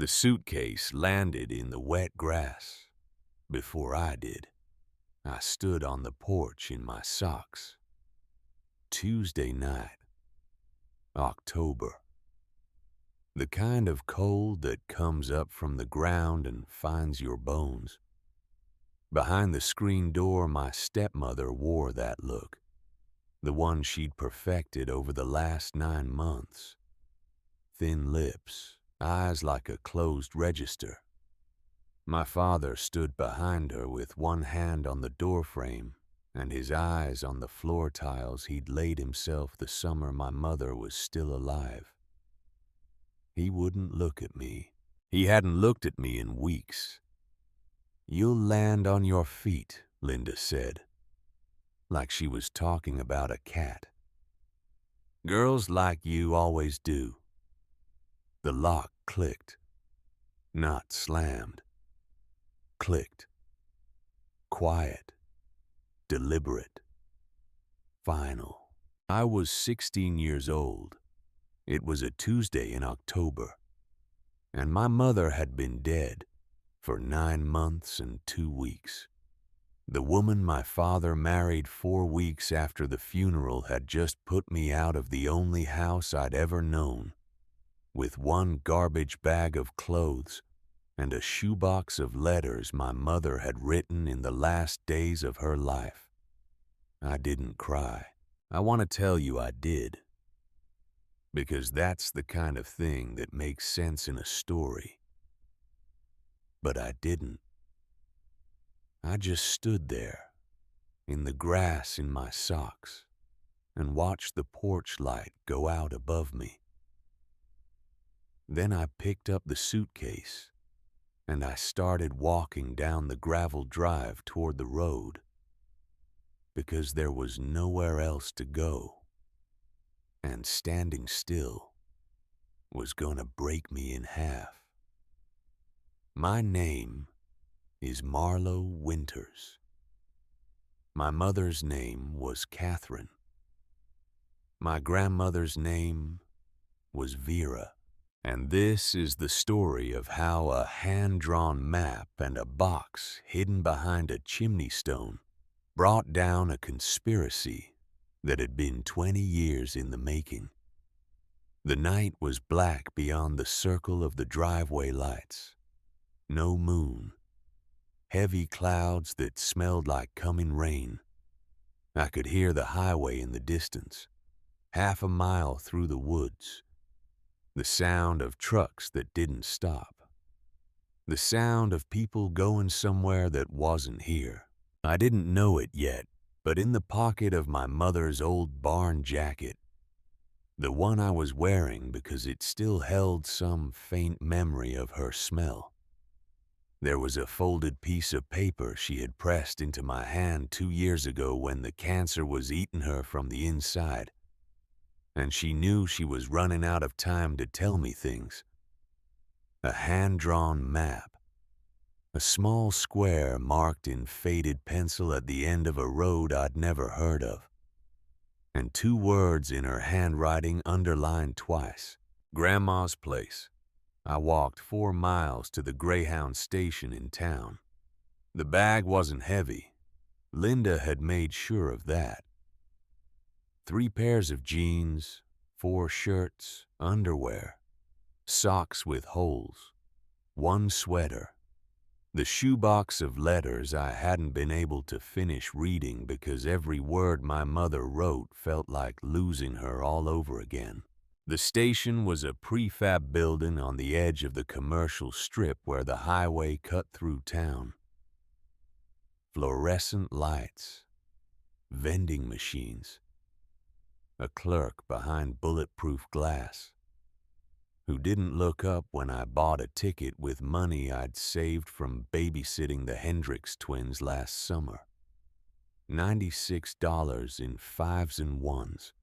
The suitcase landed in the wet grass before I did. I stood on the porch in my socks. Tuesday night, October. The kind of cold that comes up from the ground and finds your bones. Behind the screen door, my stepmother wore that look, the one she'd perfected over the last 9 months. Thin lips, eyes like a closed register. My father stood behind her with one hand on the doorframe and his eyes on the floor tiles he'd laid himself the summer my mother was still alive. He wouldn't look at me. He hadn't looked at me in weeks. "You'll land on your feet," Linda said, like she was talking about a cat. "Girls like you always do." The lock clicked. Not slammed. Clicked. Quiet. Deliberate. Final. I was 16 years old. It was a Tuesday in October, and my mother had been dead for 9 months and 2 weeks. The woman my father married 4 weeks after the funeral had just put me out of the only house I'd ever known, with one garbage bag of clothes and a shoebox of letters my mother had written in the last days of her life. I didn't cry. I want to tell you I did, because that's the kind of thing that makes sense in a story. But I didn't. I just stood there, in the grass in my socks, and watched the porch light go out above me. Then I picked up the suitcase, and I started walking down the gravel drive toward the road, because there was nowhere else to go. And standing still was gonna break me in half. My name is Marlowe Winters. My mother's name was Catherine. My grandmother's name was Vera. And this is the story of how a hand-drawn map and a box hidden behind a chimney stone brought down a conspiracy that had been 20 years in the making. The night was black beyond the circle of the driveway lights. No moon. Heavy clouds that smelled like coming rain. I could hear the highway in the distance, half a mile through the woods. The sound of trucks that didn't stop. The sound of people going somewhere that wasn't here. I didn't know it yet, but in the pocket of my mother's old barn jacket, the one I was wearing because it still held some faint memory of her smell, there was a folded piece of paper she had pressed into my hand 2 years ago when the cancer was eating her from the inside, and she knew she was running out of time to tell me things. A hand-drawn map. A small square marked in faded pencil at the end of a road I'd never heard of. And 2 words in her handwriting underlined twice. Grandma's place. I walked 4 miles to the Greyhound station in town. The bag wasn't heavy. Linda had made sure of that. 3 pairs of jeans, 4 shirts, underwear, socks with holes, 1 sweater, the shoebox of letters I hadn't been able to finish reading because every word my mother wrote felt like losing her all over again. The station was a prefab building on the edge of the commercial strip where the highway cut through town. Fluorescent lights, vending machines, a clerk behind bulletproof glass, who didn't look up when I bought a ticket with money I'd saved from babysitting the Hendricks twins last summer. $96 in 5s and 1s.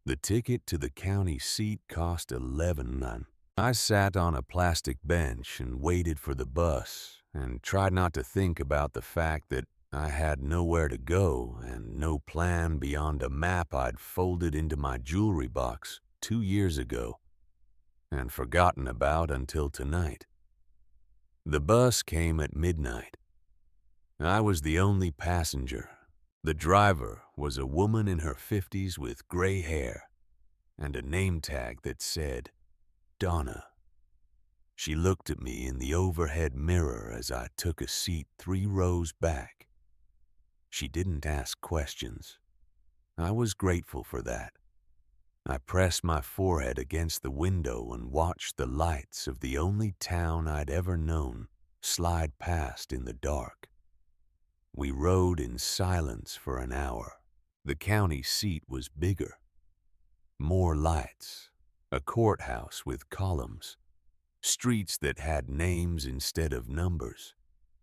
The ticket to the county seat cost $11. I sat on a plastic bench and waited for the bus and tried not to think about the fact that I had nowhere to go and no plan beyond a map I'd folded into my jewelry box 2 years ago and forgotten about until tonight. The bus came at midnight. I was the only passenger. The driver was a woman in her 50s with gray hair and a name tag that said, Donna. She looked at me in the overhead mirror as I took a seat 3 rows back. She didn't ask questions. I was grateful for that. I pressed my forehead against the window and watched the lights of the only town I'd ever known slide past in the dark. We rode in silence for an hour. The county seat was bigger. More lights, a courthouse with columns, streets that had names instead of numbers.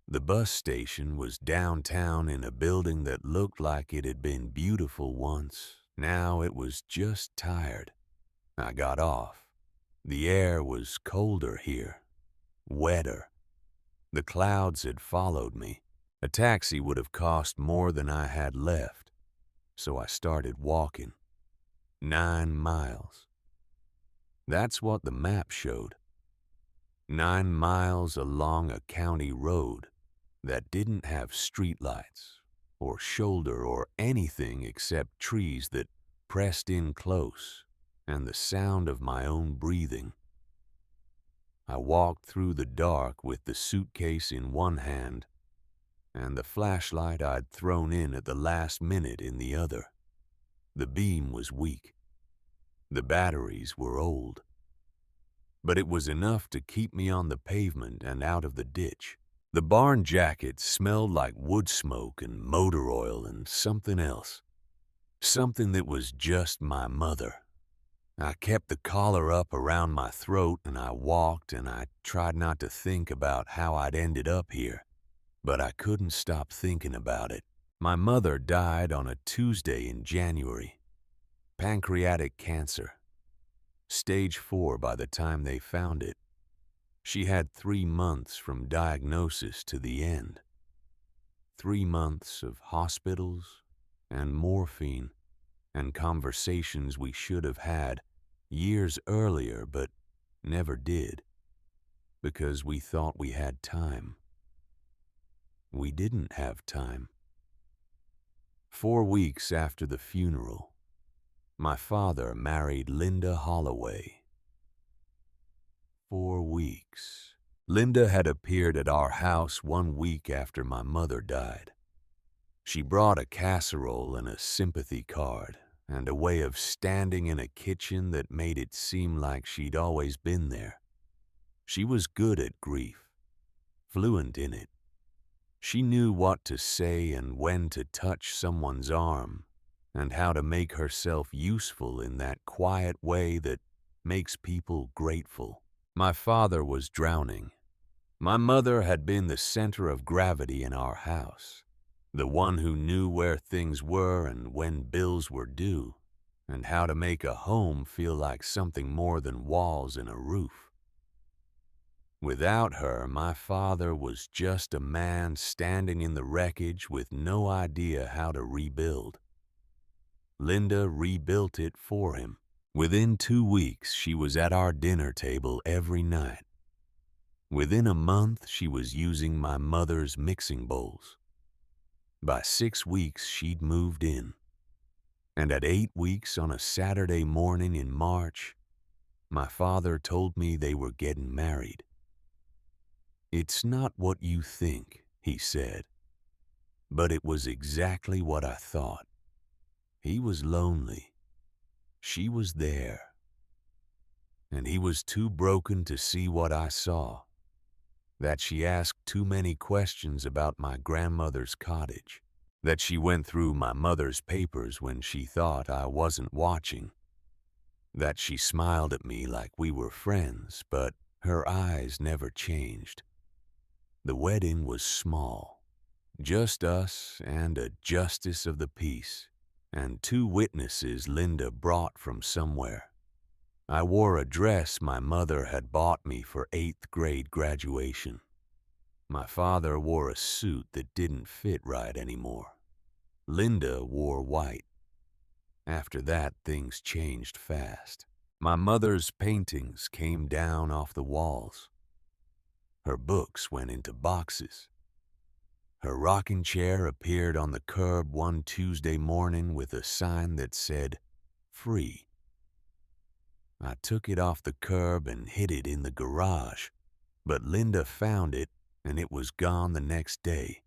The bus station was downtown in a building that looked like it had been beautiful once. Now it was just tired. I got off. The air was colder here, wetter. The clouds had followed me. A taxi would have cost more than I had left, so I started walking. 9 miles. That's what the map showed. 9 miles along a county road that didn't have streetlights or shoulder or anything except trees that pressed in close and the sound of my own breathing. I walked through the dark with the suitcase in one hand and the flashlight I'd thrown in at the last minute in the other. The beam was weak. The batteries were old. But it was enough to keep me on the pavement and out of the ditch. The barn jacket smelled like wood smoke and motor oil and something else. Something that was just my mother. I kept the collar up around my throat and I walked and I tried not to think about how I'd ended up here. But I couldn't stop thinking about it. My mother died on a Tuesday in January. Pancreatic cancer. Stage 4 by the time they found it. She had 3 months from diagnosis to the end. 3 months of hospitals and morphine and conversations we should have had years earlier but never did because we thought we had time. We didn't have time. 4 weeks after the funeral, my father married Linda Holloway. 4 weeks. Linda had appeared at our house 1 week after my mother died. She brought a casserole and a sympathy card and a way of standing in a kitchen that made it seem like she'd always been there. She was good at grief, fluent in it. She knew what to say and when to touch someone's arm and how to make herself useful in that quiet way that makes people grateful. My father was drowning. My mother had been the center of gravity in our house, the one who knew where things were and when bills were due, and how to make a home feel like something more than walls and a roof. Without her, my father was just a man standing in the wreckage with no idea how to rebuild. Linda rebuilt it for him. Within 2 weeks, she was at our dinner table every night. Within a month, she was using my mother's mixing bowls. By 6 weeks, she'd moved in. And at 8 weeks on a Saturday morning in March, my father told me they were getting married. "It's not what you think," he said. But it was exactly what I thought. He was lonely. She was there. And he was too broken to see what I saw. That she asked too many questions about my grandmother's cottage. That she went through my mother's papers when she thought I wasn't watching. That she smiled at me like we were friends, but her eyes never changed. The wedding was small. Just us and a justice of the peace, and 2 witnesses Linda brought from somewhere. I wore a dress my mother had bought me for 8th grade graduation. My father wore a suit that didn't fit right anymore. Linda wore white. After that, things changed fast. My mother's paintings came down off the walls. Her books went into boxes. Her rocking chair appeared on the curb one Tuesday morning with a sign that said, "Free." I took it off the curb and hid it in the garage, but Linda found it and it was gone the next day.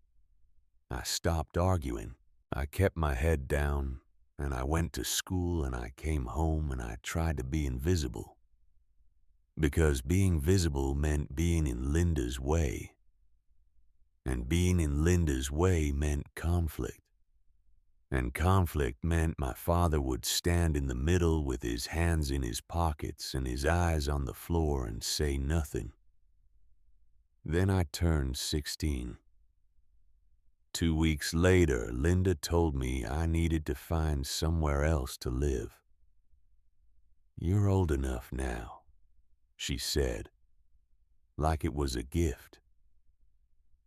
I stopped arguing. I kept my head down, and I went to school and I came home and I tried to be invisible. Because being visible meant being in Linda's way. And being in Linda's way meant conflict. And conflict meant my father would stand in the middle with his hands in his pockets and his eyes on the floor and say nothing. Then I turned 16. 2 weeks later, Linda told me I needed to find somewhere else to live. "You're old enough now," she said, like it was a gift.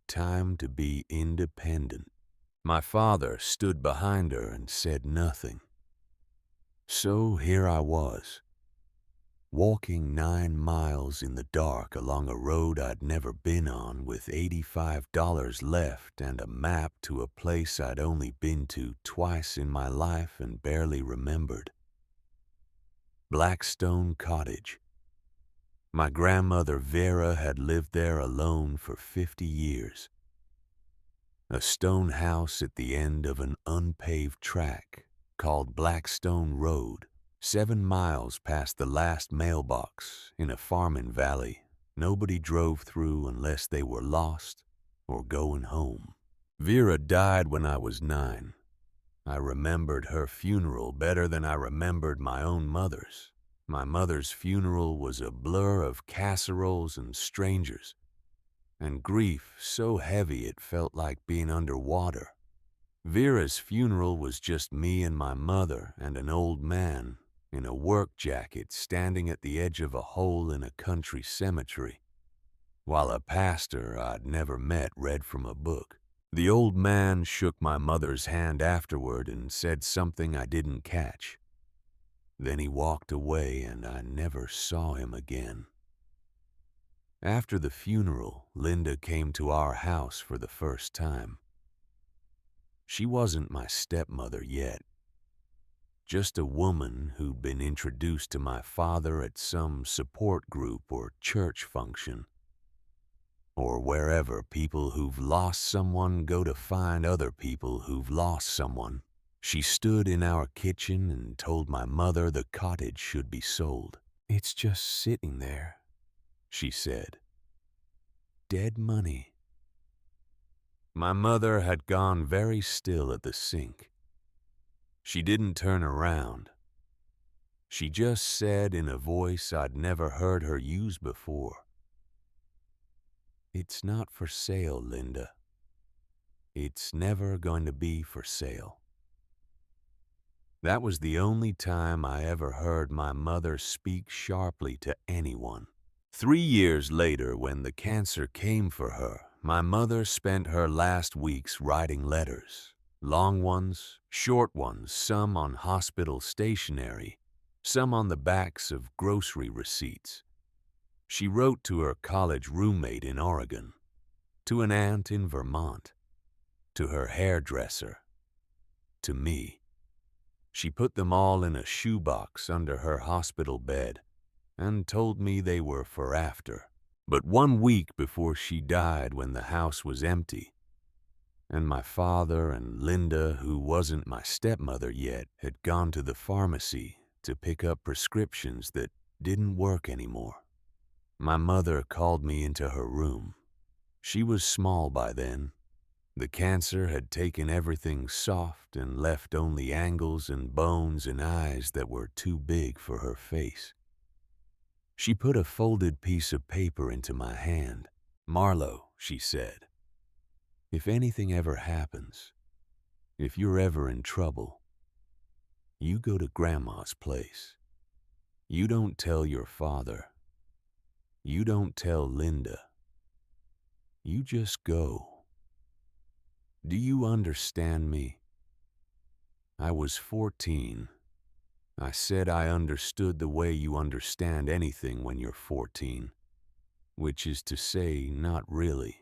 "Time to be independent." My father stood behind her and said nothing. So here I was, walking 9 miles in the dark along a road I'd never been on with $85 left and a map to a place I'd only been to twice in my life and barely remembered. Blackstone Cottage. My grandmother Vera had lived there alone for 50 years. A stone house at the end of an unpaved track called Blackstone Road, 7 miles past the last mailbox in a farming valley nobody drove through unless they were lost or going home. Vera died when I was 9. I remembered her funeral better than I remembered my own mother's. My mother's funeral was a blur of casseroles and strangers, and grief so heavy it felt like being underwater. Vera's funeral was just me and my mother and an old man in a work jacket standing at the edge of a hole in a country cemetery, while a pastor I'd never met read from a book. The old man shook my mother's hand afterward and said something I didn't catch. Then he walked away and I never saw him again. After the funeral, Linda came to our house for the first time. She wasn't my stepmother yet, just a woman who'd been introduced to my father at some support group or church function, or wherever people who've lost someone go to find other people who've lost someone. She stood in our kitchen and told my mother the cottage should be sold. "It's just sitting there," she said. "Dead money." My mother had gone very still at the sink. She didn't turn around. She just said in a voice I'd never heard her use before, "It's not for sale, Linda. It's never going to be for sale." That was the only time I ever heard my mother speak sharply to anyone. 3 years later, when the cancer came for her, my mother spent her last weeks writing letters. Long ones, short ones, some on hospital stationery, some on the backs of grocery receipts. She wrote to her college roommate in Oregon, to an aunt in Vermont, to her hairdresser, to me. She put them all in a shoebox under her hospital bed and told me they were for after. But 1 week before she died, when the house was empty, and my father and Linda, who wasn't my stepmother yet, had gone to the pharmacy to pick up prescriptions that didn't work anymore, my mother called me into her room. She was small by then. The cancer had taken everything soft and left only angles and bones and eyes that were too big for her face. She put a folded piece of paper into my hand. "Marlo," she said, "if anything ever happens, if you're ever in trouble, you go to Grandma's place. You don't tell your father. You don't tell Linda. You just go. Do you understand me?" I was 14. I said I understood the way you understand anything when you're 14, which is to say, not really.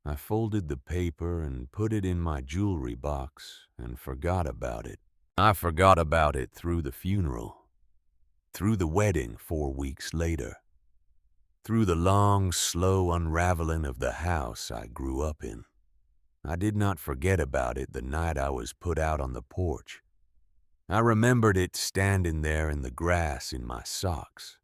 I folded the paper and put it in my jewelry box and forgot about it. I forgot about it through the funeral, through the wedding 4 weeks later, through the long, slow unraveling of the house I grew up in. I did not forget about it the night I was put out on the porch. I remembered it standing there in the grass in my socks.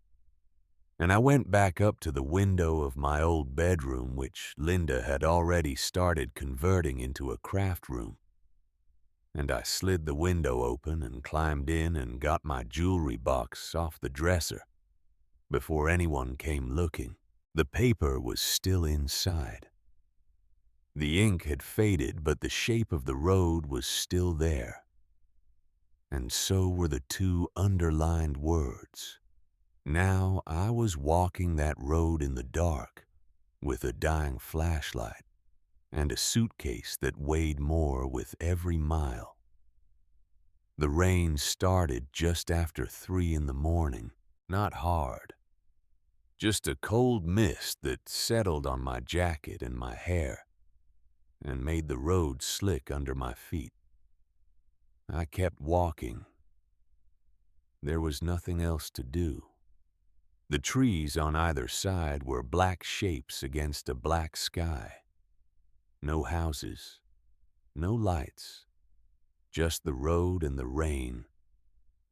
And I went back up to the window of my old bedroom, which Linda had already started converting into a craft room. And I slid the window open and climbed in and got my jewelry box off the dresser before anyone came looking. The paper was still inside. The ink had faded, but the shape of the road was still there. And so were the two underlined words. Now I was walking that road in the dark with a dying flashlight and a suitcase that weighed more with every mile. The rain started just after 3 in the morning, not hard. Just a cold mist that settled on my jacket and my hair and made the road slick under my feet. I kept walking. There was nothing else to do. The trees on either side were black shapes against a black sky. No houses, no lights, just the road and the rain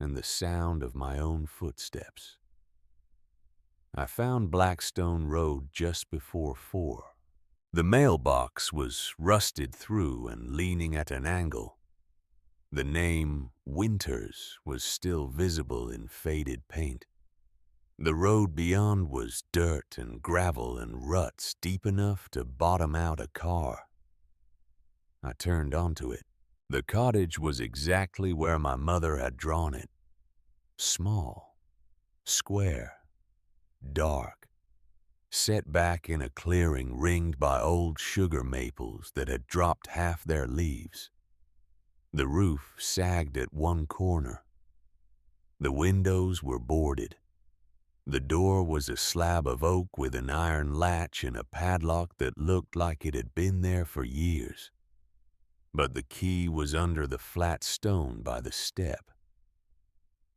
and the sound of my own footsteps. I found Blackstone Road just before 4. The mailbox was rusted through and leaning at an angle. The name Winters was still visible in faded paint. The road beyond was dirt and gravel and ruts deep enough to bottom out a car. I turned onto it. The cottage was exactly where my mother had drawn it. Small, square, dark, set back in a clearing ringed by old sugar maples that had dropped half their leaves. The roof sagged at one corner. The windows were boarded. The door was a slab of oak with an iron latch and a padlock that looked like it had been there for years. But the key was under the flat stone by the step.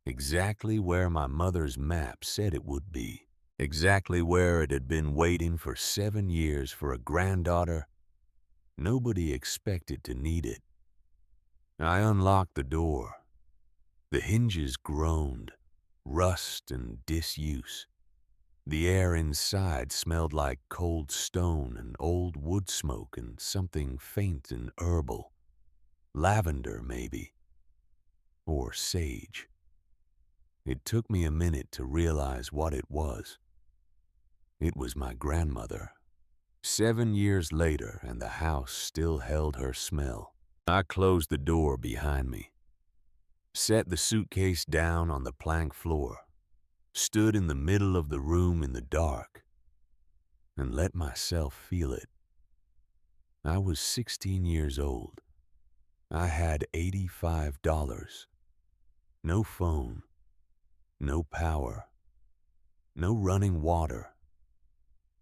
Exactly where my mother's map said it would be. Exactly where it had been waiting for 7 years for a granddaughter nobody expected to need it. I unlocked the door. The hinges groaned, rust and disuse. The air inside smelled like cold stone and old wood smoke and something faint and herbal. Lavender, maybe. Or sage. It took me a minute to realize what it was. It was my grandmother. 7 years later, and the house still held her smell. I closed the door behind me, set the suitcase down on the plank floor, stood in the middle of the room in the dark, and let myself feel it. I was 16 years old. I had $85. No phone, no power, no running water,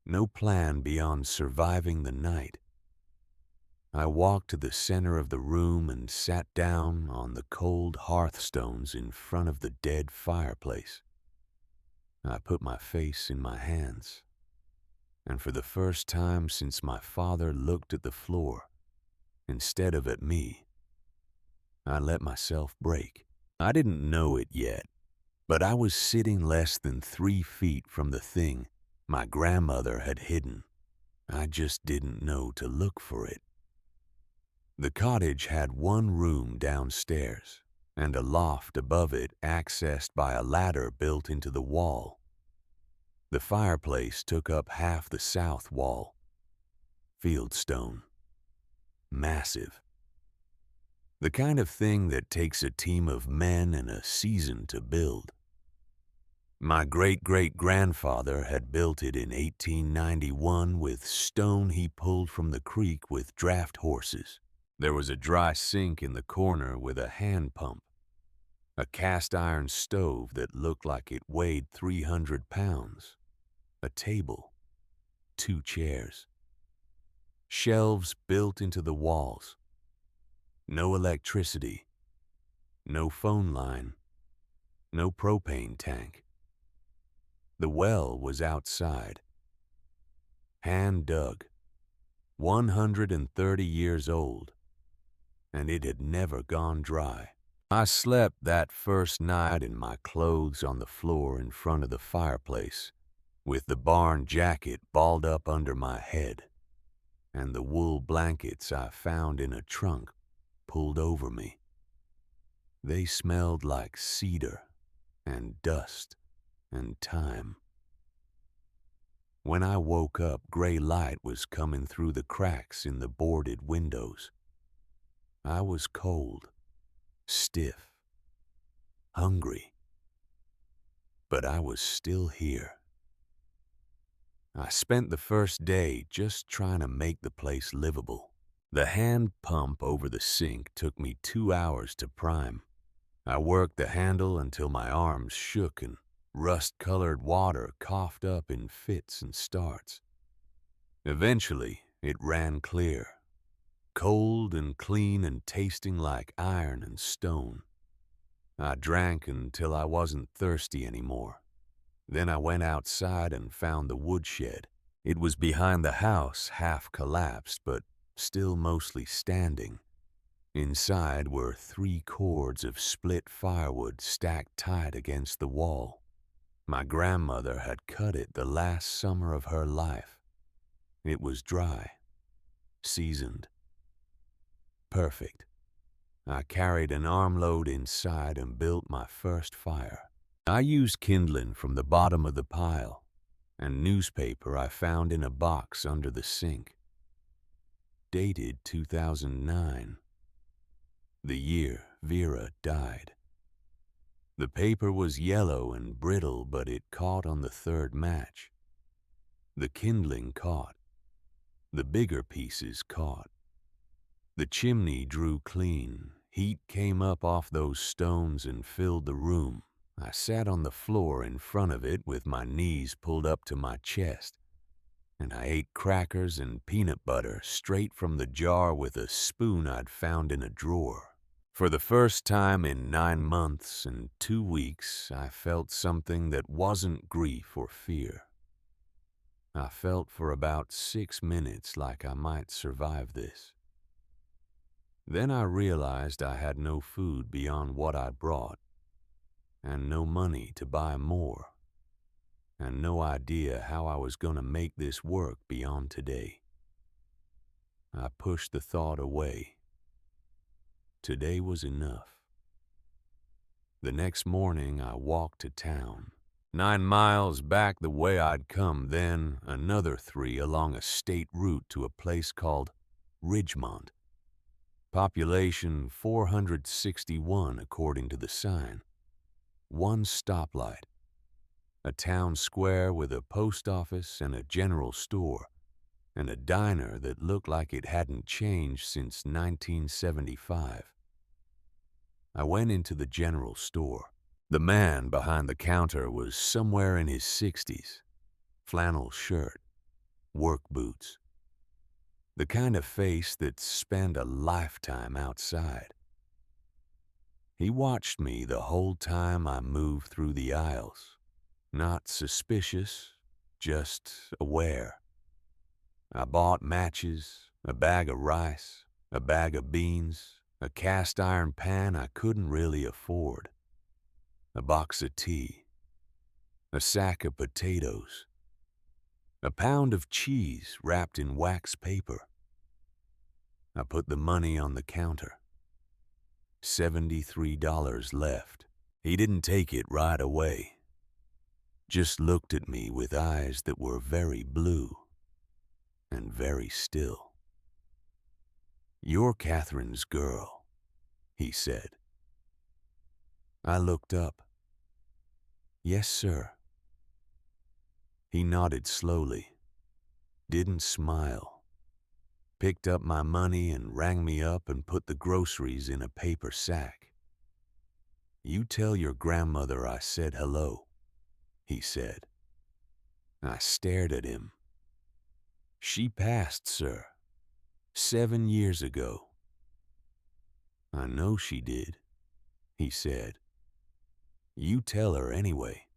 no plan beyond surviving the night. I walked to the center of the room and sat down on the cold hearthstones in front of the dead fireplace. I put my face in my hands, and for the first time since my father looked at the floor instead of at me, I let myself break. I didn't know it yet, but I was sitting less than 3 feet from the thing my grandmother had hidden. I just didn't know to look for it. The cottage had one room downstairs and a loft above it accessed by a ladder built into the wall. The fireplace took up half the south wall. Fieldstone. Massive. The kind of thing that takes a team of men and a season to build. My great-great-grandfather had built it in 1891 with stone he pulled from the creek with draft horses. There was a dry sink in the corner with a hand pump. a cast iron stove that looked like it weighed 300 pounds, a table, 2 chairs, shelves built into the walls, no electricity, no phone line, no propane tank. The well was outside, hand dug, 130 years old, and it had never gone dry. I slept that first night in my clothes on the floor in front of the fireplace, with the barn jacket balled up under my head, and the wool blankets I found in a trunk pulled over me. They smelled like cedar and dust and time. When I woke up, gray light was coming through the cracks in the boarded windows. I was cold, stiff, hungry, but I was still here. I spent the first day just trying to make the place livable. The hand pump over the sink took me 2 hours to prime. I worked the handle until my arms shook and rust-colored water coughed up in fits and starts. Eventually, it ran clear, cold and clean and tasting like iron and stone. I drank until I wasn't thirsty anymore. Then I went outside and found the woodshed. It was behind the house, half collapsed, but still mostly standing. Inside were 3 cords of split firewood stacked tight against the wall. My grandmother had cut it the last summer of her life. It was dry, seasoned, perfect. I carried an armload inside and built my first fire. I used kindling from the bottom of the pile and newspaper I found in a box under the sink. Dated 2009, the year Vera died. The paper was yellow and brittle, but it caught on the 3rd match. The kindling caught. The bigger pieces caught. The chimney drew clean. Heat came up off those stones and filled the room. I sat on the floor in front of it with my knees pulled up to my chest, and I ate crackers and peanut butter straight from the jar with a spoon I'd found in a drawer. For the first time in 9 months and 2 weeks, I felt something that wasn't grief or fear. I felt for about 6 minutes like I might survive this. Then I realized I had no food beyond what I brought, and no money to buy more, and no idea how I was going to make this work beyond today. I pushed the thought away. Today was enough. The next morning I walked to town, 9 miles back the way I'd come, then another 3 along a state route to a place called Ridgemont. Population 461 according to the sign. 1 stoplight, a town square with a post office and a general store, and a diner that looked like it hadn't changed since 1975. I went into the general store. The man behind the counter was somewhere in his 60s, flannel shirt, work boots, the kind of face that spent a lifetime outside. He watched me the whole time I moved through the aisles, not suspicious, just aware. I bought matches, a bag of rice, a bag of beans, a cast iron pan I couldn't really afford, a box of tea, a sack of potatoes, a pound of cheese wrapped in wax paper. I put the money on the counter. $73 left. He didn't take it right away. Just looked at me with eyes that were very blue and very still. "You're Catherine's girl," he said. I looked up. "Yes, sir." He nodded slowly, didn't smile, picked up my money and rang me up and put the groceries in a paper sack. "You tell your grandmother I said hello," he said. I stared at him. "She passed, sir, 7 years ago." "I know she did," he said. "You tell her anyway."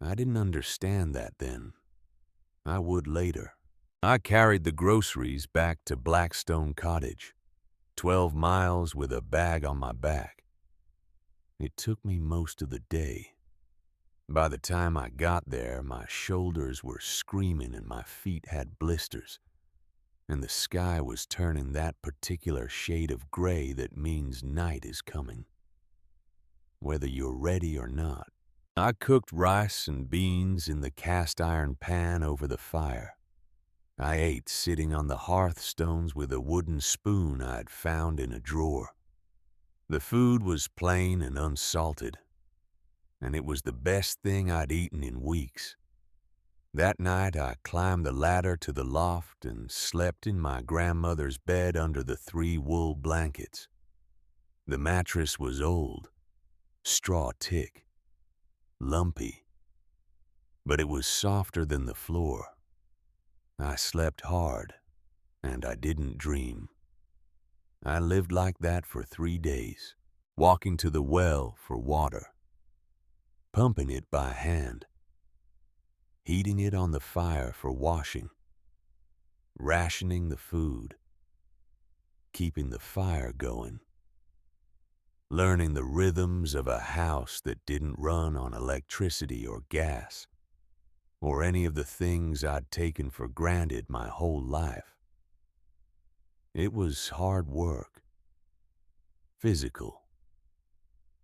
I didn't understand that then. I would later. I carried the groceries back to Blackstone Cottage, 12 miles with a bag on my back. It took me most of the day. By the time I got there, my shoulders were screaming and my feet had blisters, and the sky was turning that particular shade of gray that means night is coming, whether you're ready or not. I cooked rice and beans in the cast iron pan over the fire. I ate sitting on the hearthstones with a wooden spoon I'd found in a drawer. The food was plain and unsalted, and it was the best thing I'd eaten in weeks. That night I climbed the ladder to the loft and slept in my grandmother's bed under the 3 wool blankets. The mattress was old, straw tick, lumpy, but it was softer than the floor. I slept hard, and I didn't dream. I lived like that for 3 days, walking to the well for water, pumping it by hand, heating it on the fire for washing, rationing the food, keeping the fire going, learning the rhythms of a house that didn't run on electricity or gas, or any of the things I'd taken for granted my whole life. It was hard work, physical,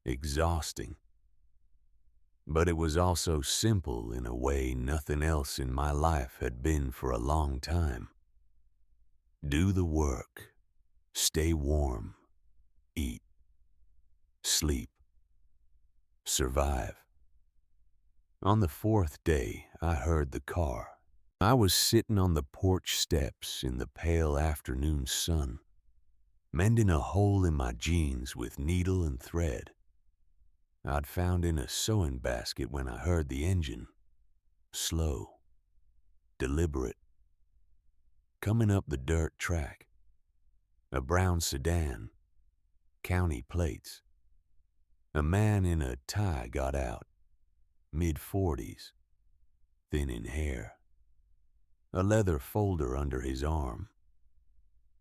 exhausting, but it was also simple in a way nothing else in my life had been for a long time. Do the work, stay warm, eat, sleep, survive. On the 4th day, I heard the car. I was sitting on the porch steps in the pale afternoon sun, mending a hole in my jeans with needle and thread I'd found in a sewing basket when I heard the engine, slow, deliberate, coming up the dirt track. A brown sedan, county plates. A man in a tie got out, mid-40s, thin in hair, a leather folder under his arm.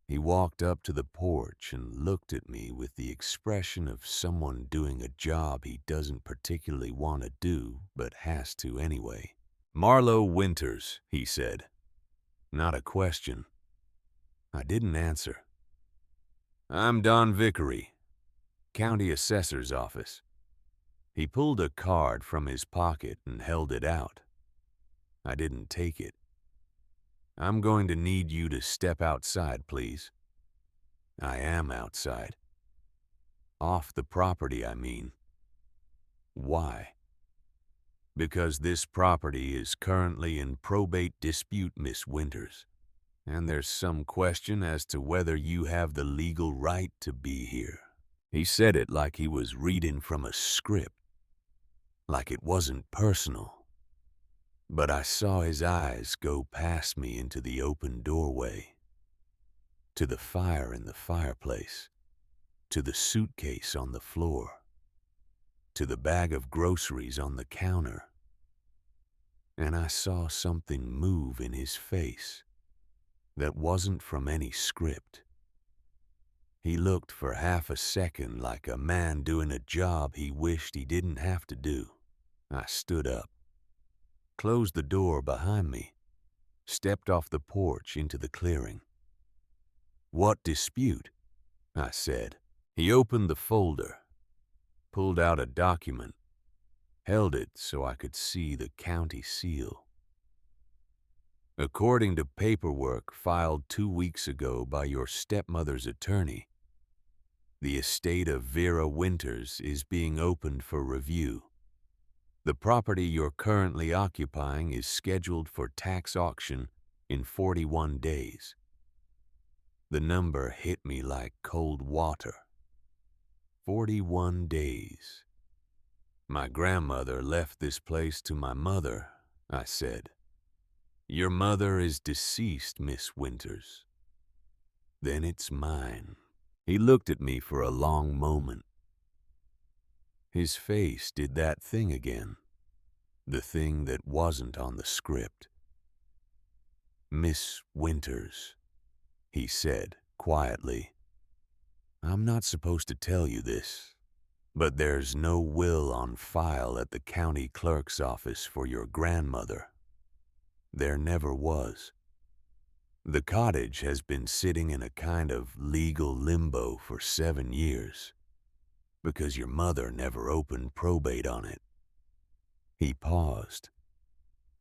He walked up to the porch and looked at me with the expression of someone doing a job he doesn't particularly want to do, but has to anyway. "Marlowe Winters," he said. Not a question. I didn't answer. "I'm Don Vickery, County Assessor's Office." He pulled a card from his pocket and held it out. I didn't take it. "I'm going to need you to step outside, please." I am outside. Off the property, I mean. Why? Because this property is currently in probate dispute, Miss Winters, and there's some question as to whether you have the legal right to be here. He said it like he was reading from a script, like it wasn't personal. But I saw his eyes go past me into the open doorway, to the fire in the fireplace, to the suitcase on the floor, to the bag of groceries on the counter. And I saw something move in his face that wasn't from any script. He looked for half a second like a man doing a job he wished he didn't have to do. I stood up, closed the door behind me, stepped off the porch into the clearing. "What dispute?" I said. He opened the folder, pulled out a document, held it so I could see the county seal. "According to paperwork filed 2 weeks ago by your stepmother's attorney, the estate of Vera Winters is being opened for review. The property you're currently occupying is scheduled for tax auction in 41 days. The number hit me like cold water. 41 days. My grandmother left this place to my mother, I said. Your mother is deceased, Miss Winters. Then it's mine. He looked at me for a long moment. His face did that thing again, the thing that wasn't on the script. Miss Winters, he said quietly. I'm not supposed to tell you this, but there's no will on file at the county clerk's office for your grandmother. There never was. The cottage has been sitting in a kind of legal limbo for 7 years because your mother never opened probate on it. He paused,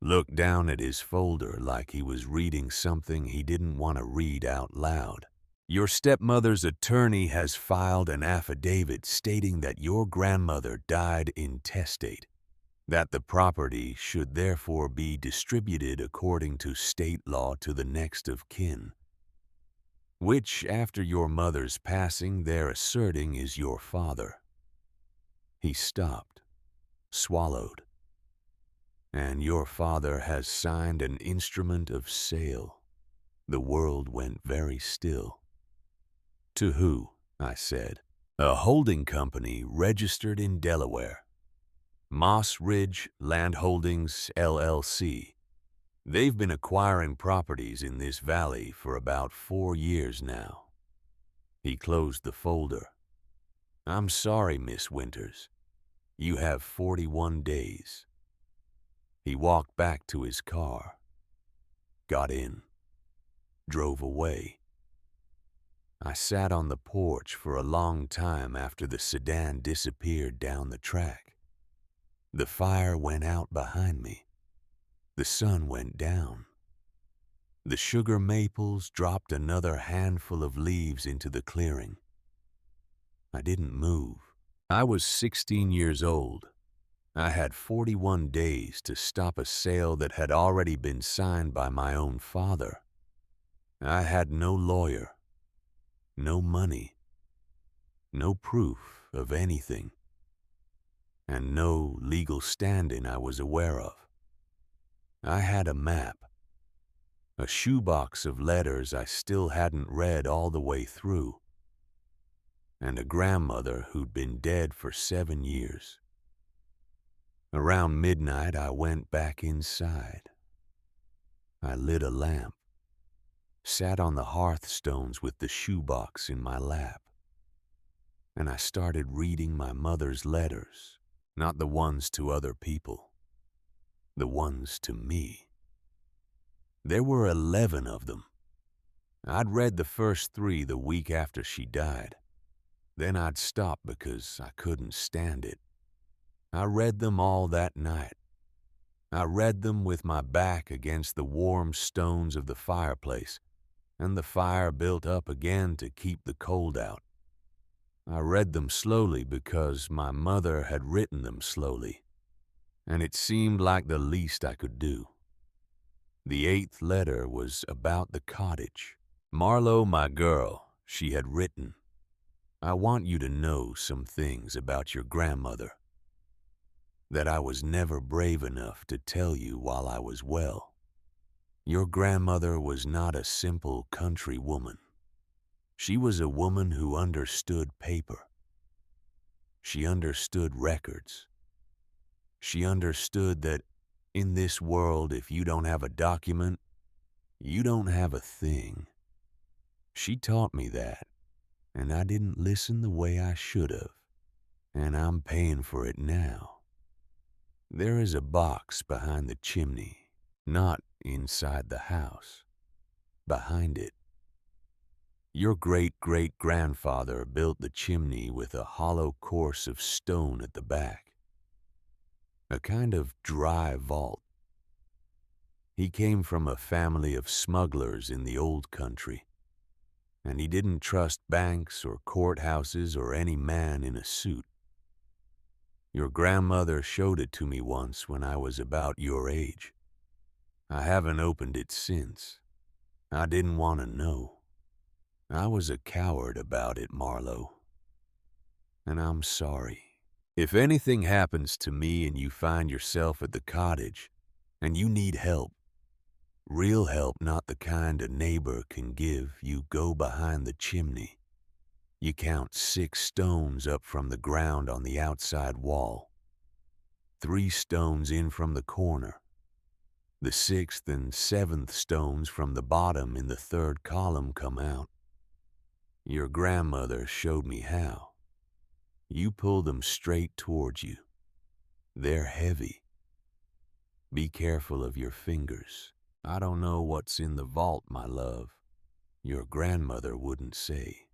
looked down at his folder like he was reading something he didn't want to read out loud. Your stepmother's attorney has filed an affidavit stating that your grandmother died intestate, that the property should therefore be distributed according to state law to the next of kin, which after your mother's passing they're asserting is your father. He stopped, swallowed. And your father has signed an instrument of sale. The world went very still. To who? I said. A holding company registered in Delaware. Moss Ridge Land Holdings, LLC. They've been acquiring properties in this valley for about 4 years now. He closed the folder. I'm sorry, Miss Winters. You have 41 days. He walked back to his car, got in, drove away. I sat on the porch for a long time after the sedan disappeared down the track. The fire went out behind me. The sun went down. The sugar maples dropped another handful of leaves into the clearing. I didn't move. I was 16 years old. I had 41 days to stop a sale that had already been signed by my own father. I had no lawyer, no money, no proof of anything, and no legal standing I was aware of. I had a map, a shoebox of letters I still hadn't read all the way through, and a grandmother who'd been dead for 7 years. Around midnight, I went back inside. I lit a lamp, sat on the hearthstones with the shoebox in my lap, and I started reading my mother's letters, not the ones to other people, the ones to me. There were 11 of them. I'd read the first 3 the week after she died. Then I'd stop because I couldn't stand it. I read them all that night. I read them with my back against the warm stones of the fireplace, and the fire built up again to keep the cold out. I read them slowly because my mother had written them slowly, and it seemed like the least I could do. The 8th letter was about the cottage. Marlo, my girl, she had written, I want you to know some things about your grandmother that I was never brave enough to tell you while I was well. Your grandmother was not a simple country woman. She was a woman who understood paper. She understood records. She understood that in this world, if you don't have a document, you don't have a thing. She taught me that, and I didn't listen the way I should have, and I'm paying for it now. There is a box behind the chimney, not inside the house, behind it. Your great-great-grandfather built the chimney with a hollow course of stone at the back, a kind of dry vault. He came from a family of smugglers in the old country, and he didn't trust banks or courthouses or any man in a suit. Your grandmother showed it to me once when I was about your age. I haven't opened it since. I didn't want to know. I was a coward about it, Marlo. and I'm sorry. If anything happens to me and you find yourself at the cottage and you need help, real help, not the kind a neighbor can give, you go behind the chimney. You count 6 stones up from the ground on the outside wall, 3 stones in from the corner, the 6th and 7th stones from the bottom in the 3rd column come out. Your grandmother showed me how. You pull them straight towards you. They're heavy. Be careful of your fingers. I don't know what's in the vault, my love. Your grandmother wouldn't say.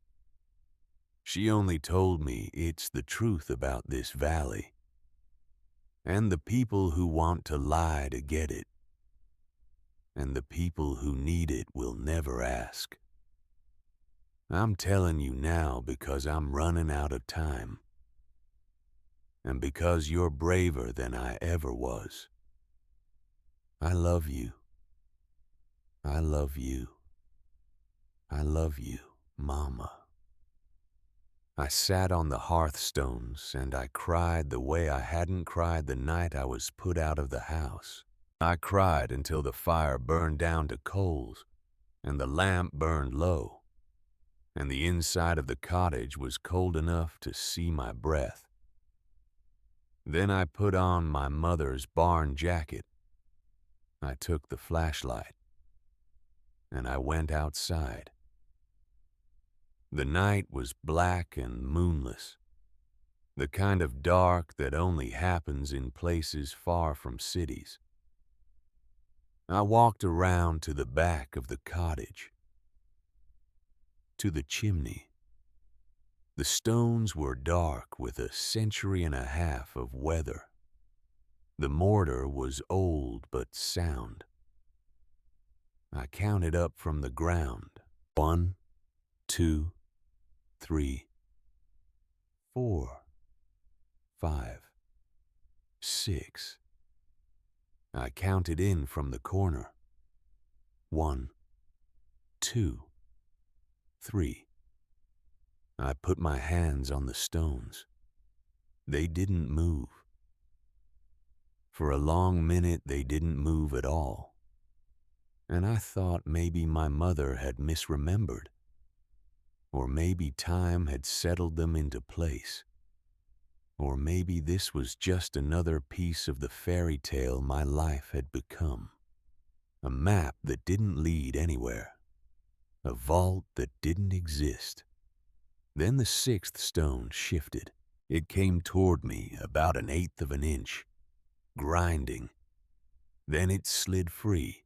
She only told me it's the truth about this valley, and the people who want to lie to get it, and the people who need it will never ask. I'm telling you now because I'm running out of time, and because you're braver than I ever was. I love you. I love you. I love you, Mama. I sat on the hearthstones and I cried the way I hadn't cried the night I was put out of the house. I cried until the fire burned down to coals and the lamp burned low, and the inside of the cottage was cold enough to see my breath. Then I put on my mother's barn jacket. I took the flashlight and I went outside. The night was black and moonless, the kind of dark that only happens in places far from cities. I walked around to the back of the cottage, to the chimney. The stones were dark with a century and a half of weather. The mortar was old but sound. I counted up from the ground. 1, 2, 3, 4, 5, 6. I counted in from the corner. 1, 2, 3. I put my hands on the stones. They didn't move. For a long minute they didn't move at all. And I thought maybe my mother had misremembered. Or maybe time had settled them into place. Or maybe this was just another piece of the fairy tale my life had become. A map that didn't lead anywhere. A vault that didn't exist. Then the 6th stone shifted. It came toward me about 1/8 of an inch, grinding. Then it slid free,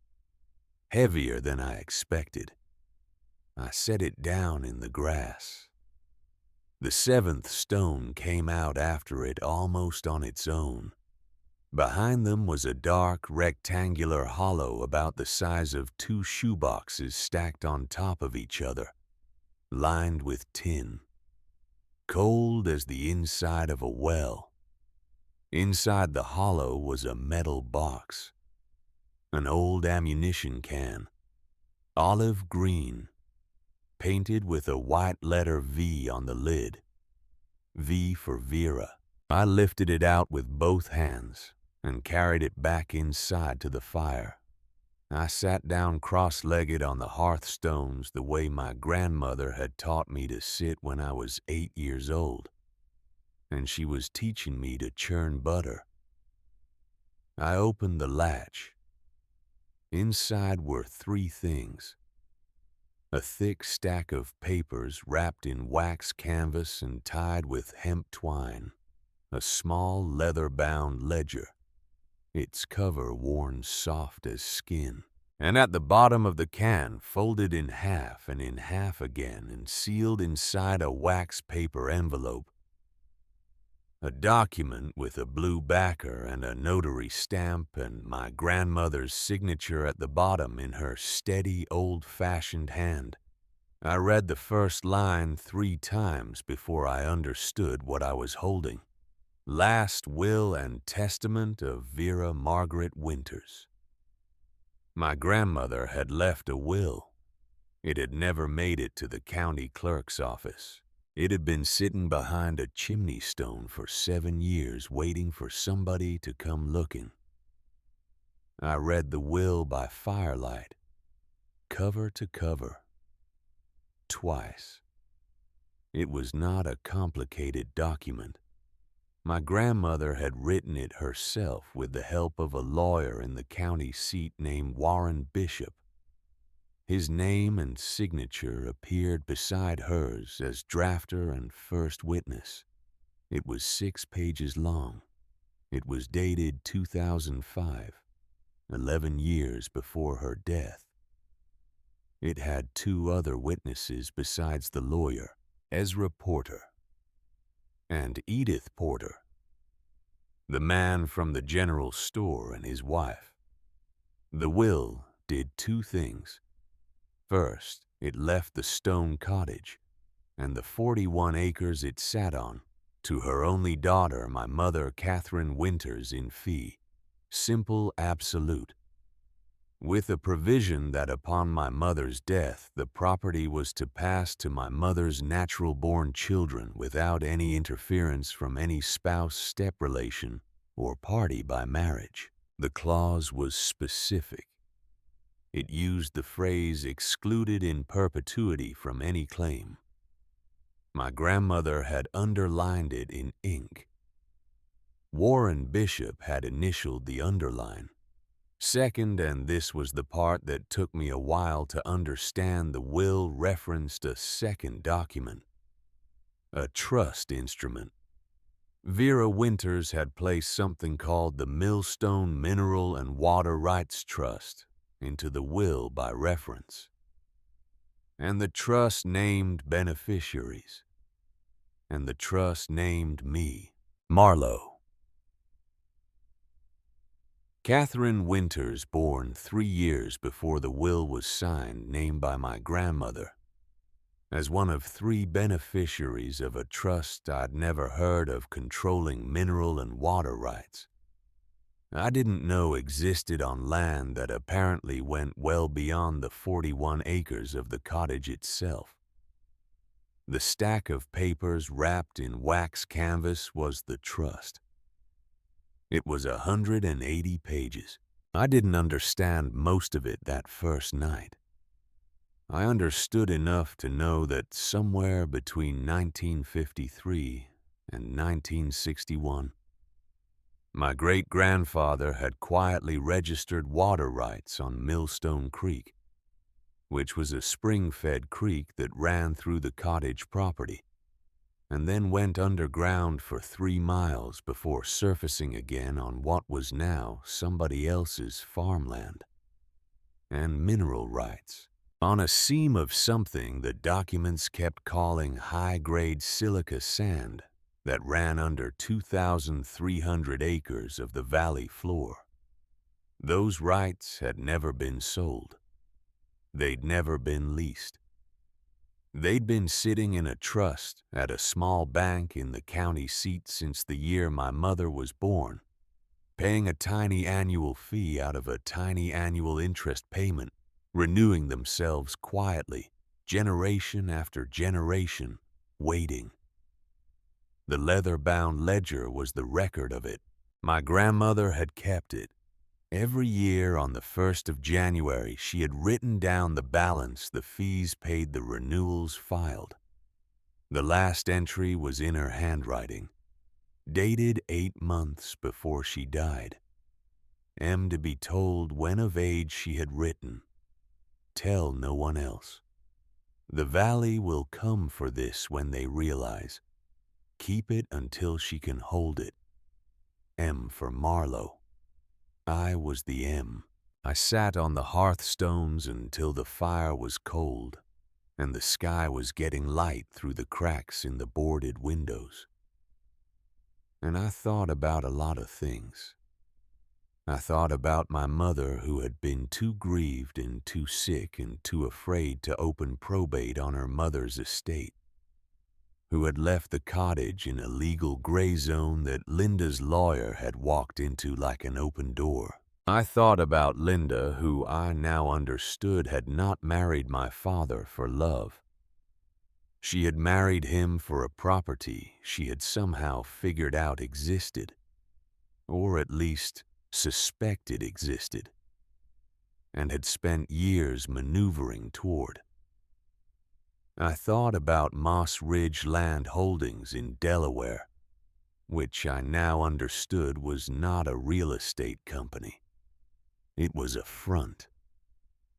heavier than I expected. I set it down in the grass. The 7th stone came out after it almost on its own. Behind them was a dark, rectangular hollow about the size of 2 shoeboxes stacked on top of each other, lined with tin. Cold as the inside of a well. Inside the hollow was a metal box. An old ammunition can, olive green, painted with a white letter V on the lid. V for Vera. I lifted it out with both hands and carried it back inside to the fire. I sat down cross-legged on the hearthstones the way my grandmother had taught me to sit when I was 8 years old, and she was teaching me to churn butter. I opened the latch. Inside were 3 things. A thick stack of papers wrapped in wax canvas and tied with hemp twine. A small leather-bound ledger, its cover worn soft as skin. And at the bottom of the can, folded in half and in half again and sealed inside a wax paper envelope, a document with a blue backer and a notary stamp and my grandmother's signature at the bottom in her steady, old-fashioned hand. I read the first line 3 times before I understood what I was holding. Last will and testament of Vera Margaret Winters. My grandmother had left a will. It had never made it to the county clerk's office. It had been sitting behind a chimney stone for 7 years waiting for somebody to come looking. I read the will by firelight, cover to cover, twice. It was not a complicated document. My grandmother had written it herself with the help of a lawyer in the county seat named Warren Bishop. His name and signature appeared beside hers as drafter and first witness. It was 6 pages long. It was dated 2005, 11 years before her death. It had 2 other witnesses besides the lawyer, Ezra Porter and Edith Porter, the man from the general store, and his wife. The will did 2 things. First, it left the stone cottage and the 41 acres it sat on to her only daughter, my mother, Catherine Winters, in fee, simple absolute, with a provision that upon my mother's death the property was to pass to my mother's natural-born children without any interference from any spouse, step relation, or party by marriage. The clause was specific. It used the phrase excluded in perpetuity from any claim. My grandmother had underlined it in ink. Warren Bishop had initialed the underline. Second, and this was the part that took me a while to understand, the will referenced a second document, a trust instrument. Vera Winters had placed something called the Millstone Mineral and Water Rights Trust into the will by reference, and the trust named beneficiaries, and the trust named me, Marlowe. Catherine Winters, born 3 years before the will was signed, named by my grandmother as one of 3 beneficiaries of a trust I'd never heard of controlling mineral and water rights. I didn't know existed on land that apparently went well beyond the 41 acres of the cottage itself. The stack of papers wrapped in wax canvas was the trust. It was 180 pages. I didn't understand most of it that first night. I understood enough to know that somewhere between 1953 and 1961, my great-grandfather had quietly registered water rights on Millstone Creek, which was a spring-fed creek that ran through the cottage property and then went underground for 3 miles before surfacing again on what was now somebody else's farmland, and mineral rights on a seam of something the documents kept calling high-grade silica sand that ran under 2,300 acres of the valley floor. Those rights had never been sold. They'd never been leased. They'd been sitting in a trust at a small bank in the county seat since the year my mother was born, paying a tiny annual fee out of a tiny annual interest payment, renewing themselves quietly, generation after generation, waiting. The leather-bound ledger was the record of it. My grandmother had kept it. Every year on the 1st of January, she had written down the balance, the fees paid, the renewals filed. The last entry was in her handwriting, dated 8 months before she died. To be told when of age she had written, "Tell no one else. The valley will come for this when they realize. Keep it until she can hold it. M for Marlowe." I was the M. I sat on the hearthstones until the fire was cold and the sky was getting light through the cracks in the boarded windows. And I thought about a lot of things. I thought about my mother, who had been too grieved and too sick and too afraid to open probate on her mother's estate, who had left the cottage in a legal gray zone that Linda's lawyer had walked into like an open door. I thought about Linda, who I now understood had not married my father for love. She had married him for a property she had somehow figured out existed, or at least suspected existed, and had spent years maneuvering toward. I thought about Moss Ridge Land Holdings in Delaware, which I now understood was not a real estate company. It was a front,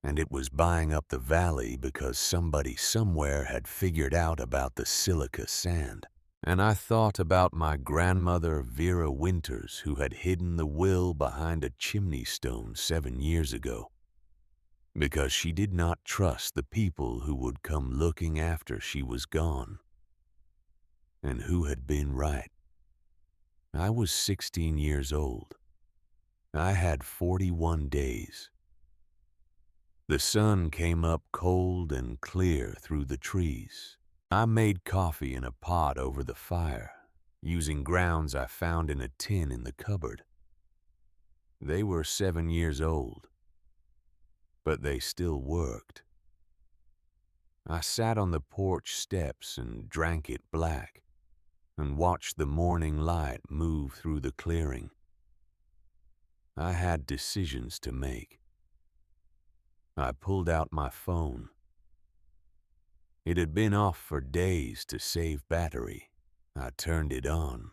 and it was buying up the valley because somebody somewhere had figured out about the silica sand. And I thought about my grandmother Vera Winters, who had hidden the will behind a chimney stone 7 years ago, because she did not trust the people who would come looking after she was gone, and who had been right. I was 16 years old. I had 41 days. The sun came up cold and clear through the trees. I made coffee in a pot over the fire, using grounds I found in a tin in the cupboard. They were 7 years old, but they still worked. I sat on the porch steps and drank it black, and watched the morning light move through the clearing. I had decisions to make. I pulled out my phone. It had been off for days to save battery. I turned it on.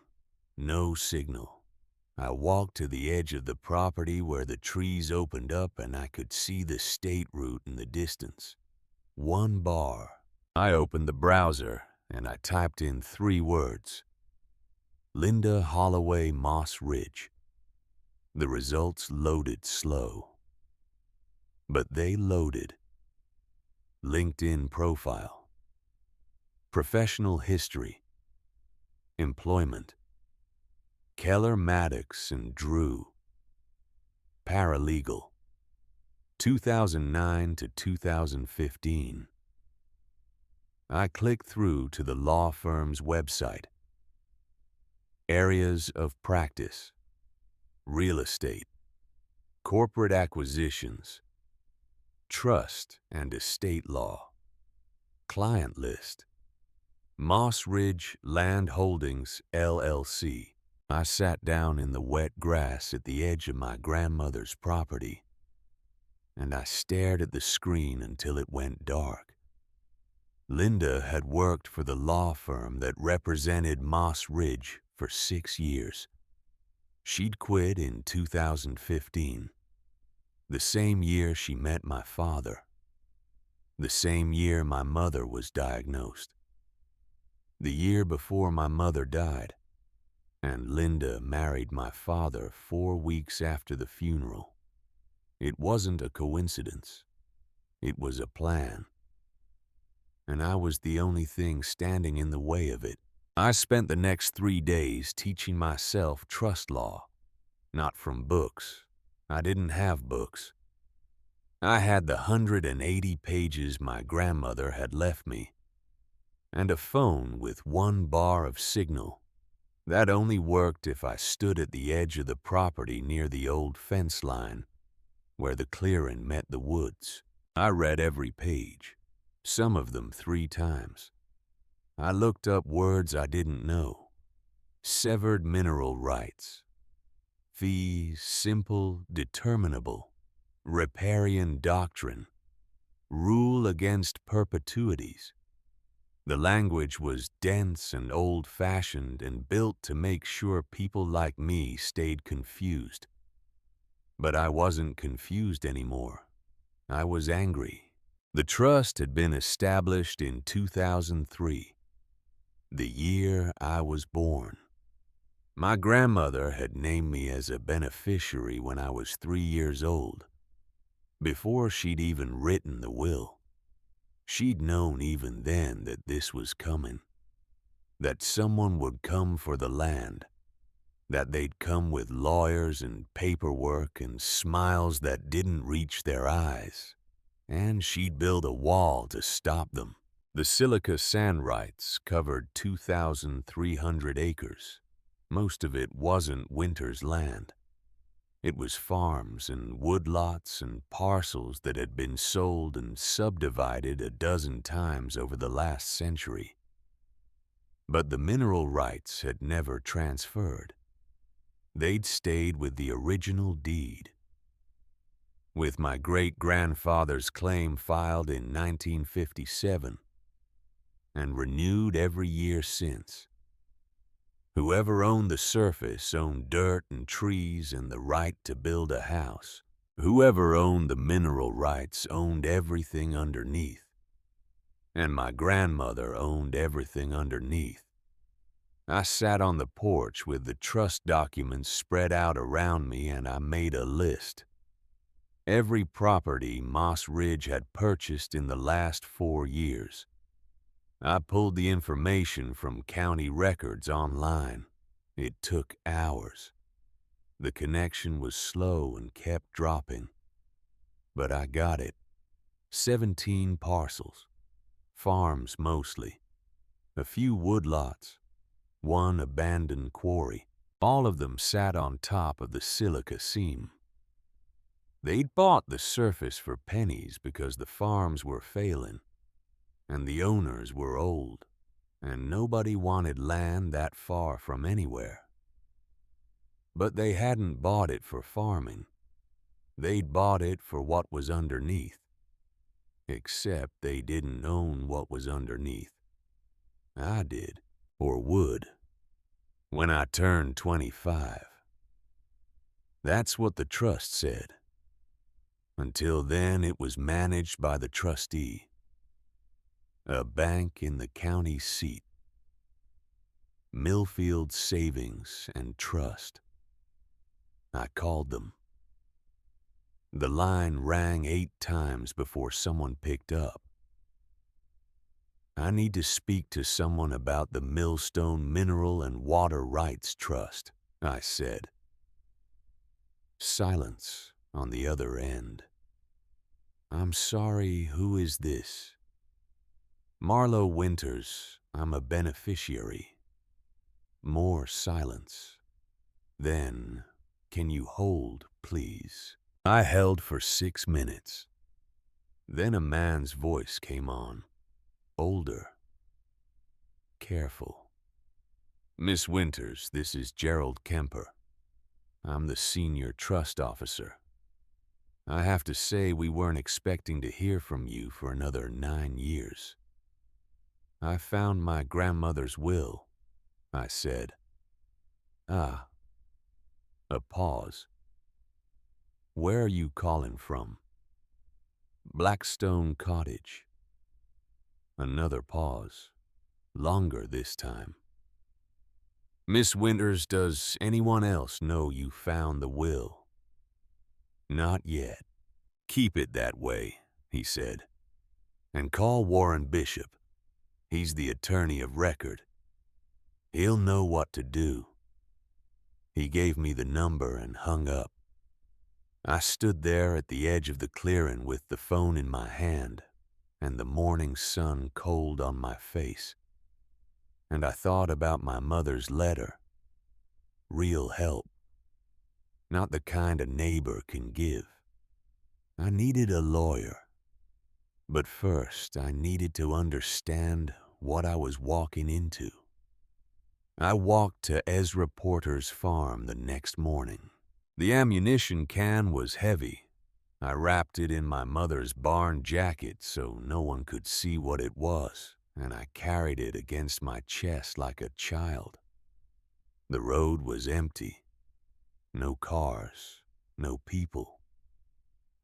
No signal. I walked to the edge of the property where the trees opened up and I could see the state route in the distance. 1 bar. I opened the browser and I typed in 3 words. Linda Holloway Moss Ridge. The results loaded slow. But they loaded. LinkedIn profile. Professional history. Employment. Keller Maddox and Drew. Paralegal. 2009 to 2015. I clicked through to the law firm's website. Areas of practice. Real estate. Corporate acquisitions. Trust and estate law. Client list. Moss Ridge Land Holdings, LLC. I sat down in the wet grass at the edge of my grandmother's property, and I stared at the screen until it went dark. Linda had worked for the law firm that represented Moss Ridge for 6 years. She'd quit in 2015. The same year she met my father. The same year my mother was diagnosed. The year before my mother died, and Linda married my father 4 weeks after the funeral. It wasn't a coincidence. It was a plan. And I was the only thing standing in the way of it. I spent the next 3 days teaching myself trust law, not from books. I didn't have books. I had the 180 pages my grandmother had left me, and a phone with 1 bar of signal. That only worked if I stood at the edge of the property near the old fence line, where the clearing met the woods. I read every page, some of them 3 times. I looked up words I didn't know. Severed mineral rights. Fee simple determinable. Riparian doctrine. Rule against perpetuities. The language was dense and old-fashioned and built to make sure people like me stayed confused. But I wasn't confused anymore. I was angry. The trust had been established in 2003, the year I was born. My grandmother had named me as a beneficiary when I was 3 years old, before she'd even written the will. She'd known even then that this was coming, that someone would come for the land, that they'd come with lawyers and paperwork and smiles that didn't reach their eyes, and she'd build a wall to stop them. The silica sand rights covered 2,300 acres. Most of it wasn't Winter's land. It was farms and woodlots and parcels that had been sold and subdivided a dozen times over the last century. But the mineral rights had never transferred. They'd stayed with the original deed. With my great-grandfather's claim filed in 1957 and renewed every year since. Whoever owned the surface owned dirt and trees and the right to build a house. Whoever owned the mineral rights owned everything underneath. And my grandmother owned everything underneath. I sat on the porch with the trust documents spread out around me, and I made a list. Every property Moss Ridge had purchased in the last 4 years. I pulled the information from county records online. It took hours. The connection was slow and kept dropping. But I got it. 17 parcels. Farms mostly. A few woodlots. One abandoned quarry. All of them sat on top of the silica seam. They'd bought the surface for pennies because the farms were failing, and the owners were old, and nobody wanted land that far from anywhere. But they hadn't bought it for farming. They'd bought it for what was underneath. Except they didn't own what was underneath. I did, or would, when I turned 25. That's what the trust said. Until then, it was managed by the trustee, a bank in the county seat, Millfield Savings and Trust. I called them. The line rang 8 times before someone picked up. I need to speak to someone about the Millstone Mineral and Water Rights Trust, I said. Silence on the other end. I'm sorry, who is this? Marlowe Winters, I'm a beneficiary. More silence. Then, can you hold, please? I held for 6 minutes. Then a man's voice came on, older, careful. Miss Winters, this is Gerald Kemper. I'm the senior trust officer. I have to say we weren't expecting to hear from you for another 9 years. I found my grandmother's will, I said. Ah. A pause. Where are you calling from? Blackstone Cottage. Another pause. Longer this time. Miss Winters, does anyone else know you found the will? Not yet. Keep it that way, he said. And call Warren Bishop. He's the attorney of record. He'll know what to do. He gave me the number and hung up. I stood there at the edge of the clearing with the phone in my hand and the morning sun cold on my face. And I thought about my mother's letter. Real help. Not the kind a neighbor can give. I needed a lawyer. But first, I needed to understand what I was walking into. I walked to Ezra Porter's farm the next morning. The ammunition can was heavy. I wrapped it in my mother's barn jacket so no one could see what it was, and I carried it against my chest like a child. The road was empty. No cars, no people.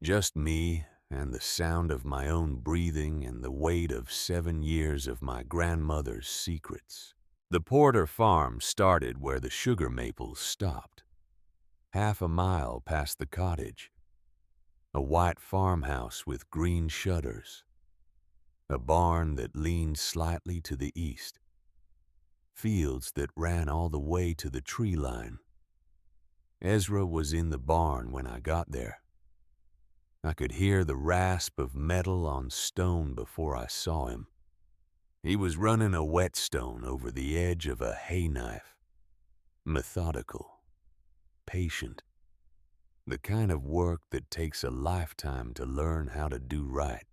Just me and the sound of my own breathing and the weight of 7 years of my grandmother's secrets. The Porter farm started where the sugar maples stopped. Half a mile past the cottage. A white farmhouse with green shutters. A barn that leaned slightly to the east. Fields that ran all the way to the tree line. Ezra was in the barn when I got there. I could hear the rasp of metal on stone before I saw him. He was running a whetstone over the edge of a hay knife. Methodical. Patient. The kind of work that takes a lifetime to learn how to do right.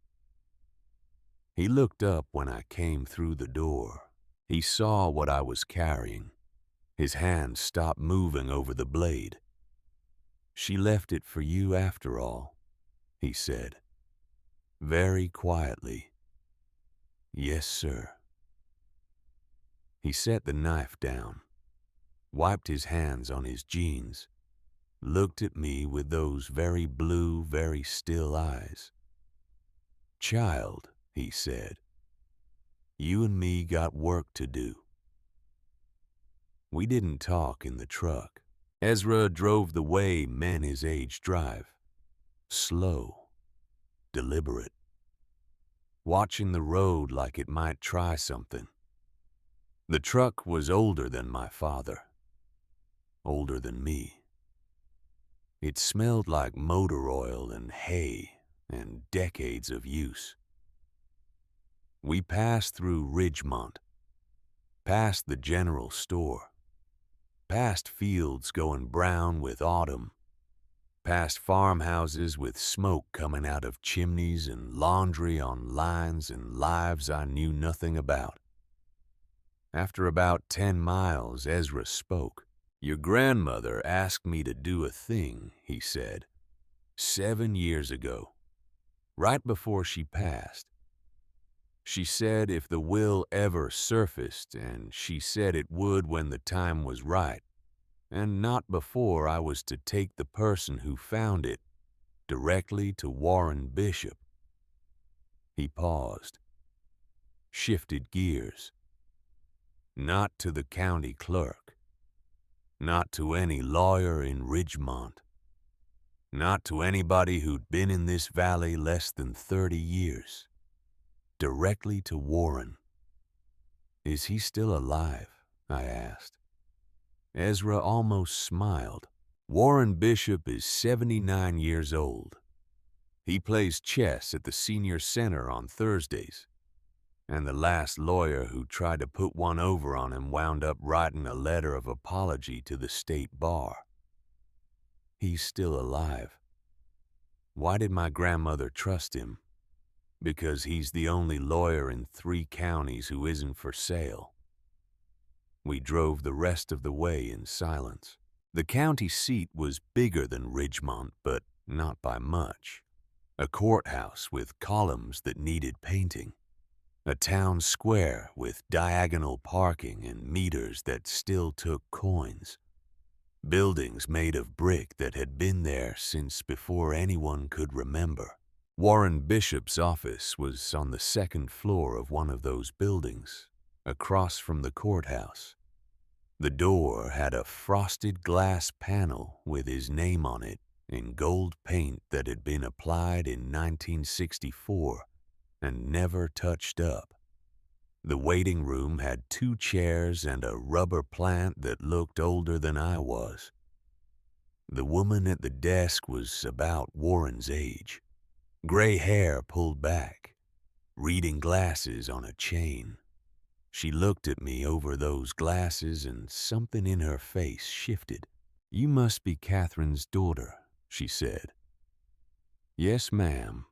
He looked up when I came through the door. He saw what I was carrying. His hand stopped moving over the blade. "She left it for you after all," he said, very quietly. "Yes, sir." He set the knife down, wiped his hands on his jeans, looked at me with those very blue, very still eyes. "Child," he said, "you and me got work to do." We didn't talk in the truck. Ezra drove the way men his age drive. Slow, deliberate, watching the road like it might try something. The truck was older than my father, older than me. It smelled like motor oil and hay and decades of use. We passed through Ridgemont, past the general store, past fields going brown with autumn, past farmhouses with smoke coming out of chimneys and laundry on lines and lives I knew nothing about. After about 10 miles, Ezra spoke. "Your grandmother asked me to do a thing," he said, 7 years ago, right before she passed. She said if the will ever surfaced, and she said it would when the time was right, and not before, I was to take the person who found it directly to Warren Bishop. He paused, shifted gears. Not to the county clerk, not to any lawyer in Ridgemont, not to anybody who'd been in this valley less than 30 years, directly to Warren. "Is he still alive?" I asked. Ezra almost smiled. "Warren Bishop is 79 years old. He plays chess at the senior center on Thursdays. And the last lawyer who tried to put one over on him wound up writing a letter of apology to the state bar. He's still alive." Why did my grandmother trust him? Because he's the only lawyer in 3 counties who isn't for sale. We drove the rest of the way in silence. The county seat was bigger than Ridgemont, but not by much. A courthouse with columns that needed painting. A town square with diagonal parking and meters that still took coins. Buildings made of brick that had been there since before anyone could remember. Warren Bishop's office was on the 2nd floor of one of those buildings, across from the courthouse. The door had a frosted glass panel with his name on it in gold paint that had been applied in 1964 and never touched up. The waiting room had 2 chairs and a rubber plant that looked older than I was. The woman at the desk was about Warren's age. Gray hair pulled back, reading glasses on a chain. She looked at me over those glasses and something in her face shifted. "You must be Catherine's daughter," she said. "Yes, ma'am.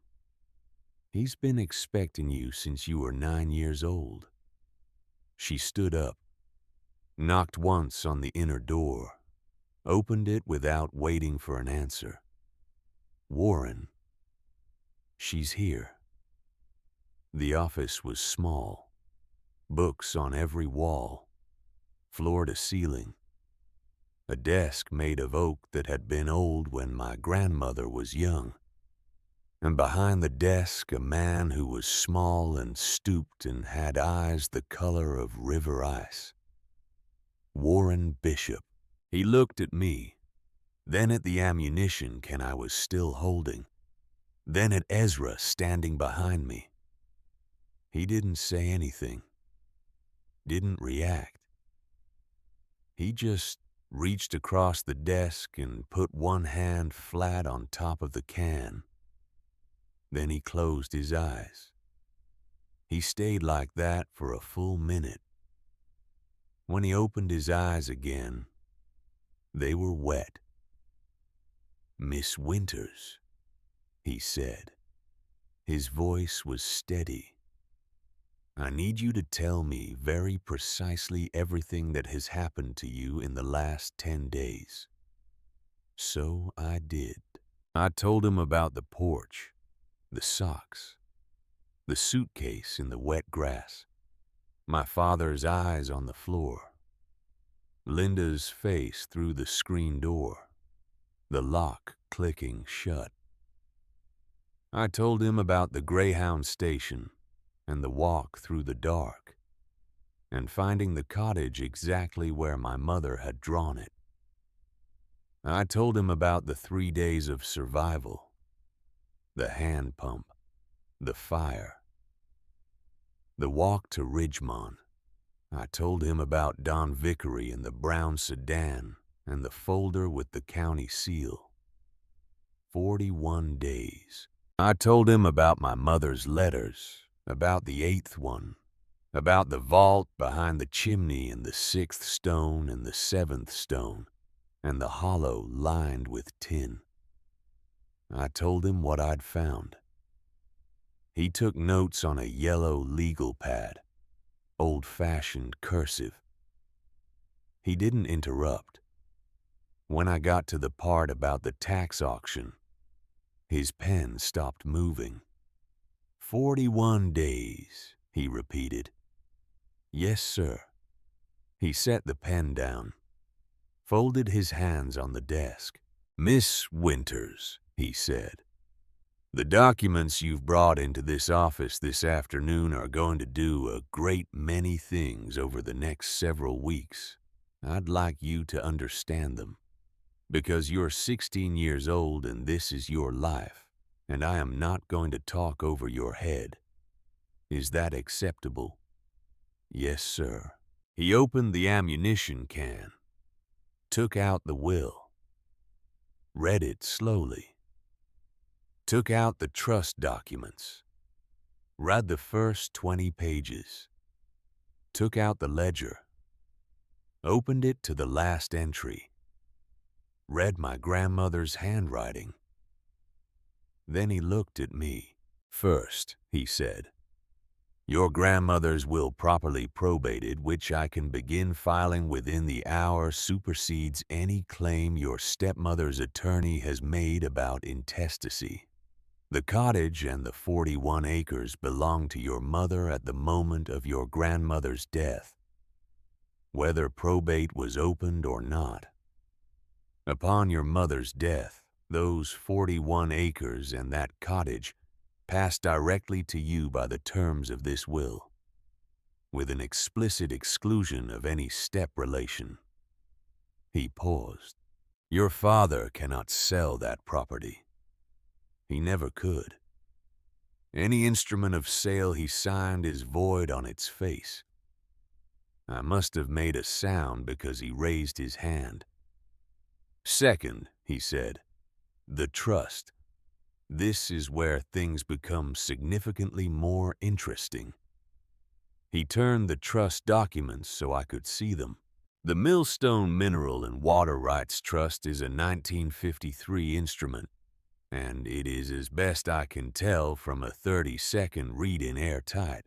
He's been expecting you since you were 9 years old." She stood up, knocked once on the inner door, opened it without waiting for an answer. "Warren, she's here." The office was small, books on every wall, floor to ceiling. A desk made of oak that had been old when my grandmother was young. And behind the desk, a man who was small and stooped and had eyes the color of river ice. Warren Bishop. He looked at me, then at the ammunition can I was still holding, then at Ezra standing behind me. He didn't say anything, didn't react. He just reached across the desk and put one hand flat on top of the can. Then he closed his eyes. He stayed like that for a full minute. When he opened his eyes again, they were wet. "Miss Winters," he said. His voice was steady. "I need you to tell me very precisely everything that has happened to you in the last 10 days. So I did. I told him about the porch, the socks, the suitcase in the wet grass, my father's eyes on the floor, Linda's face through the screen door, the lock clicking shut. I told him about the Greyhound station and the walk through the dark, and finding the cottage exactly where my mother had drawn it. I told him about the 3 days of survival, the hand pump, the fire, the walk to Ridgemont. I told him about Don Vickery and the brown sedan and the folder with the county seal. 41 days. I told him about my mother's letters, about the 8th one, about the vault behind the chimney and the 6th stone and the 7th stone, and the hollow lined with tin. I told him what I'd found. He took notes on a yellow legal pad, old-fashioned cursive. He didn't interrupt. When I got to the part about the tax auction, his pen stopped moving. 41 days, he repeated. Yes, sir. He set the pen down, folded his hands on the desk. Miss Winters, he said, the documents you've brought into this office this afternoon are going to do a great many things over the next several weeks. I'd like you to understand them, because you're 16 years old and this is your life, and I am not going to talk over your head. Is that acceptable? Yes, sir. He opened the ammunition can, took out the will, read it slowly, took out the trust documents, read the first 20 pages, took out the ledger, opened it to the last entry, read my grandmother's handwriting. Then he looked at me. First, he said, your grandmother's will properly probated, which I can begin filing within the hour, supersedes any claim your stepmother's attorney has made about intestacy. The cottage and the 41 acres belonged to your mother at the moment of your grandmother's death, whether probate was opened or not. Upon your mother's death, those 41 acres and that cottage passed directly to you by the terms of this will, with an explicit exclusion of any step relation. He paused. Your father cannot sell that property. He never could. Any instrument of sale he signed is void on its face. I must have made a sound because he raised his hand. Second, he said, the trust. This is where things become significantly more interesting. He turned the trust documents so I could see them. The Millstone Mineral and Water Rights Trust is a 1953 instrument, and it is, as best I can tell from a 30-second read-in, airtight.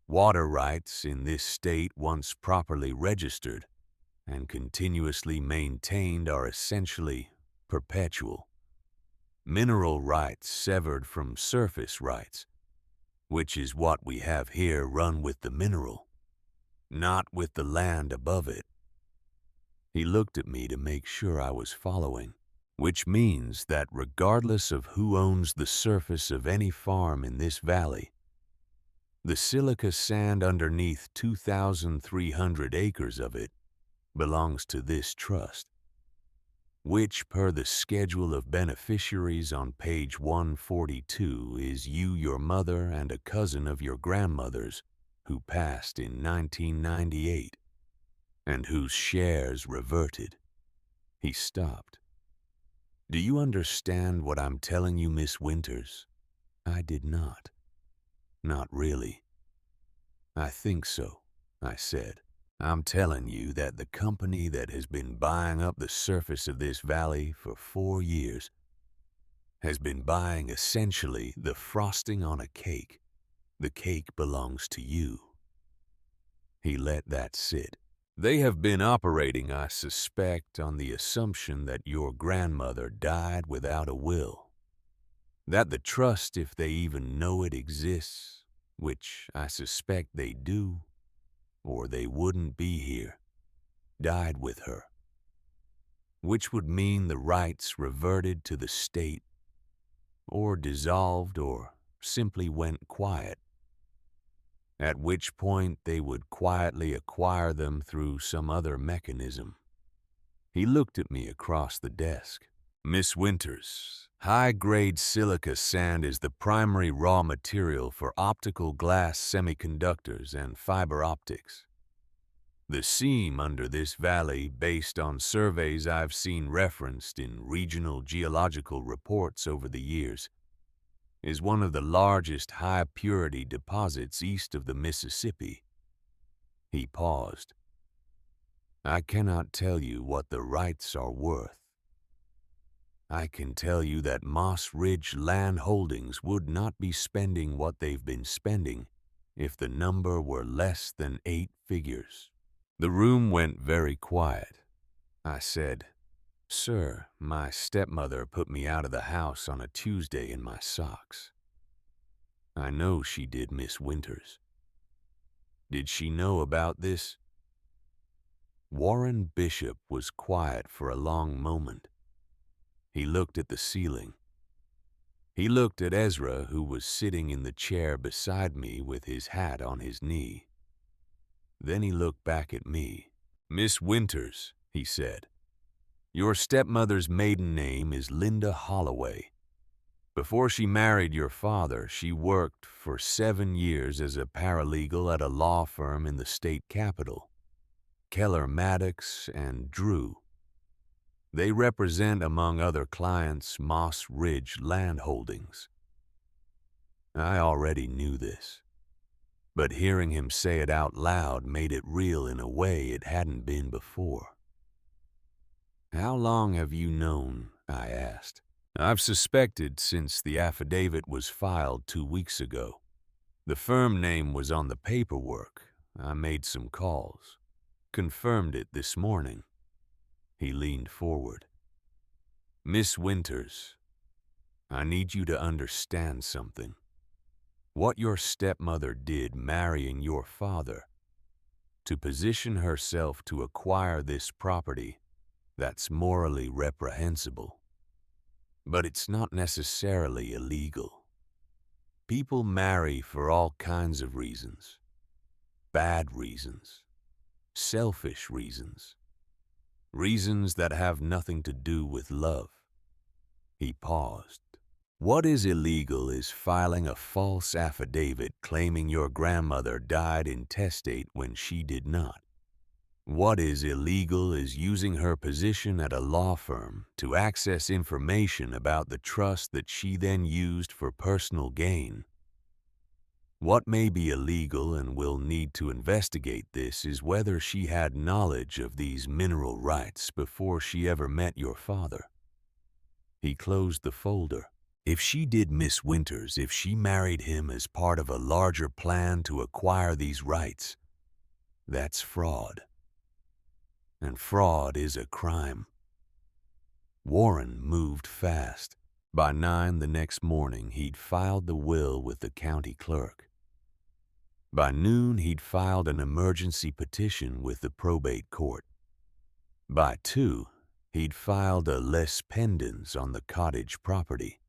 Water rights in this state, once properly registered and continuously maintained, are essentially perpetual. Mineral rights severed from surface rights, which is what we have here, run with the mineral, not with the land above it. He looked at me to make sure I was following, which means that regardless of who owns the surface of any farm in this valley, the silica sand underneath 2,300 acres of it belongs to this trust, which, per the schedule of beneficiaries on page 142, is you, your mother, and a cousin of your grandmother's who passed in 1998, and whose shares reverted. He stopped. Do you understand what I'm telling you, Miss Winters? I did not. Not really. I think so, I said. I'm telling you that the company that has been buying up the surface of this valley for 4 years has been buying essentially the frosting on a cake. The cake belongs to you. He let that sit. They have been operating, I suspect, on the assumption that your grandmother died without a will. That the trust, if they even know it exists, which I suspect they do, or they wouldn't be here, died with her. Which would mean the rights reverted to the state, or dissolved, or simply went quiet. At which point they would quietly acquire them through some other mechanism. He looked at me across the desk. Miss Winters, high-grade silica sand is the primary raw material for optical glass semiconductors and fiber optics. The seam under this valley, based on surveys I've seen referenced in regional geological reports over the years, is one of the largest high-purity deposits east of the Mississippi. He paused. I cannot tell you what the rights are worth. I can tell you that Moss Ridge Land Holdings would not be spending what they've been spending if the number were less than 8 figures. The room went very quiet. I said, "Sir, my stepmother put me out of the house on a Tuesday in my socks." I know she did, Miss Winters. Did she know about this? Warren Bishop was quiet for a long moment. He looked at the ceiling. He looked at Ezra, who was sitting in the chair beside me with his hat on his knee. Then he looked back at me. "Miss Winters," he said, "your stepmother's maiden name is Linda Holloway. Before she married your father, she worked for 7 years as a paralegal at a law firm in the state capital, Keller Maddox and Drew. They represent, among other clients, Moss Ridge Land Holdings." I already knew this, but hearing him say it out loud made it real in a way it hadn't been before. "How long have you known?" I asked. "I've suspected since the affidavit was filed 2 weeks ago. The firm name was on the paperwork. I made some calls. Confirmed it this morning." He leaned forward. "Miss Winters, I need you to understand something. What your stepmother did marrying your father, to position herself to acquire this property, that's morally reprehensible. But it's not necessarily illegal. People marry for all kinds of reasons. Bad reasons. Selfish reasons. Reasons that have nothing to do with love." He paused. "What is illegal is filing a false affidavit claiming your grandmother died intestate when she did not. What is illegal is using her position at a law firm to access information about the trust that she then used for personal gain. What may be illegal, and we'll need to investigate this, is whether she had knowledge of these mineral rights before she ever met your father." He closed the folder. "If she did, Miss Winters, if she married him as part of a larger plan to acquire these rights, that's fraud. And fraud is a crime." Warren moved fast. By 9 the next morning, he'd filed the will with the county clerk. By noon, he'd filed an emergency petition with the probate court. By 2, he'd filed a les pendens on the cottage property,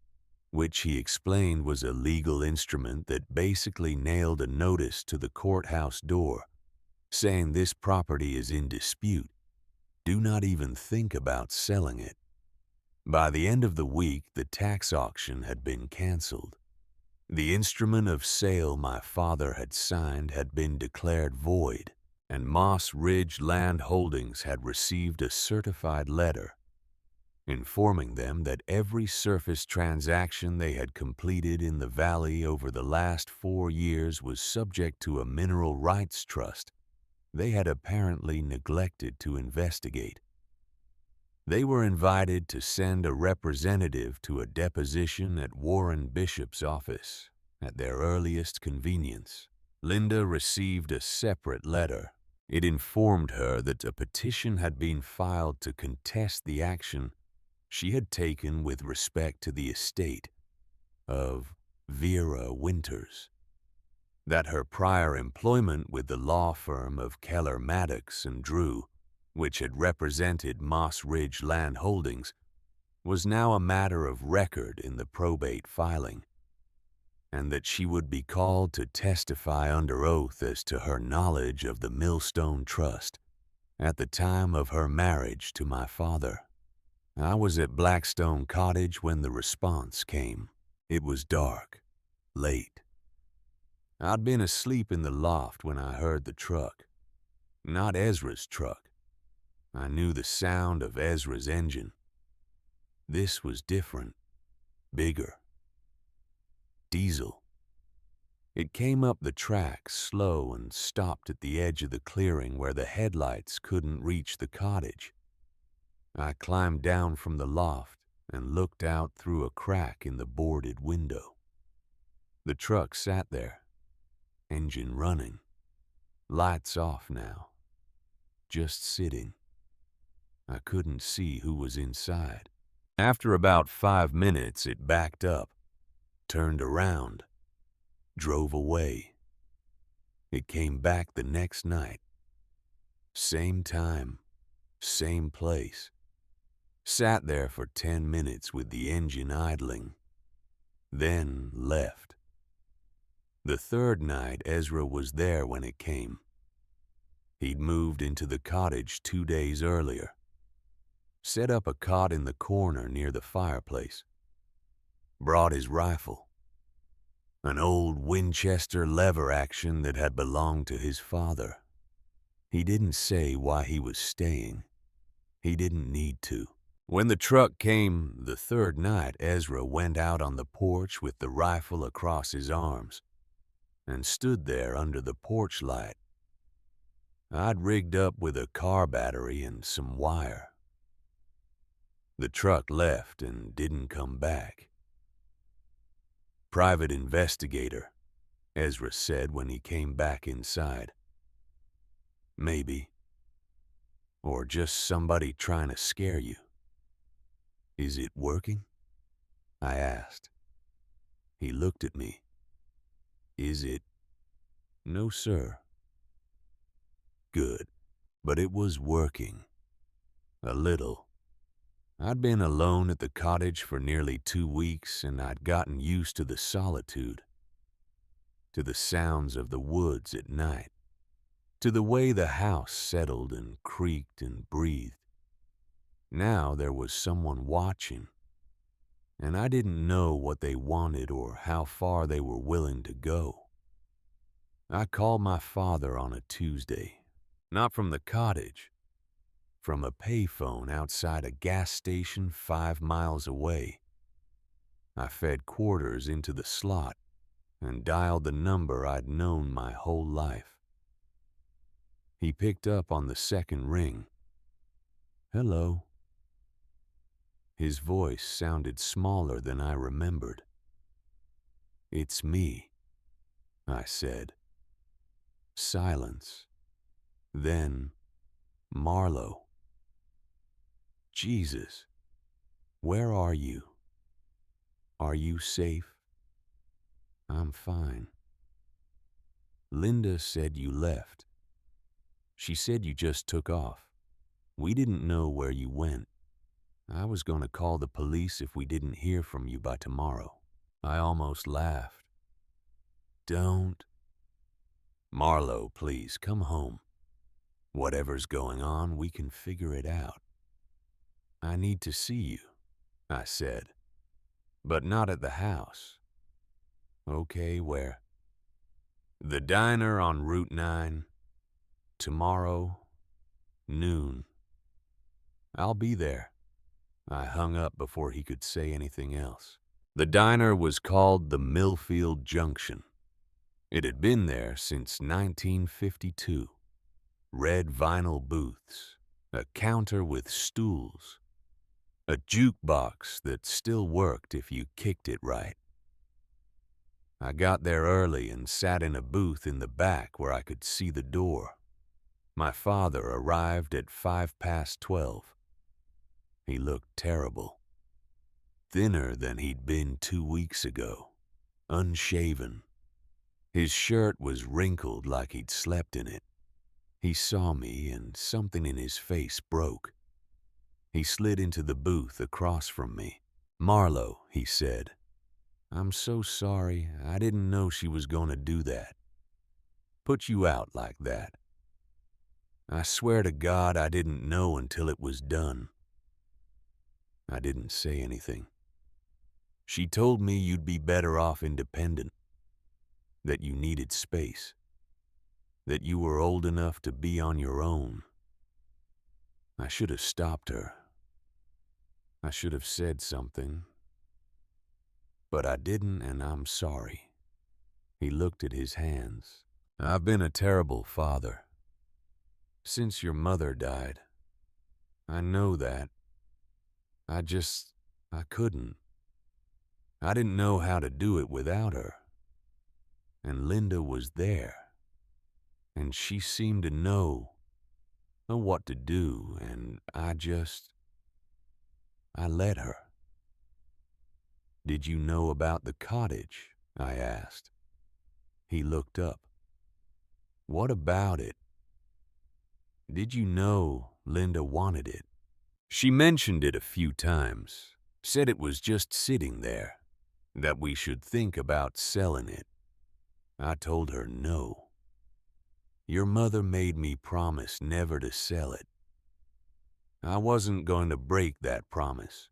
which he explained was a legal instrument that basically nailed a notice to the courthouse door saying this property is in dispute. Do not even think about selling it. By the end of the week, the tax auction had been canceled. The instrument of sale my father had signed had been declared void, and Moss Ridge Land Holdings had received a certified letter informing them that every surface transaction they had completed in the valley over the last 4 years was subject to a mineral rights trust they had apparently neglected to investigate. They were invited to send a representative to a deposition at Warren Bishop's office at their earliest convenience. Linda received a separate letter. It informed her that a petition had been filed to contest the action she had taken with respect to the estate of Vera Winters, that her prior employment with the law firm of Keller Maddox and Drew, which had represented Moss Ridge Land Holdings, was now a matter of record in the probate filing, and that she would be called to testify under oath as to her knowledge of the Millstone Trust at the time of her marriage to my father. I was at Blackstone Cottage when the response came. It was dark, late. I'd been asleep in the loft when I heard the truck. Not Ezra's truck. I knew the sound of Ezra's engine. This was different, bigger. Diesel. It came up the track slow and stopped at the edge of the clearing where the headlights couldn't reach the cottage. I climbed down from the loft and looked out through a crack in the boarded window. The truck sat there, engine running, lights off now, just sitting. I couldn't see who was inside. After about 5 minutes, it backed up, turned around, drove away. It came back the next night. Same time, same place. Sat there for 10 minutes with the engine idling, then left. The third night, Ezra was there when it came. He'd moved into the cottage 2 days earlier, set up a cot in the corner near the fireplace, brought his rifle, an old Winchester lever action that had belonged to his father. He didn't say why he was staying. He didn't need to. When the truck came the third night, Ezra went out on the porch with the rifle across his arms and stood there under the porch light. I'd rigged up with a car battery and some wire. The truck left and didn't come back. "Private investigator," Ezra said when he came back inside. "Maybe. Or just somebody trying to scare you." "Is it working?" I asked. He looked at me. "Is it?" "No, sir." Good. But it was working. A little. I'd been alone at the cottage for nearly 2 weeks, and I'd gotten used to the solitude, to the sounds of the woods at night, to the way the house settled and creaked and breathed. Now there was someone watching, and I didn't know what they wanted or how far they were willing to go. I called my father on a Tuesday, not from the cottage, from a payphone outside a gas station 5 miles away. I fed quarters into the slot and dialed the number I'd known my whole life. He picked up on the second ring. "Hello." His voice sounded smaller than I remembered. "It's me," I said. Silence. Then, "Marlo." "Jesus, where are you? Are you safe?" "I'm fine." "Linda said you left. She said you just took off. We didn't know where you went. I was going to call the police if we didn't hear from you by tomorrow." I almost laughed. "Don't." "Marlo, please, come home. Whatever's going on, we can figure it out." "I need to see you," I said, "but not at the house." "Okay, where?" "The diner on Route 9. Tomorrow, noon." "I'll be there." I hung up before he could say anything else. The diner was called the Millfield Junction. It had been there since 1952. red vinyl booths, a counter with stools, a jukebox that still worked if you kicked it right. I got there early and sat in a booth in the back where I could see the door. My father arrived at 12:05. He looked terrible, thinner than he'd been 2 weeks ago, unshaven. His shirt was wrinkled like he'd slept in it. He saw me and something in his face broke. He slid into the booth across from me. "Marlo," he said, "I'm so sorry. I didn't know she was going to do that. Put you out like that. I swear to God I didn't know until it was done." I didn't say anything. "She told me you'd be better off independent, that you needed space, that you were old enough to be on your own." I should have stopped her. I should have said something. But I didn't, and I'm sorry. He looked at his hands. "I've been a terrible father. Since your mother died. I know that. I couldn't. I didn't know how to do it without her. And Linda was there. And she seemed to know what to do, and I let her." "Did you know about the cottage?" I asked. He looked up. "What about it? Did you know Linda wanted it? She mentioned it a few times, said it was just sitting there, that we should think about selling it. I told her no. Your mother made me promise never to sell it. I wasn't going to break that promise.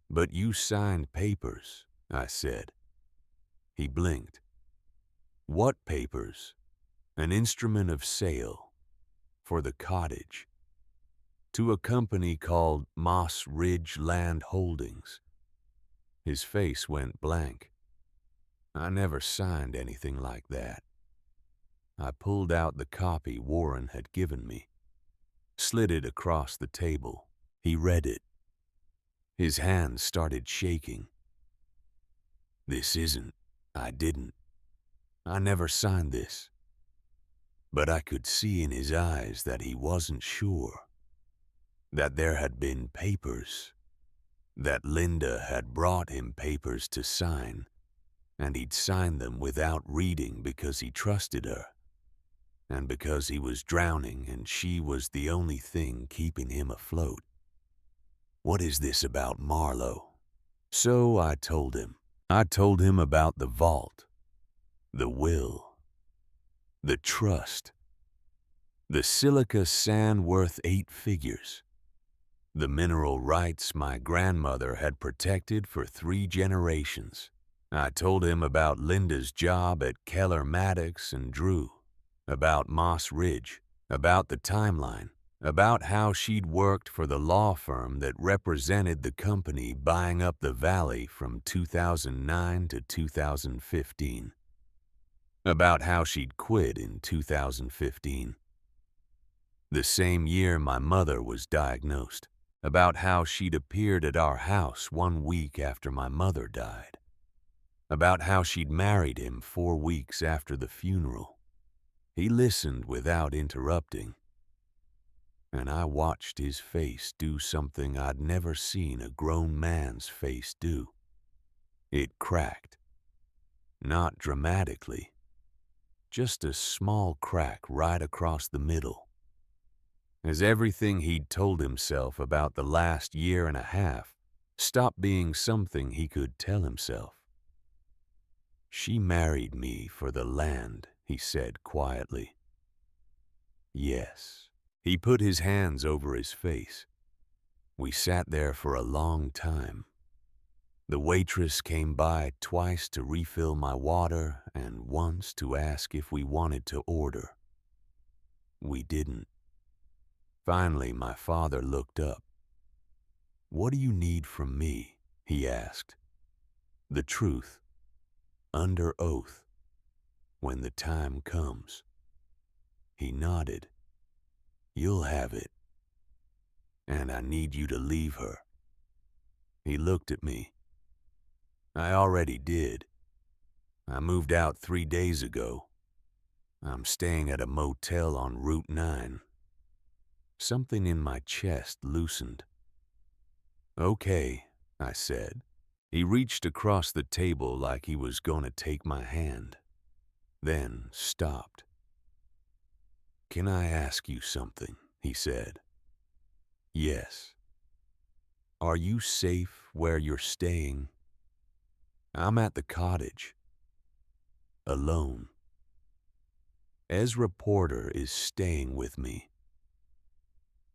But you signed papers," I said. He blinked. "What papers?" "An instrument of sale for the cottage to a company called Moss Ridge Land Holdings." His face went blank. "I never signed anything like that." I pulled out the copy Warren had given me, slid it across the table. He read it. His hands started shaking. I didn't. I never signed this." But I could see in his eyes that he wasn't sure, that there had been papers, that Linda had brought him papers to sign, and he'd signed them without reading because he trusted her, and because he was drowning and she was the only thing keeping him afloat. "What is this about Marlo?" So I told him. I told him about the vault, the will, the trust, the silica sand worth 8 figures, the mineral rights my grandmother had protected for 3 generations. I told him about Linda's job at Keller Maddox and Drew, about Moss Ridge, about the timeline, about how she'd worked for the law firm that represented the company buying up the valley from 2009 to 2015, about how she'd quit in 2015, the same year my mother was diagnosed, about how she'd appeared at our house 1 week after my mother died, about how she'd married him 4 weeks after the funeral. He listened without interrupting, and I watched his face do something I'd never seen a grown man's face do. It cracked. Not dramatically, just a small crack right across the middle, as everything he'd told himself about the last year and a half stopped being something he could tell himself. "She married me for the land," he said quietly. "Yes." He put his hands over his face. We sat there for a long time. The waitress came by twice to refill my water and once to ask if we wanted to order. We didn't. Finally, my father looked up. "What do you need from me?" he asked. "The truth, under oath, when the time comes." He nodded. You'll have it, and I need you to leave her." He looked at me. "I already did. I moved out 3 days ago. I'm staying at a motel on Route 9. Something in my chest loosened. "Okay," I said. He reached across the table like he was going to take my hand, then stopped. "Can I ask you something?" he said. "Yes." "Are you safe where you're staying?" "I'm at the cottage. Alone. Ezra Porter is staying with me."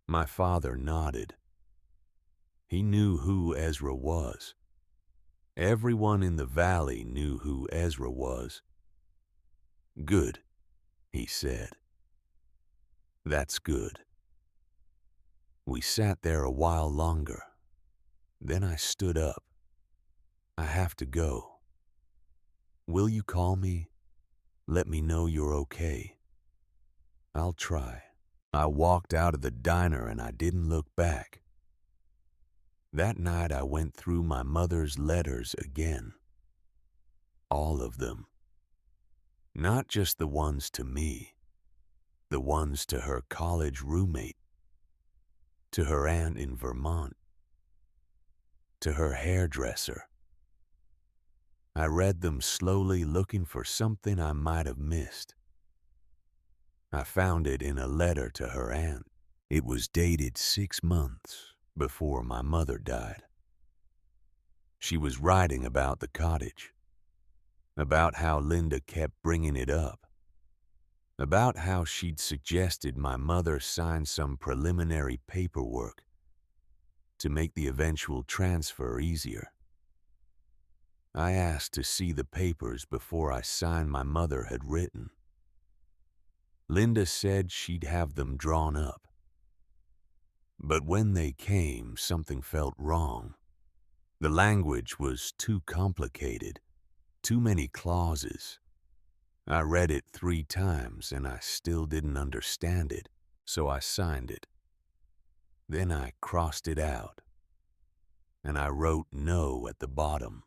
My father nodded. He knew who Ezra was. Everyone in the valley knew who Ezra was. "Good," he said. "That's good." We sat there a while longer. Then I stood up. "I have to go. Will you call me? Let me know you're okay." "I'll try." I walked out of the diner and I didn't look back. That night I went through my mother's letters again. All of them. Not just the ones to me. The ones to her college roommate. To her aunt in Vermont. To her hairdresser. I read them slowly, looking for something I might have missed. I found it in a letter to her aunt. It was dated 6 months before my mother died. She was writing about the cottage, about how Linda kept bringing it up, about how she'd suggested my mother sign some preliminary paperwork to make the eventual transfer easier. I asked to see the papers before I signed my mother had written. Linda said she'd have them drawn up. But when they came, something felt wrong. The language was too complicated, too many clauses. I read it 3 times and I still didn't understand it, so I signed it. Then I crossed it out, and I wrote no at the bottom.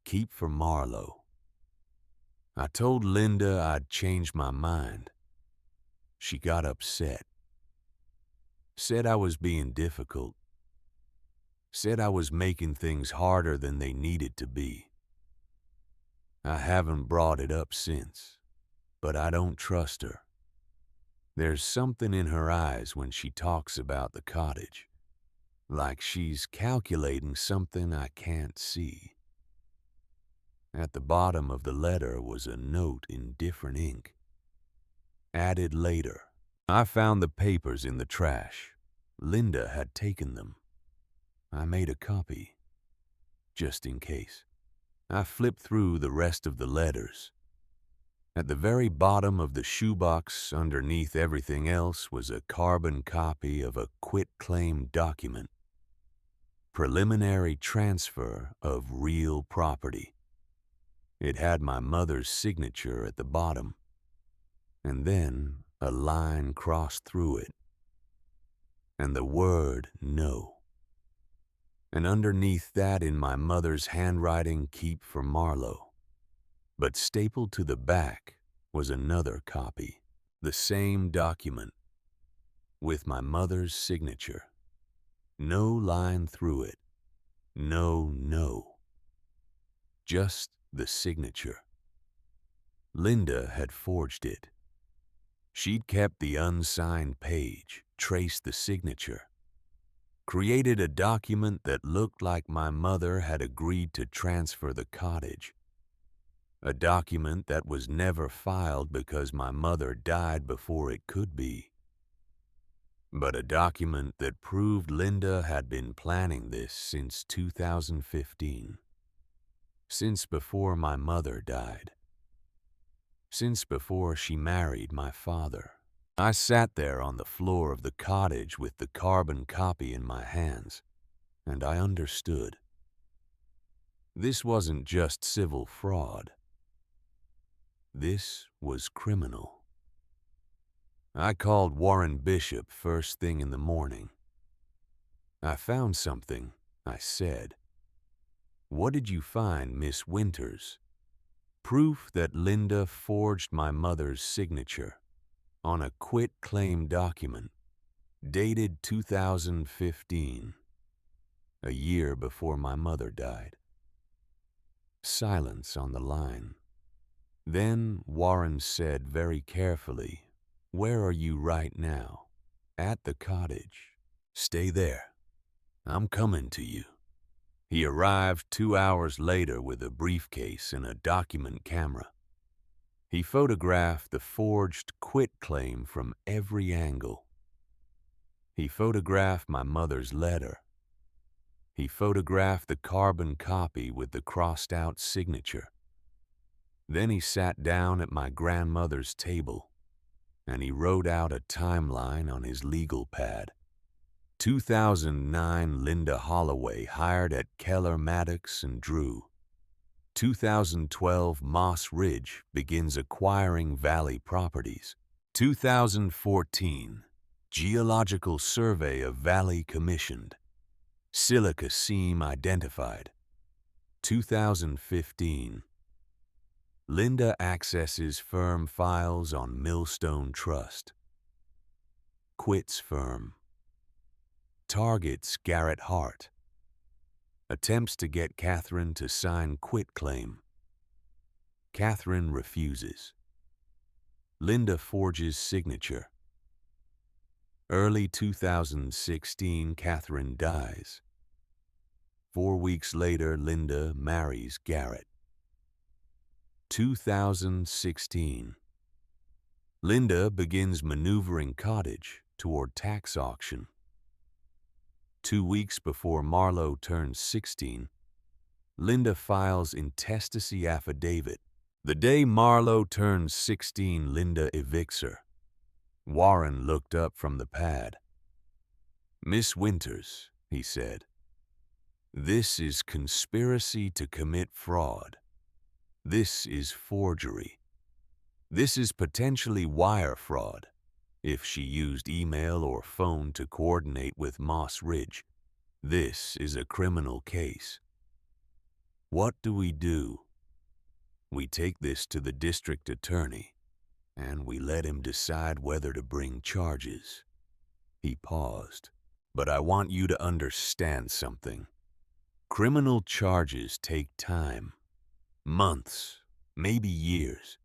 Keep for Marlowe. I told Linda I'd changed my mind. She got upset. Said I was being difficult. Said I was making things harder than they needed to be. I haven't brought it up since, but I don't trust her. There's something in her eyes when she talks about the cottage, like she's calculating something I can't see. At the bottom of the letter was a note in different ink. Added later. I found the papers in the trash. Linda had taken them. I made a copy, just in case. I flipped through the rest of the letters. At the very bottom of the shoebox, underneath everything else, was a carbon copy of a quitclaim document. Preliminary transfer of real property. It had my mother's signature at the bottom, and then a line crossed through it, and the word no. And underneath that, in my mother's handwriting, keep for Marlowe. But stapled to the back was another copy, the same document, with my mother's signature. No line through it. No. Just the signature. Linda had forged it. She'd kept the unsigned page, traced the signature, created a document that looked like my mother had agreed to transfer the cottage. A document that was never filed because my mother died before it could be. But a document that proved Linda had been planning this since 2015. Since before my mother died. Since before she married my father. I sat there on the floor of the cottage with the carbon copy in my hands, and I understood. This wasn't just civil fraud. This was criminal. I called Warren Bishop first thing in the morning. "I found something," I said. "What did you find, Miss Winters?" "Proof that Linda forged my mother's signature on a quit-claim document dated 2015, a year before my mother died." Silence on the line. Then Warren said very carefully, "Where are you right now?" "At the cottage." "Stay there. I'm coming to you." He arrived 2 hours later with a briefcase and a document camera. He photographed the forged quitclaim from every angle. He photographed my mother's letter. He photographed the carbon copy with the crossed-out signature. Then he sat down at my grandmother's table, and he wrote out a timeline on his legal pad. 2009 Linda Holloway hired at Keller Maddox and Drew. 2012 Moss Ridge begins acquiring Valley properties. 2014 Geological Survey of Valley commissioned. Silica seam identified. 2015 Linda accesses firm files on Millstone Trust. Quits firm. Targets Garrett Hart. Attempts to get Catherine to sign quitclaim. Catherine refuses. Linda forges signature. Early 2016, Catherine dies. 4 weeks later, Linda marries Garrett. 2016. Linda begins maneuvering cottage toward tax auction. 2 weeks before Marlo turns 16, Linda files intestacy affidavit. The day Marlo turns 16, Linda evicts her. Warren looked up from the pad. "Miss Winters," he said, "this is conspiracy to commit fraud. This is forgery. This is potentially wire fraud. If she used email or phone to coordinate with Moss Ridge, this is a criminal case. What do? We take this to the district attorney, and we let him decide whether to bring charges." He paused. "But I want you to understand something. Criminal charges take time. Months, maybe years.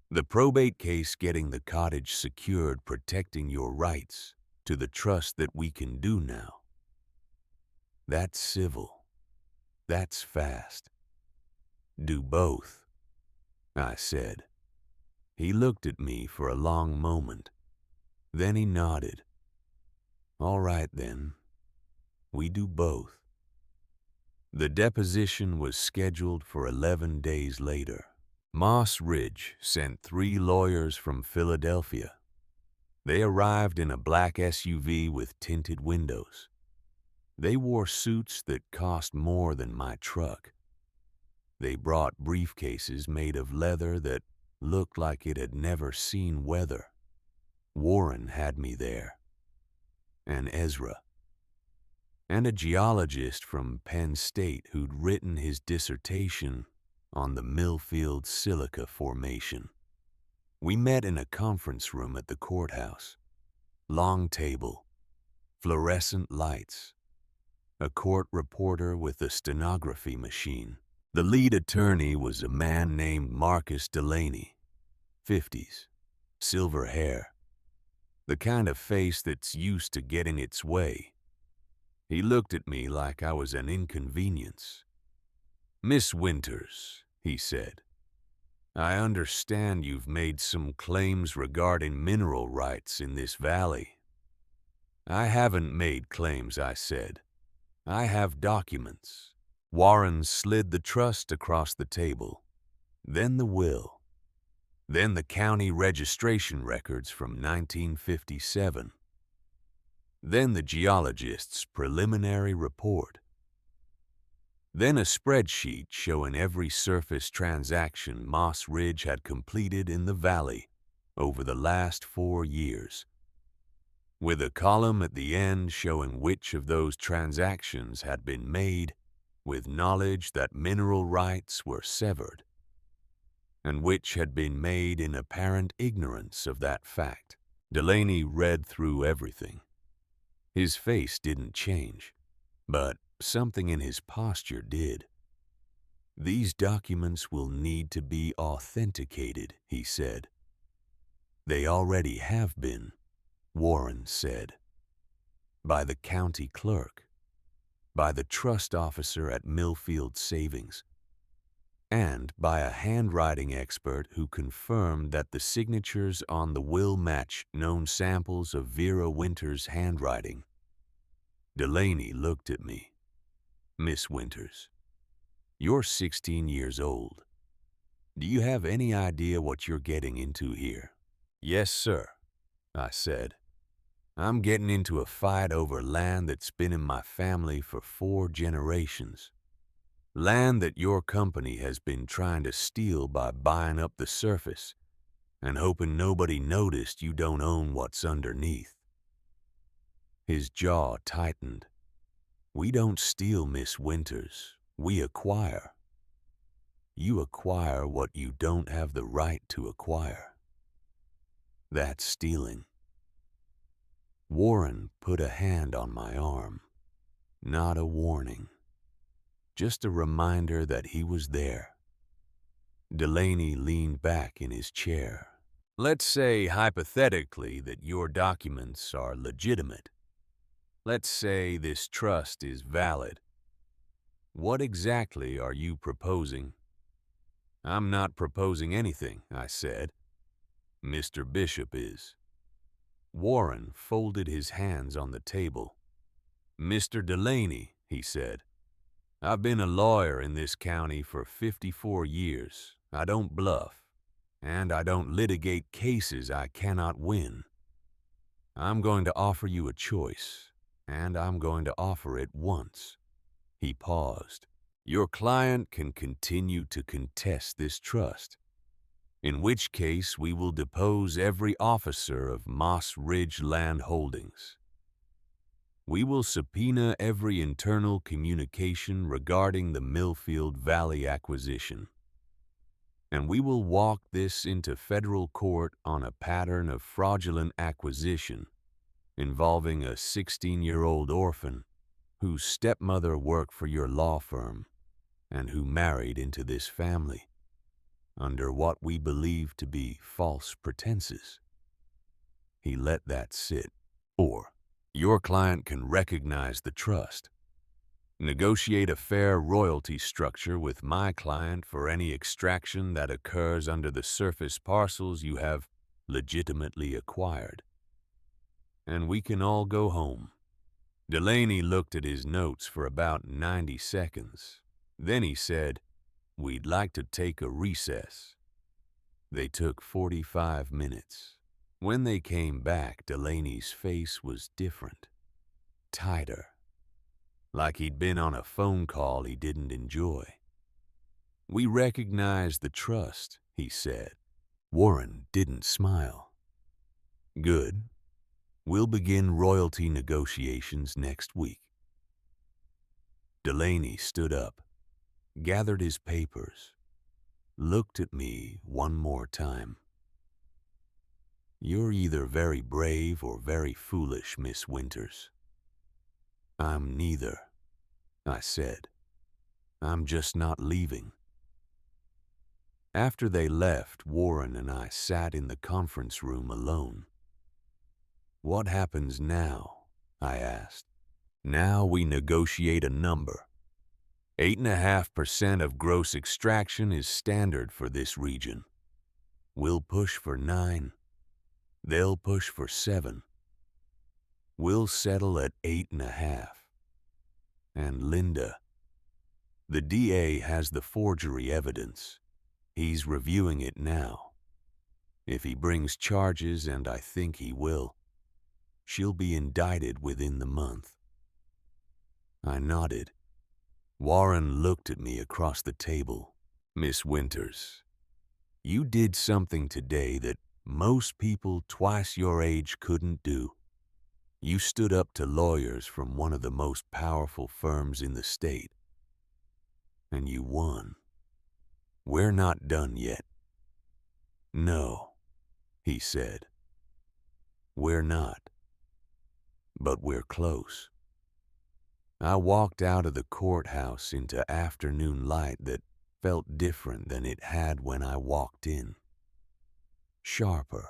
The probate case getting the cottage secured, protecting your rights to the trust that we can do now. That's civil. That's fast. Do both," I said. He looked at me for a long moment. Then he nodded. "All right then. We do both." The deposition was scheduled for 11 days later. Moss Ridge sent 3 lawyers from Philadelphia. They arrived in a black SUV with tinted windows. They wore suits that cost more than my truck. They brought briefcases made of leather that looked like it had never seen weather. Warren had me there, and Ezra, and a geologist from Penn State who'd written his dissertation on the Millfield Silica Formation. We met in a conference room at the courthouse. Long table, fluorescent lights, a court reporter with a stenography machine. The lead attorney was a man named Marcus Delaney, 50s, silver hair, the kind of face that's used to getting its way. He looked at me like I was an inconvenience. "Miss Winters," he said, "I understand you've made some claims regarding mineral rights in this valley." "I haven't made claims," I said. "I have documents." Warren slid the trust across the table, then the will, then the county registration records from 1957, then the geologist's preliminary report, then a spreadsheet showing every surface transaction Moss Ridge had completed in the valley over the last 4 years, with a column at the end showing which of those transactions had been made with knowledge that mineral rights were severed, and which had been made in apparent ignorance of that fact. Delaney read through everything. His face didn't change, but something in his posture did. "These documents will need to be authenticated," he said. "They already have been," Warren said, "by the county clerk, by the trust officer at Millfield Savings, and by a handwriting expert who confirmed that the signatures on the will match known samples of Vera Winters' handwriting." Delaney looked at me. "Miss Winters, you're 16 years old. Do you have any idea what you're getting into here?" "Yes, sir," I said. "I'm getting into a fight over land that's been in my family for 4 generations. Land that your company has been trying to steal by buying up the surface and hoping nobody noticed you don't own what's underneath." His jaw tightened. "We don't steal, Miss Winters. We acquire. You acquire what you don't have the right to acquire. That's stealing." Warren put a hand on my arm. Not a warning. Just a reminder that he was there. Delaney leaned back in his chair. "Let's say hypothetically that your documents are legitimate. Let's say this trust is valid. What exactly are you proposing?" "I'm not proposing anything," I said. "Mr. Bishop is." Warren folded his hands on the table. "Mr. Delaney," he said, "I've been a lawyer in this county for 54 years. I don't bluff, and I don't litigate cases I cannot win. I'm going to offer you a choice, and I'm going to offer it once." He paused. "Your client can continue to contest this trust, in which case we will depose every officer of Moss Ridge Land Holdings. We will subpoena every internal communication regarding the Millfield Valley acquisition. And we will walk this into federal court on a pattern of fraudulent acquisition involving a 16-year-old orphan whose stepmother worked for your law firm and who married into this family under what we believe to be false pretenses." He let that sit. "Or your client can recognize the trust, negotiate a fair royalty structure with my client for any extraction that occurs under the surface parcels you have legitimately acquired, and we can all go home." Delaney looked at his notes for about 90 seconds. Then he said, "We'd like to take a recess." They took 45 minutes. When they came back, Delaney's face was different, tighter, like he'd been on a phone call he didn't enjoy. "We recognize the trust," he said. Warren didn't smile. "Good. We'll begin royalty negotiations next week." Delaney stood up, gathered his papers, looked at me one more time. "You're either very brave or very foolish, Miss Winters." "I'm neither," I said. "I'm just not leaving." After they left, Warren and I sat in the conference room alone. "What happens now?" I asked. "Now we negotiate a number. 8.5% of gross extraction is standard for this region. We'll push for 9. They'll push for 7. We'll settle at 8.5. And Linda, the DA has the forgery evidence. He's reviewing it now. If he brings charges, and I think he will, she'll be indicted within the month." I nodded. Warren looked at me across the table. "Miss Winters, you did something today that most people twice your age couldn't do. You stood up to lawyers from one of the most powerful firms in the state, and you won. We're not done yet. No, he said. We're not. But we're close. I walked out of the courthouse into afternoon light that felt different than it had when I walked in. Sharper.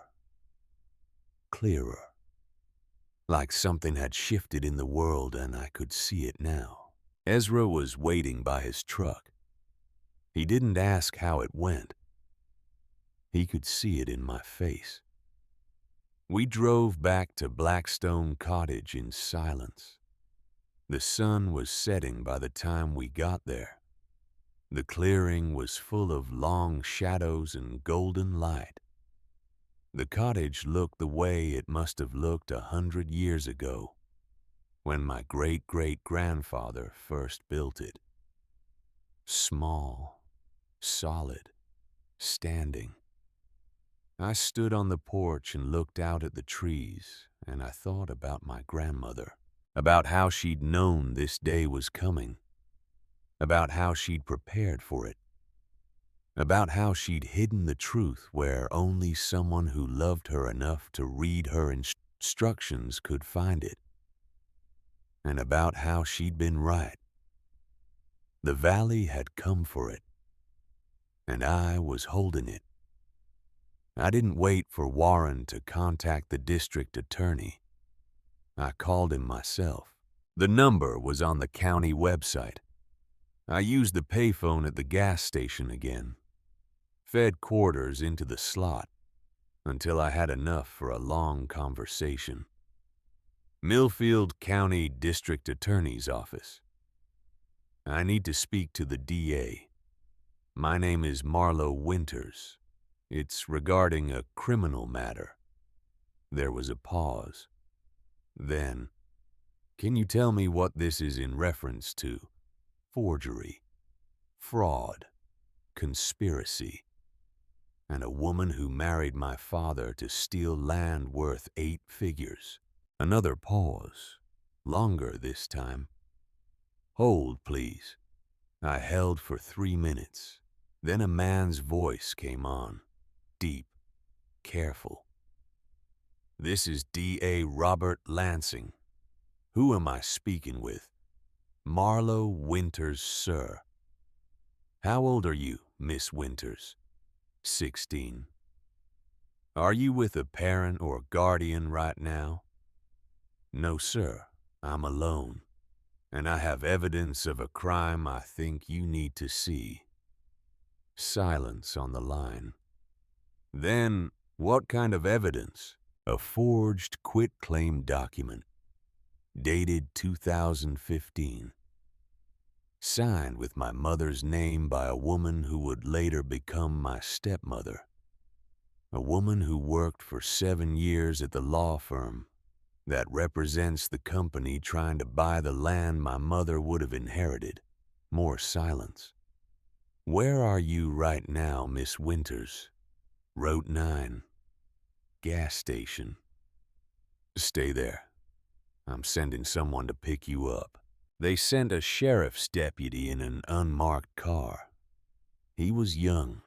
Clearer. Like something had shifted in the world and I could see it now. Ezra was waiting by his truck. He didn't ask how it went. He could see it in my face. We drove back to Blackstone Cottage in silence. The sun was setting by the time we got there. The clearing was full of long shadows and golden light. The cottage looked the way it must have looked 100 years ago, when my great-great-grandfather first built it. Small, solid, standing. I stood on the porch and looked out at the trees, and I thought about my grandmother, about how she'd known this day was coming, about how she'd prepared for it, about how she'd hidden the truth where only someone who loved her enough to read her instructions could find it, and about how she'd been right. The valley had come for it, and I was holding it. I didn't wait for Warren to contact the district attorney. I called him myself. The number was on the county website. I used the payphone at the gas station again, fed quarters into the slot until I had enough for a long conversation. Millfield County District Attorney's Office. I need to speak to the DA. My name is Marlo Winters. It's regarding a criminal matter. There was a pause. Then, can you tell me what this is in reference to? Forgery, fraud, conspiracy, and a woman who married my father to steal land worth 8 figures. Another pause, longer this time. Hold, please. I held for 3 minutes. Then a man's voice came on. Deep, careful. This is D.A. Robert Lansing. Who am I speaking with? Marlo Winters, sir. How old are you, Miss Winters? 16. Are you with a parent or guardian right now? No, sir. I'm alone, and I have evidence of a crime I think you need to see. Silence on the line. Then, what kind of evidence? A forged quitclaim document, dated 2015, signed with my mother's name by a woman who would later become my stepmother, a woman who worked for 7 years at the law firm that represents the company trying to buy the land my mother would have inherited. More silence. Where are you right now, Miss Winters? Route 9. Gas station. Stay there. I'm sending someone to pick you up. They sent a sheriff's deputy in an unmarked car. He was young,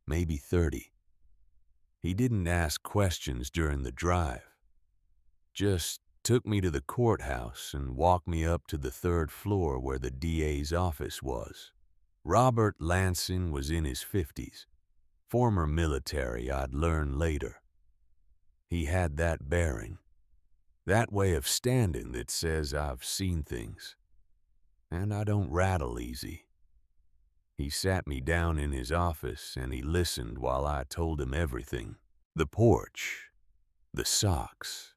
maybe 30. He didn't ask questions during the drive. Just took me to the courthouse and walked me up to the 3rd floor where the DA's office was. Robert Lansing was in his 50s. Former military, I'd learn later. He had that bearing, that way of standing that says I've seen things, and I don't rattle easy. He sat me down in his office and he listened while I told him everything. The porch, the socks,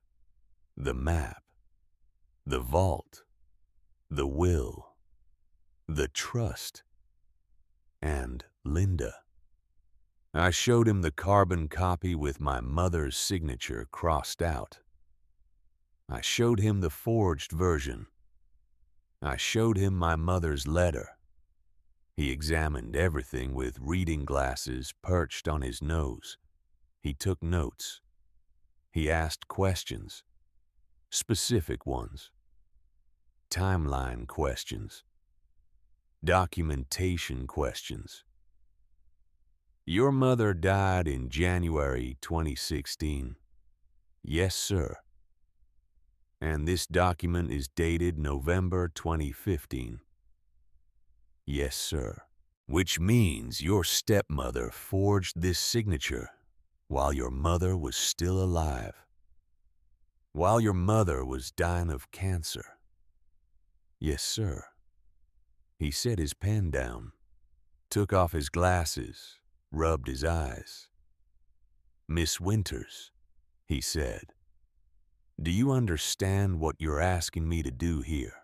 the map, the vault, the will, the trust, and Linda. I showed him the carbon copy with my mother's signature crossed out. I showed him the forged version. I showed him my mother's letter. He examined everything with reading glasses perched on his nose. He took notes. He asked questions, specific ones, timeline questions, documentation questions. Your mother died in January 2016. Yes, sir. And this document is dated November 2015. Yes, sir. Which means your stepmother forged this signature while your mother was still alive, while your mother was dying of cancer. Yes, sir. He set his pen down, took off his glasses, rubbed his eyes. Miss Winters, he said, do you understand what you're asking me to do here?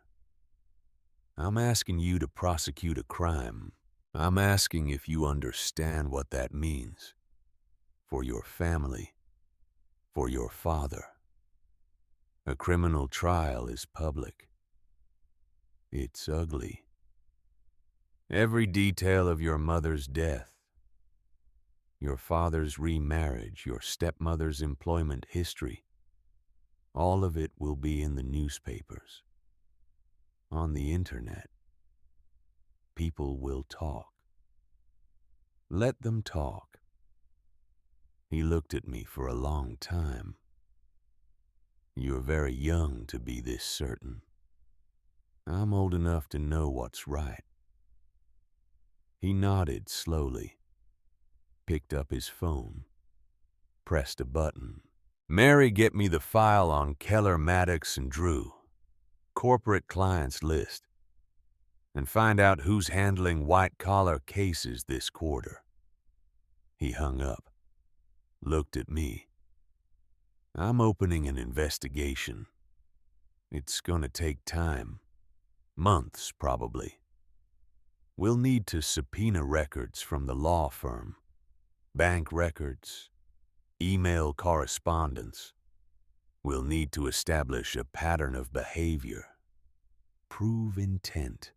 I'm asking you to prosecute a crime. I'm asking if you understand what that means. For your family, for your father. A criminal trial is public. It's ugly. Every detail of your mother's death, your father's remarriage, your stepmother's employment history, all of it will be in the newspapers, on the internet. People will talk. Let them talk. He looked at me for a long time. You're very young to be this certain. I'm old enough to know what's right. He nodded slowly, picked up his phone, pressed a button. Mary, get me the file on Keller, Maddox, and Drew, corporate clients list, and find out who's handling white-collar cases this quarter. He hung up, looked at me. I'm opening an investigation. It's gonna take time. Months, probably. We'll need to subpoena records from the law firm, bank records, email correspondence. We'll need to establish a pattern of behavior. Prove intent.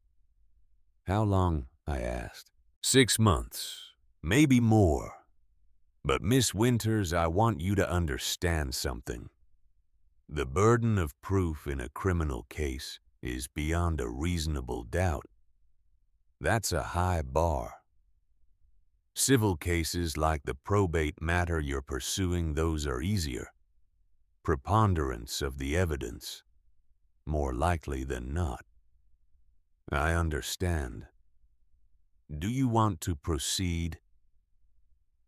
How long? I asked. 6 months, maybe more. But Miss Winters, I want you to understand something. The burden of proof in a criminal case is beyond a reasonable doubt. That's a high bar. Civil cases like the probate matter you're pursuing, those are easier. Preponderance of the evidence, more likely than not. I understand. Do you want to proceed?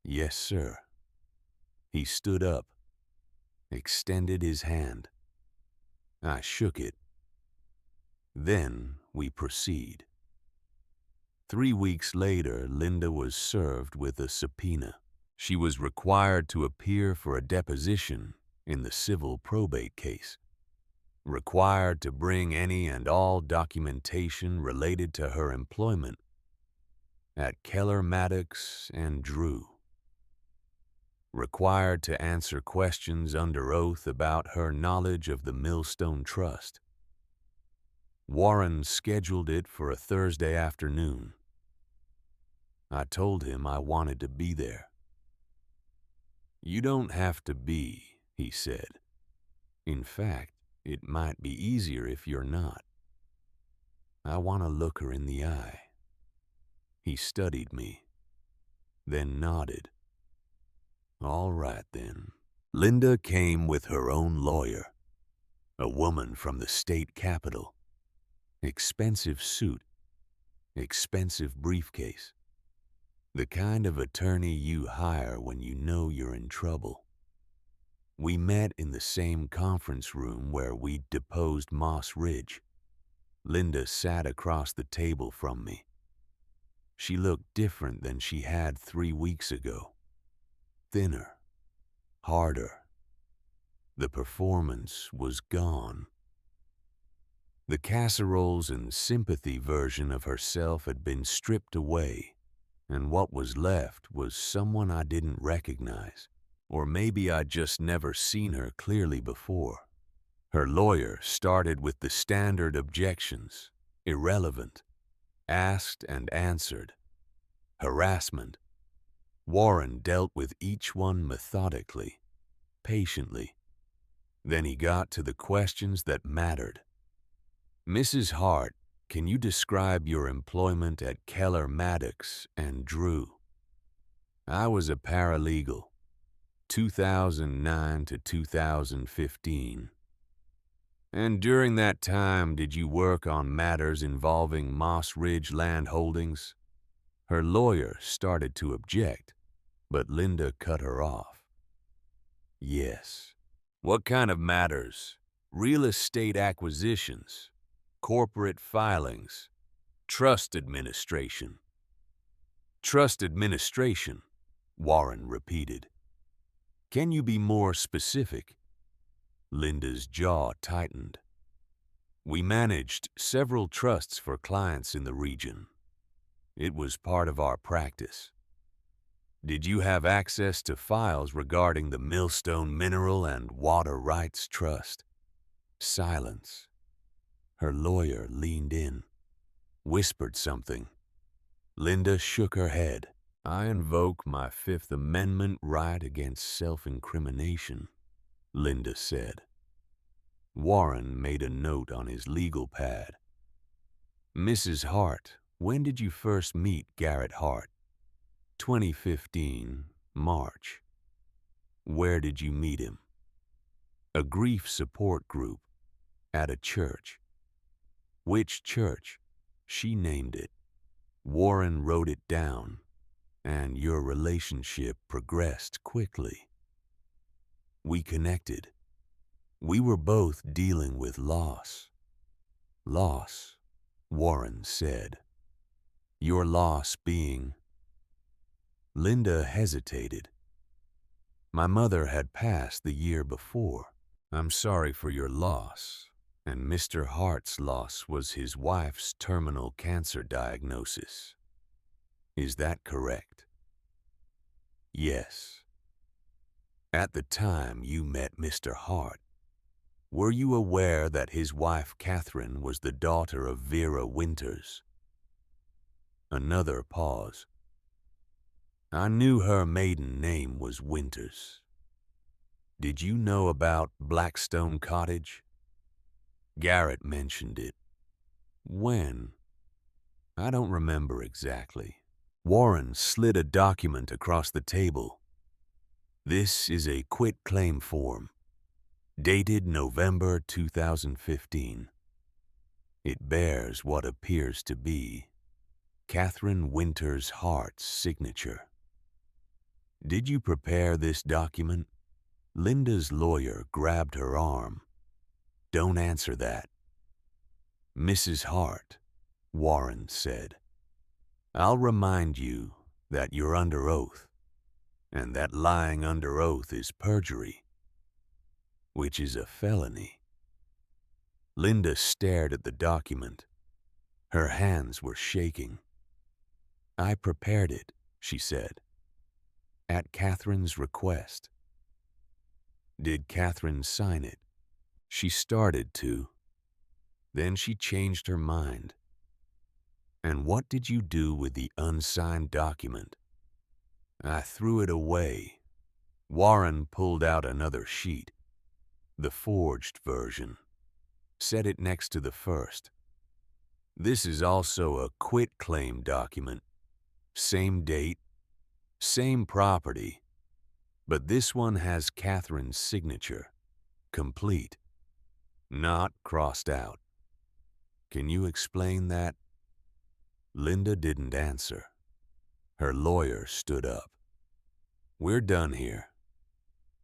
Yes, sir. He stood up, extended his hand. I shook it. Then we proceed. 3 weeks later, Linda was served with a subpoena. She was required to appear for a deposition in the civil probate case, required to bring any and all documentation related to her employment at Keller, Maddox, and Drew, required to answer questions under oath about her knowledge of the Millstone Trust. Warren scheduled it for a Thursday afternoon. I told him I wanted to be there. You don't have to be, he said. In fact, it might be easier if you're not. I want to look her in the eye. He studied me, then nodded. All right, then. Linda came with her own lawyer, a woman from the state capitol. Expensive suit, expensive briefcase. The kind of attorney you hire when you know you're in trouble. We met in the same conference room where we deposed Moss Ridge. Linda sat across the table from me. She looked different than she had 3 weeks ago. Thinner, harder. The performance was gone. The casseroles and sympathy version of herself had been stripped away, and what was left was someone I didn't recognize, or maybe I'd just never seen her clearly before. Her lawyer started with the standard objections, irrelevant, asked and answered, harassment, Warren dealt with each one methodically, patiently. Then he got to the questions that mattered. Mrs. Hart, can you describe your employment at Keller Maddox and Drew? I was a paralegal, 2009 to 2015. And during that time, did you work on matters involving Moss Ridge Land Holdings? Her lawyer started to object, but Linda cut her off. Yes. What kind of matters? Real estate acquisitions, corporate filings, trust administration. Trust administration, Warren repeated. Can you be more specific? Linda's jaw tightened. We managed several trusts for clients in the region. It was part of our practice. Did you have access to files regarding the Millstone Mineral and Water Rights Trust? Silence. Her lawyer leaned in, whispered something. Linda shook her head. I invoke my Fifth Amendment right against self-incrimination, Linda said. Warren made a note on his legal pad. Mrs. Hart, when did you first meet Garrett Hart? 2015, March. Where did you meet him? A grief support group at a church. Which church? She named it. Warren wrote it down, and your relationship progressed quickly. We connected. We were both dealing with loss. Loss, Warren said. Your loss being... Linda hesitated. My mother had passed the year before. I'm sorry for your loss, and Mr. Hart's loss was his wife's terminal cancer diagnosis. Is that correct? Yes. At the time you met Mr. Hart, were you aware that his wife Catherine was the daughter of Vera Winters? Another pause. I knew her maiden name was Winters. Did you know about Blackstone Cottage? Garrett mentioned it. When? I don't remember exactly. Warren slid a document across the table. This is a quitclaim form, dated November 2015. It bears what appears to be Catherine Winters Hart's signature. Did you prepare this document? Linda's lawyer grabbed her arm. Don't answer that. Mrs. Hart, Warren said, I'll remind you that you're under oath, and that lying under oath is perjury, which is a felony. Linda stared at the document. Her hands were shaking. I prepared it, she said, at Catherine's request. Did Catherine sign it? She started to. Then she changed her mind. And what did you do with the unsigned document? I threw it away. Warren pulled out another sheet, the forged version. Set it next to the first. This is also a quitclaim document. Same date, same property, but this one has Catherine's signature, complete, not crossed out. Can you explain that? Linda didn't answer. Her lawyer stood up. We're done here.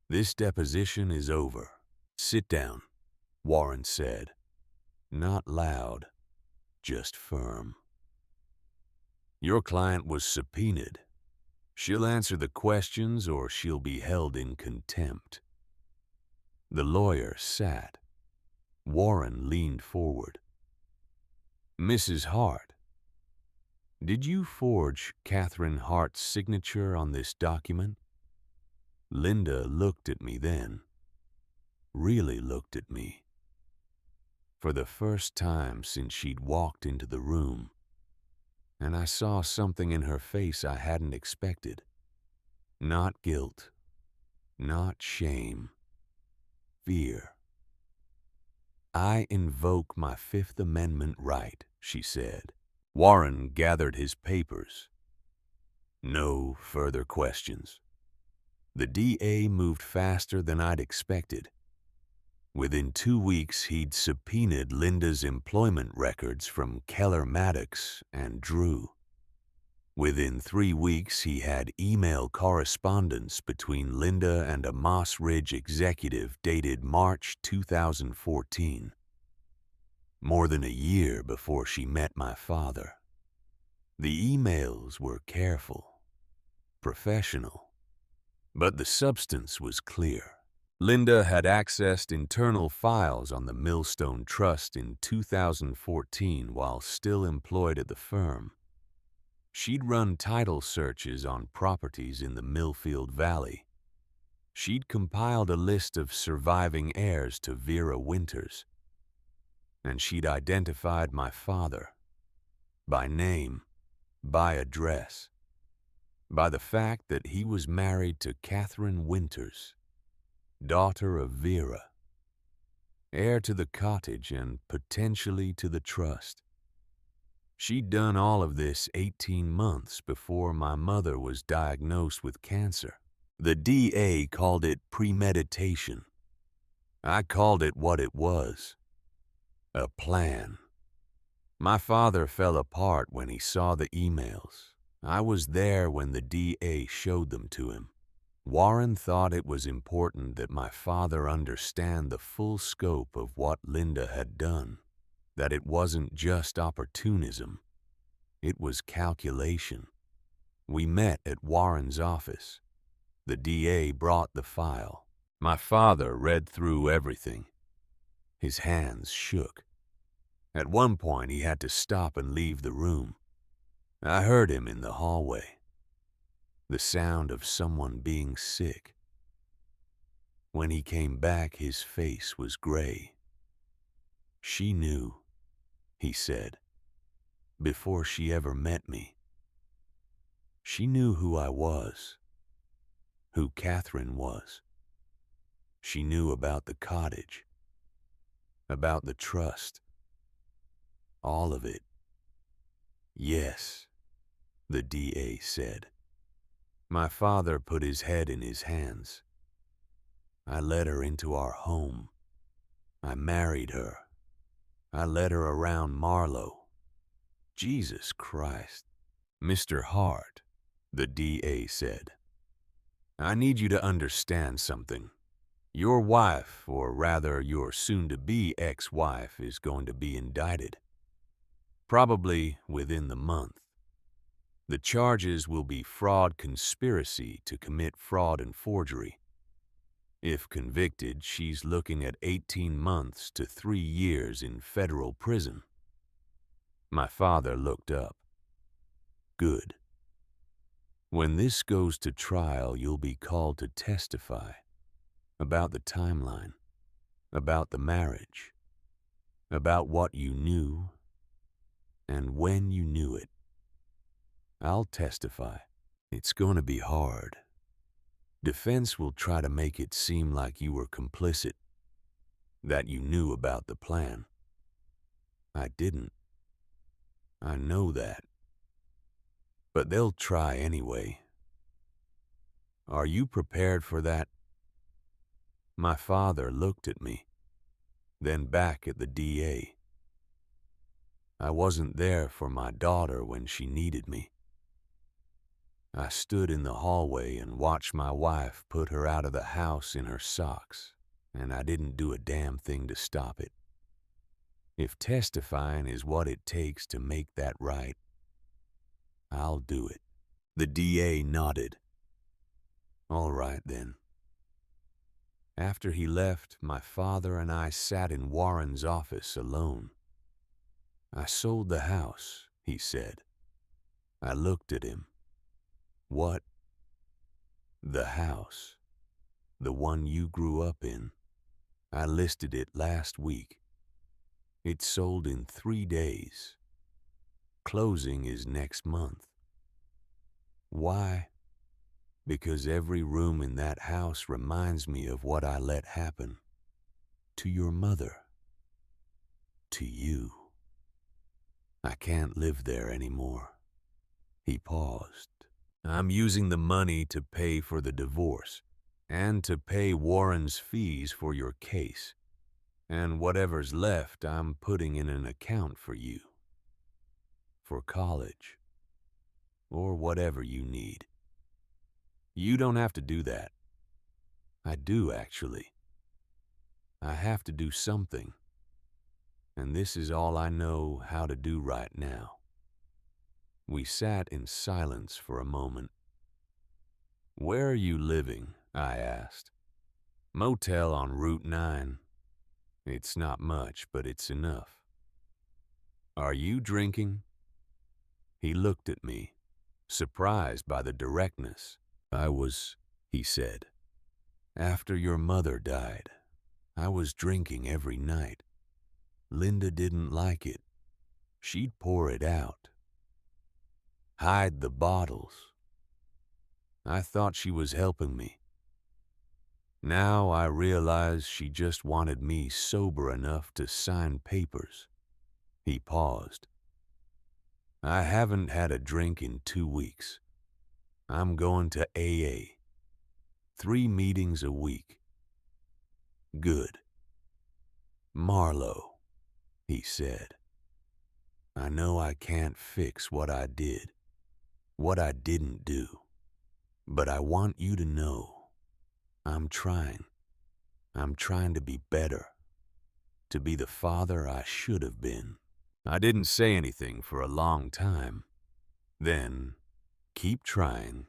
This deposition is over. Sit down, Warren said. Not loud, just firm. Your client was subpoenaed. She'll answer the questions or she'll be held in contempt. The lawyer sat. Warren leaned forward. Mrs. Hart, did you forge Catherine Hart's signature on this document? Linda looked at me then. Really looked at me. For the first time since she'd walked into the room, and I saw something in her face I hadn't expected. Not guilt, not shame, fear. I invoke my Fifth Amendment right, she said. Warren gathered his papers. No further questions. The DA moved faster than I'd expected. Within 2 weeks, he'd subpoenaed Linda's employment records from Keller Maddox and Drew. Within 3 weeks, he had email correspondence between Linda and a Moss Ridge executive dated March 2014, more than a year before she met my father. The emails were careful, professional, but the substance was clear. Linda had accessed internal files on the Millstone Trust in 2014 while still employed at the firm. She'd run title searches on properties in the Millfield Valley. She'd compiled a list of surviving heirs to Vera Winters. And she'd identified my father, by name, by address, by the fact that he was married to Catherine Winters, daughter of Vera, heir to the cottage and potentially to the trust. She'd done all of this 18 months before my mother was diagnosed with cancer. The DA called it premeditation. I called it what it was, a plan. My father fell apart when he saw the emails. I was there when the DA showed them to him. Warren thought it was important that my father understand the full scope of what Linda had done, that it wasn't just opportunism, it was calculation. We met at Warren's office. The DA brought the file. My father read through everything. His hands shook. At one point, he had to stop and leave the room. I heard him in the hallway. The sound of someone being sick. When he came back, his face was gray. She knew, he said, before she ever met me. She knew who I was, who Catherine was. She knew about the cottage, about the trust, all of it. Yes, the DA said. My father put his head in his hands. I led her into our home. I married her. I led her around Marlowe. Jesus Christ. Mr. Hart, the DA said, I need you to understand something. Your wife, or rather your soon-to-be ex-wife, is going to be indicted. Probably within the month. The charges will be fraud conspiracy to commit fraud and forgery. If convicted, she's looking at 18 months to 3 years in federal prison. My father looked up. Good. When this goes to trial, you'll be called to testify about the timeline, about the marriage, about what you knew and when you knew it. I'll testify. It's going to be hard. Defense will try to make it seem like you were complicit, that you knew about the plan. I didn't. I know that. But they'll try anyway. Are you prepared for that? My father looked at me, then back at the DA. I wasn't there for my daughter when she needed me. I stood in the hallway and watched my wife put her out of the house in her socks, and I didn't do a damn thing to stop it. If testifying is what it takes to make that right, I'll do it. The DA nodded. All right, then. After he left, my father and I sat in Warren's office alone. I sold the house, he said. I looked at him. What? The house. The one you grew up in. I listed it last week. It sold in 3 days. Closing is next month. Why? because every room in that house reminds me of what I let happen to your mother, to you. I can't live there anymore." He paused. "I'm using the money to pay for the divorce and to pay Warren's fees for your case. And whatever's left, I'm putting in an account for you. For college. Or whatever you need. You don't have to do that. I do, actually. I have to do something. And this is all I know how to do right now." We sat in silence for a moment. "Where are you living?" I asked. "Motel on Route 9. It's not much, but it's enough." "Are you drinking?" He looked at me, surprised by the directness. "I was," he said. "After your mother died, I was drinking every night. Linda didn't like it. She'd pour it out. Hide the bottles. I thought she was helping me. Now I realize she just wanted me sober enough to sign papers." He paused. "I haven't had a drink in 2 weeks. I'm going to AA. 3 meetings a week." "Good." "Marlo," he said, "I know I can't fix what I did, what I didn't do, but I want you to know I'm trying. I'm trying to be better, to be the father I should have been." I didn't say anything for a long time. Then, "Keep trying."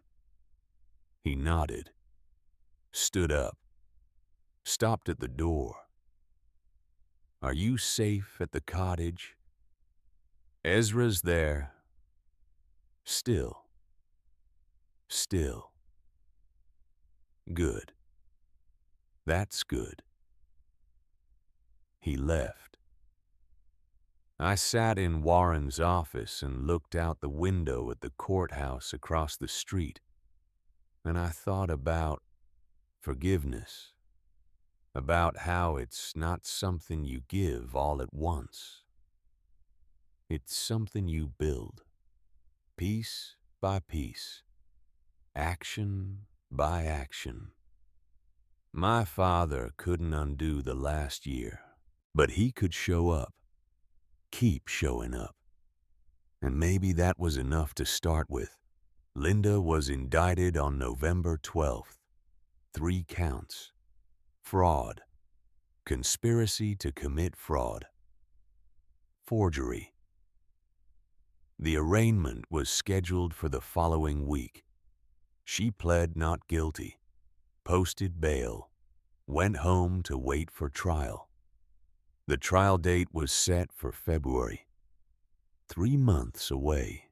He nodded, stood up, stopped at the door. "Are you safe at the cottage?" "Ezra's there. Still. Still." "Good. That's good." He left. I sat in Warren's office and looked out the window at the courthouse across the street, and I thought about forgiveness, about how it's not something you give all at once. It's something you build, piece by piece, action by action. My father couldn't undo the last year, but he could show up, keep showing up. And maybe that was enough to start with. Linda was indicted on November 12th. 3 counts. Fraud. Conspiracy to commit fraud. Forgery. The arraignment was scheduled for the following week. She pled not guilty, posted bail, went home to wait for trial. The trial date was set for February. 3 months away.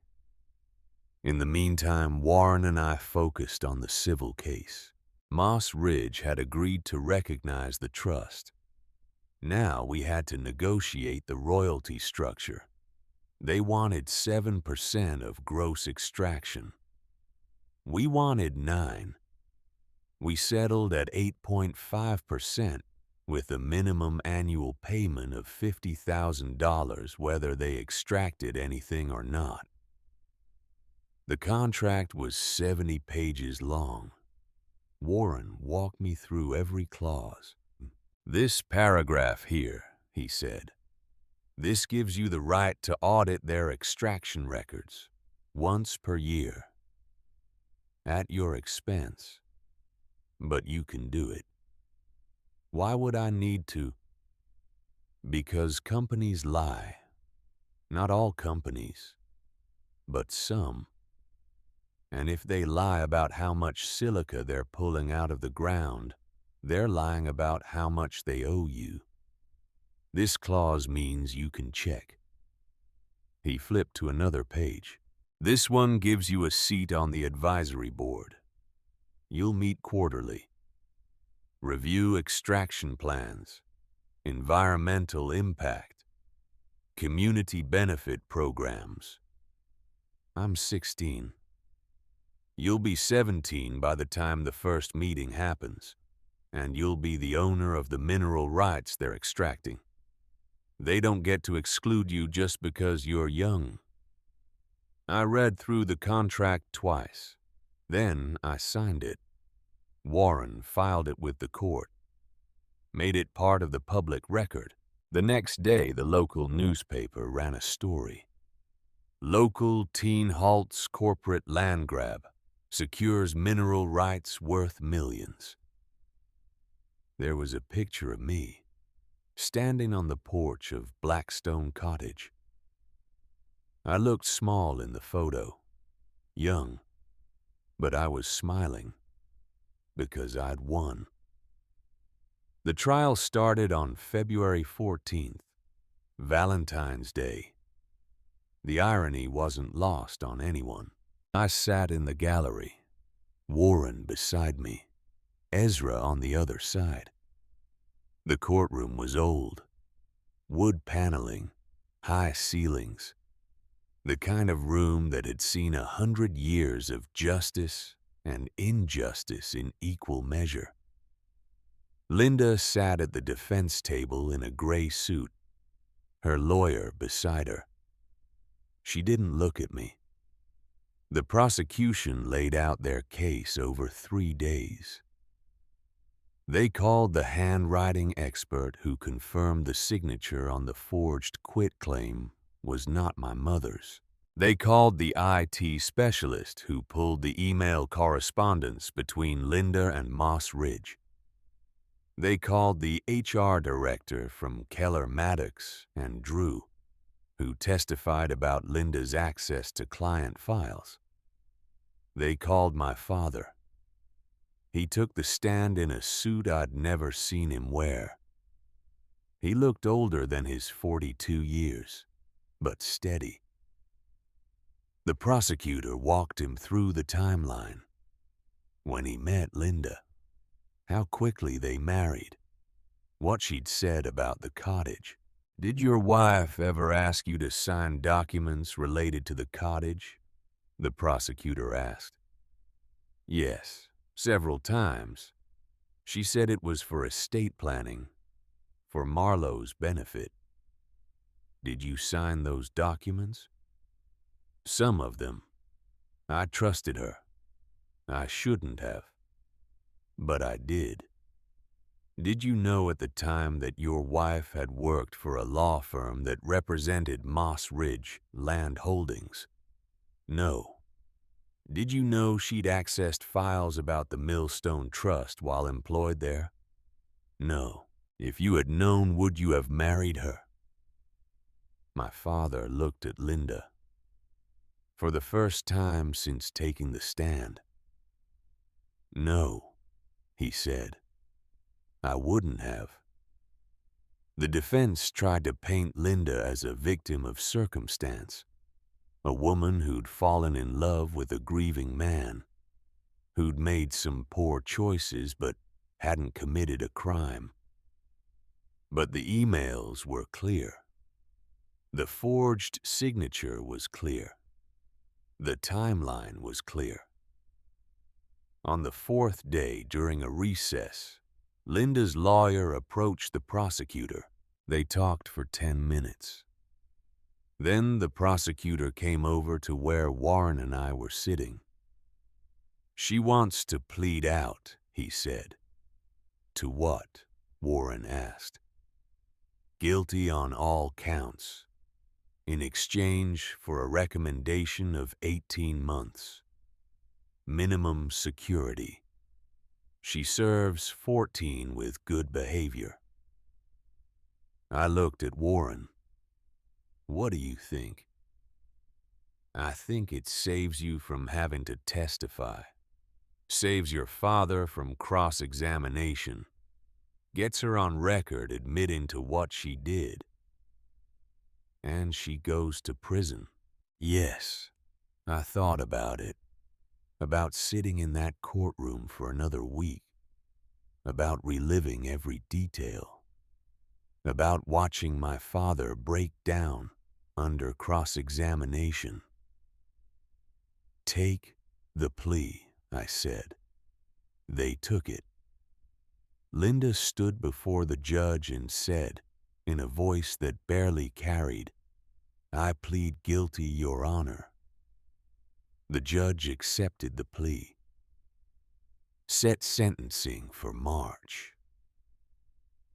In the meantime, Warren and I focused on the civil case. Moss Ridge had agreed to recognize the trust. Now we had to negotiate the royalty structure. They wanted 7% of gross extraction. We wanted 9%. We settled at 8.5% with a minimum annual payment of $50,000 whether they extracted anything or not. The contract was 70 pages long. Warren walked me through every clause. "This paragraph here," he said, "this gives you the right to audit their extraction records once per year at your expense. But you can do it." "Why would I need to?" "Because companies lie. Not all companies, but some. And if they lie about how much silica they're pulling out of the ground, they're lying about how much they owe you. This clause means you can check." He flipped to another page. "This one gives you a seat on the advisory board. You'll meet quarterly. Review extraction plans, environmental impact, community benefit programs." I'm 16. You'll be 17 by the time the first meeting happens, and you'll be the owner of the mineral rights they're extracting. They don't get to exclude you just because you're young. I read through the contract twice. Then I signed it. Warren filed it with the court, made it part of the public record. The next day, the local newspaper ran a story. Local teen halts corporate land grab, secures mineral rights worth millions. There was a picture of me, standing on the porch of Blackstone Cottage. I looked small in the photo, young, but I was smiling because I'd won. The trial started on February 14th, Valentine's Day. The irony wasn't lost on anyone. I sat in the gallery, Warren beside me, Ezra on the other side. The courtroom was old, wood paneling, high ceilings, the kind of room that had seen 100 years of justice and injustice in equal measure. Linda sat at the defense table in a gray suit, her lawyer beside her. She didn't look at me. The prosecution laid out their case over 3 days. They called the handwriting expert who confirmed the signature on the forged quitclaim was not my mother's. They called the IT specialist who pulled the email correspondence between Linda and Moss Ridge. They called the HR director from Keller Maddox and Drew, who testified about Linda's access to client files. They called my father. He took the stand in a suit I'd never seen him wear. He looked older than his 42 years, but steady. The prosecutor walked him through the timeline. When he met Linda, how quickly they married, what she'd said about the cottage. "Did your wife ever ask you to sign documents related to the cottage?" the prosecutor asked. "Yes, several times. She said it was for estate planning, for Marlowe's benefit." "Did you sign those documents?" "Some of them. I trusted her. I shouldn't have. But I did." "Did you know at the time that your wife had worked for a law firm that represented Moss Ridge Land Holdings?" "No." "Did you know she'd accessed files about the Millstone Trust while employed there?" "No." "If you had known, would you have married her?" My father looked at Linda. For the first time since taking the stand. "No," he said. "I wouldn't have." The defense tried to paint Linda as a victim of circumstance, a woman who'd fallen in love with a grieving man, who'd made some poor choices but hadn't committed a crime. But the emails were clear. The forged signature was clear. The timeline was clear. On the 4th day during a recess, Linda's lawyer approached the prosecutor. They talked for 10 minutes. Then the prosecutor came over to where Warren and I were sitting. "She wants to plead out," he said. "To what?" Warren asked. "Guilty on all counts, in exchange for a recommendation of 18 months. Minimum security. She serves 14 with good behavior." I looked at Warren. "What do you think?" "I think it saves you from having to testify. Saves your father from cross-examination. Gets her on record admitting to what she did. And she goes to prison." Yes, I thought about it. About sitting in that courtroom for another week. About reliving every detail. About watching my father break down under cross-examination. Take "The plea," I said. "They took it." Linda stood before the judge and said, in a voice that barely carried, "I plead guilty, Your Honor." The judge accepted the plea. Set sentencing for March.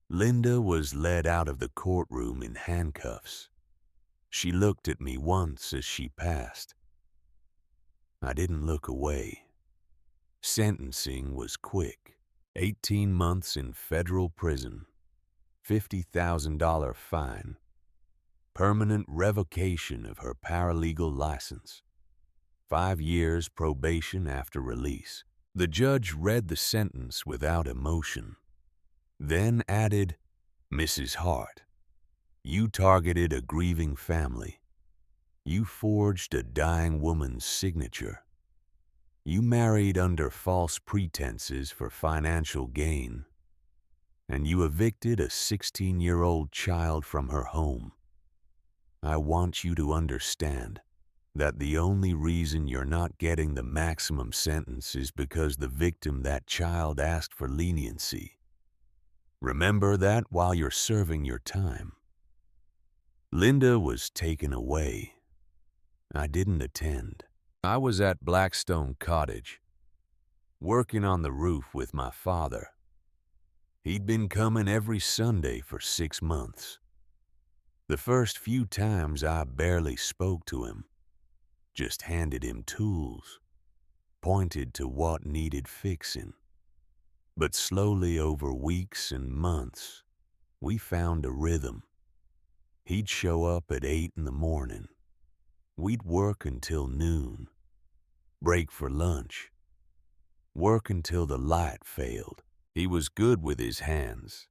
Linda was led out of the courtroom in handcuffs. She looked at me once as she passed. I didn't look away. Sentencing was quick. 18 months in federal prison, $50,000 fine, permanent revocation of her paralegal license, 5 years probation after release. The judge read the sentence without emotion, then added, "Mrs. Hart, you targeted a grieving family. You forged a dying woman's signature. You married under false pretenses for financial gain. And you evicted a 16-year-old child from her home. I want you to understand that the only reason you're not getting the maximum sentence is because the victim, that child, asked for leniency. Remember that while you're serving your time." Linda was taken away. I didn't attend. I was at Blackstone Cottage, working on the roof with my father. He'd been coming every Sunday for 6 months. The first few times I barely spoke to him, just handed him tools, pointed to what needed fixing. But slowly over weeks and months, we found a rhythm. He'd show up at 8 in the morning. We'd work until noon, break for lunch, work until the light failed. He was good with his hands.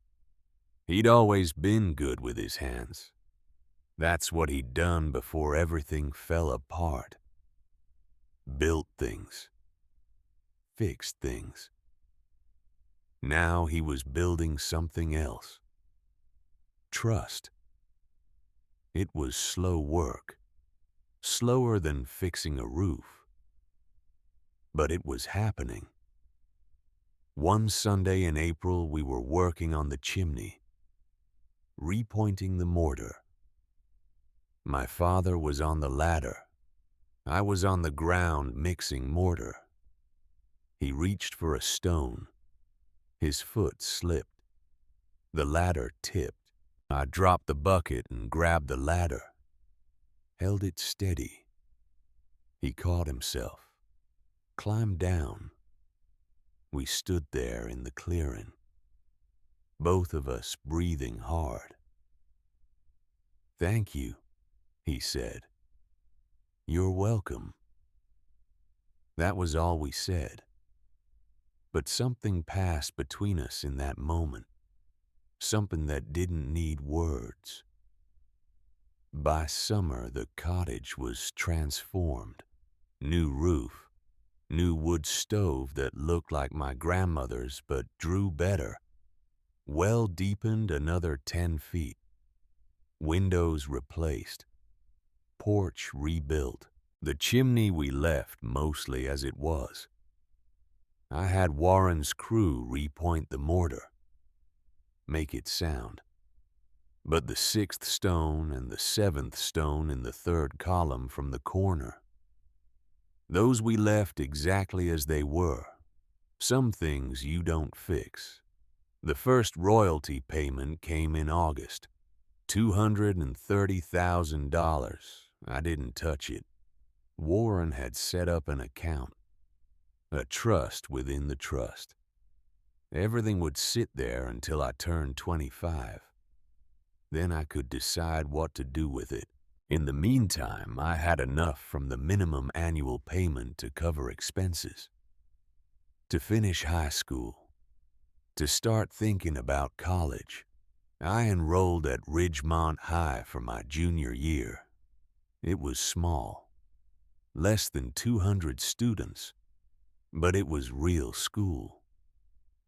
He'd always been good with his hands. That's what he'd done before everything fell apart. Built things. Fixed things. Now he was building something else. Trust. It was slow work. Slower than fixing a roof. But it was happening. One Sunday in April, we were working on the chimney, repointing the mortar. My father was on the ladder. I was on the ground mixing mortar. He reached for a stone. His foot slipped. The ladder tipped. I dropped the bucket and grabbed the ladder. Held it steady. He caught himself. Climbed down. We stood there in the clearing, both of us breathing hard. "Thank you," he said. "You're welcome." That was all we said. But something passed between us in that moment, something that didn't need words. By summer, the cottage was transformed. New roof, new wood stove that looked like my grandmother's but drew better. Well deepened another 10 feet. Windows replaced. Porch rebuilt. The chimney we left mostly as it was. I had Warren's crew repoint the mortar, make it sound. But the 6th stone and the 7th stone in the 3rd column from the corner, those we left exactly as they were. Some things you don't fix. The first royalty payment came in August. $230,000. I didn't touch it. Warren had set up an account, a trust within the trust. Everything would sit there until I turned 25. Then I could decide what to do with it. In the meantime, I had enough from the minimum annual payment to cover expenses, to finish high school, to start thinking about college. I enrolled at Ridgemont High for my junior year. It was small, less than 200 students, but it was real school,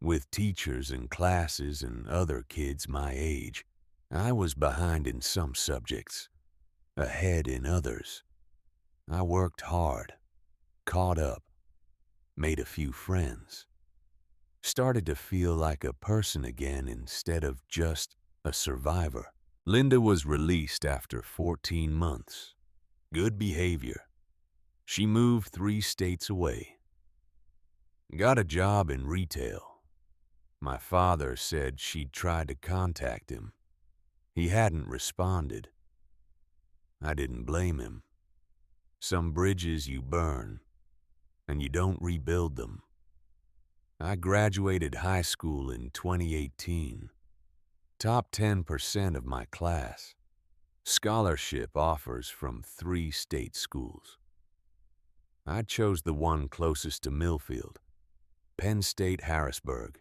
with teachers and classes and other kids my age. I was behind in some subjects, ahead in others. I worked hard, caught up, made a few friends, started to feel like a person again instead of just a survivor. Linda was released after 14 months. Good behavior. She moved 3 states away. Got a job in retail. My father said she'd tried to contact him. He hadn't responded. I didn't blame him. Some bridges you burn, and you don't rebuild them. I graduated high school in 2018. Top 10% of my class. Scholarship offers from 3 state schools. I chose the one closest to Millfield, Penn State Harrisburg.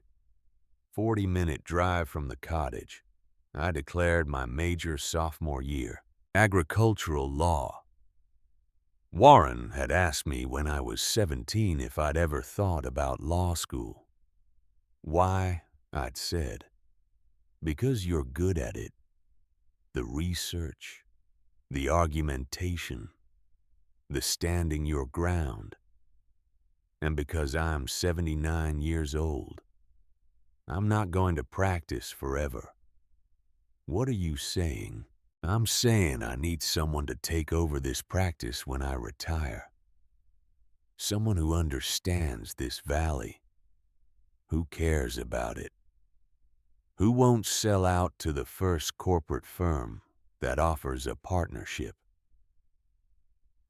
40-minute drive from the cottage. I declared my major sophomore year, agricultural law. Warren had asked me when I was 17 if I'd ever thought about law school. Why, I'd said, because you're good at it. The research, the argumentation, the standing your ground. And because I'm 79 years old, I'm not going to practice forever. What are you saying? I'm saying I need someone to take over this practice when I retire. Someone who understands this valley. Who cares about it? Who won't sell out to the first corporate firm that offers a partnership?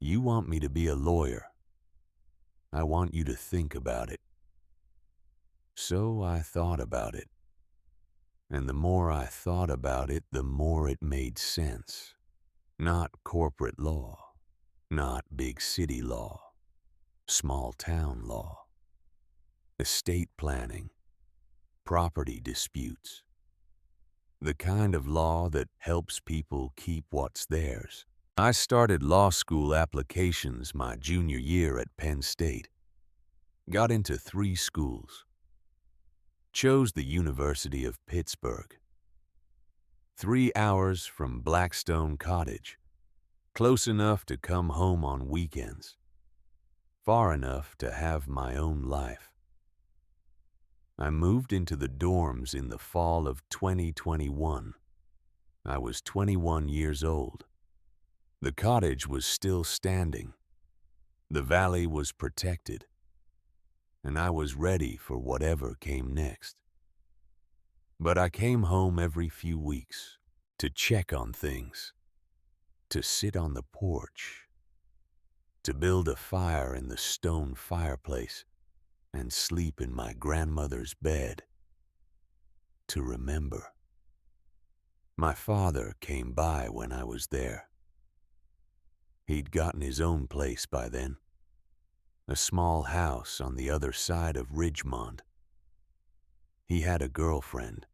You want me to be a lawyer. I want you to think about it. So I thought about it. And the more I thought about it, the more it made sense. Not corporate law, not big city law, small town law, estate planning, property disputes. The kind of law that helps people keep what's theirs. I started law school applications my junior year at Penn State. Got into 3 schools. Chose the University of Pittsburgh. 3 hours from Blackstone Cottage. Close enough to come home on weekends. Far enough to have my own life. I moved into the dorms in the fall of 2021. I was 21 years old. The cottage was still standing. The valley was protected. And I was ready for whatever came next. But I came home every few weeks to check on things, to sit on the porch, to build a fire in the stone fireplace and sleep in my grandmother's bed, to remember. My father came by when I was there. He'd gotten his own place by then, a small house on the other side of Ridgemont. He had a girlfriend,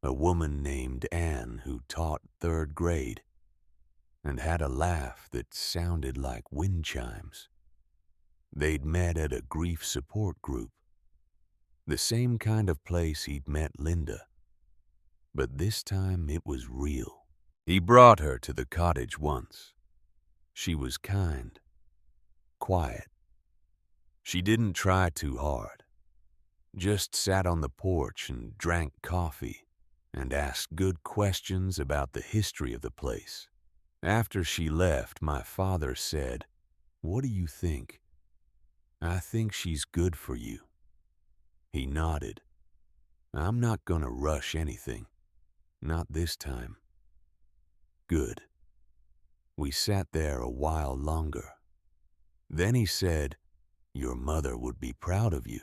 a woman named Anne who taught 3rd grade and had a laugh that sounded like wind chimes. They'd met at a grief support group, the same kind of place he'd met Linda, but this time it was real. He brought her to the cottage once. She was kind, quiet. She didn't try too hard, just sat on the porch and drank coffee and asked good questions about the history of the place. After she left, my father said, "What do you think?" "I think she's good for you." He nodded. "I'm not gonna rush anything. Not this time." Good. We sat there a while longer. Then he said, "Your mother would be proud of you.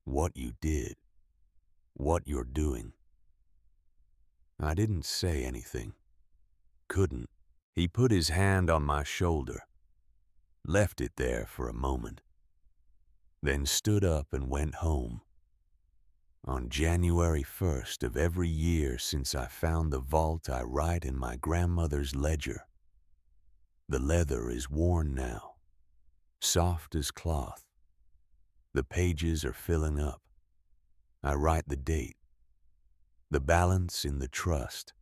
What you did. What you're doing." I didn't say anything. Couldn't. He put his hand on my shoulder, left it there for a moment, then stood up and went home. On January 1st of every year since I found the vault I write in my grandmother's ledger. The leather is worn now, soft as cloth. The pages are filling up. I write the date, the balance in the trust,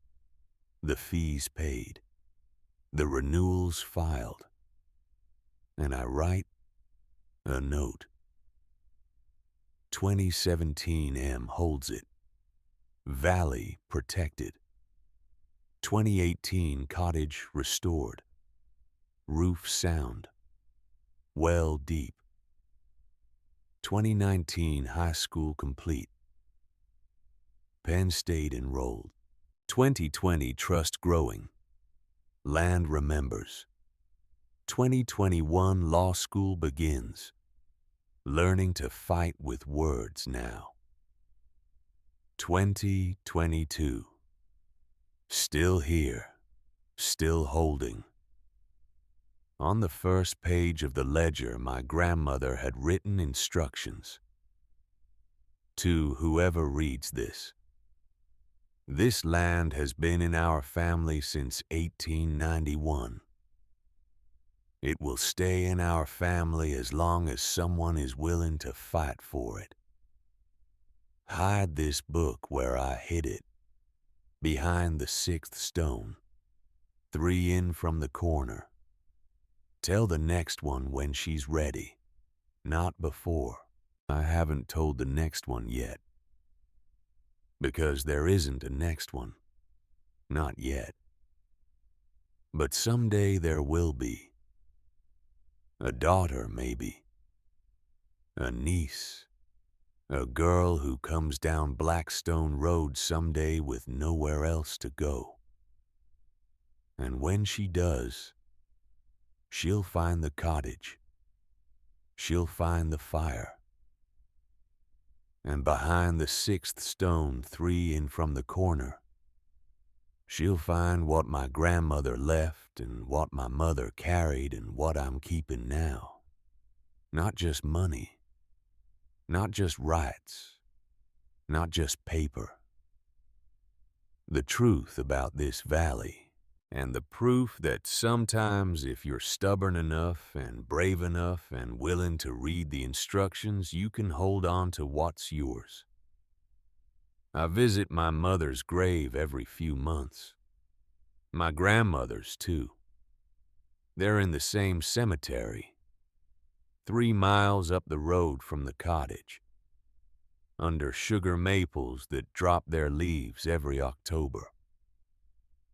the fees paid, the renewals filed, and I write A note. 2017 M holds it. Valley protected. 2018 cottage restored. Roof sound. Well deep. 2019 high school complete. Penn State enrolled. 2020 trust growing. Land remembers. 2021 law school begins. Learning to fight with words now. 2022. Still here. Still holding. On the first page of the ledger, my grandmother had written instructions. To whoever reads this. This land has been in our family since 1891. It will stay in our family as long as someone is willing to fight for it. Hide this book where I hid it, behind the 6th stone, 3 in from the corner. Tell the next one when she's ready, not before. I haven't told the next one yet, because there isn't a next one, not yet. But someday there will be. A daughter, maybe. A niece. A girl who comes down Blackstone Road someday with nowhere else to go. And when she does, she'll find the cottage. She'll find the fire. And behind the 6th stone, 3 in from the corner, she'll find what my grandmother left and what my mother carried and what I'm keeping now. Not just money, not just rights, not just paper. The truth about this valley, and the proof that sometimes if you're stubborn enough and brave enough and willing to read the instructions, you can hold on to what's yours. I visit my mother's grave every few months. My grandmother's, too. They're in the same cemetery, 3 miles up the road from the cottage, under sugar maples that drop their leaves every October.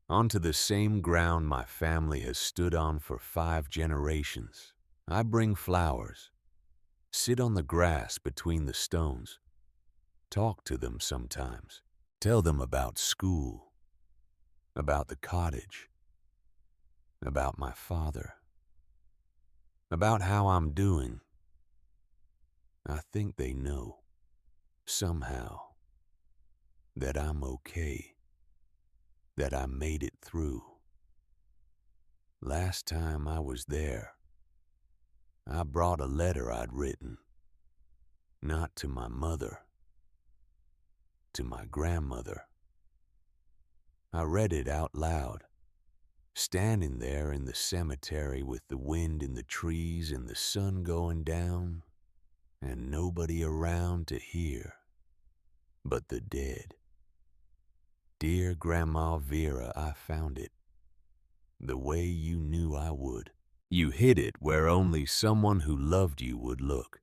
Onto the same ground my family has stood on for 5 generations. I bring flowers, sit on the grass between the stones, talk to them sometimes, tell them about school, about the cottage, about my father, about how I'm doing. I think they know, somehow, that I'm okay, that I made it through. Last time I was there, I brought a letter I'd written, not to my mother, to my grandmother. I read it out loud, standing there in the cemetery with the wind in the trees and the sun going down, and nobody around to hear but the dead. Dear Grandma Vera, I found it, the way you knew I would. You hid it where only someone who loved you would look,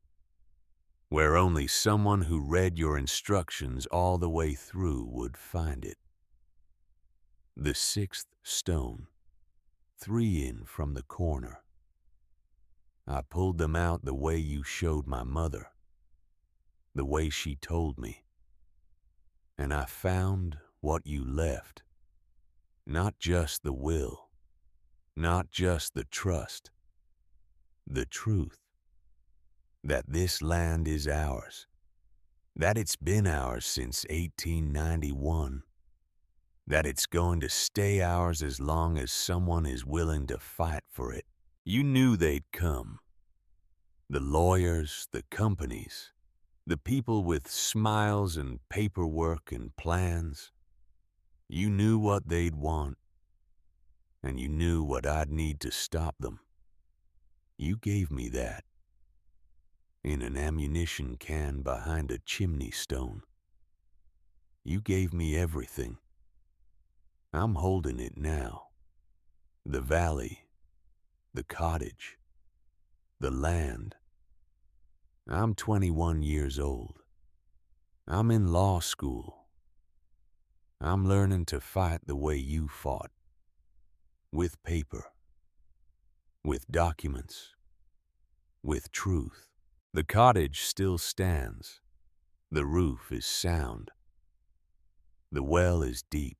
where only someone who read your instructions all the way through would find it. The 6th stone, 3 in from the corner. I pulled them out the way you showed my mother, the way she told me. And I found what you left, not just the will, not just the trust, the truth, that this land is ours, that it's been ours since 1891, that it's going to stay ours as long as someone is willing to fight for it. You knew they'd come. The lawyers, the companies, the people with smiles and paperwork and plans. You knew what they'd want, and you knew what I'd need to stop them. You gave me that, in an ammunition can behind a chimney stone. You gave me everything. I'm holding it now. The valley, the cottage, the land, I'm 21 years old. I'm in law school. I'm learning to fight the way you fought. With paper. With documents. With truth. The cottage still stands. The roof is sound. The well is deep.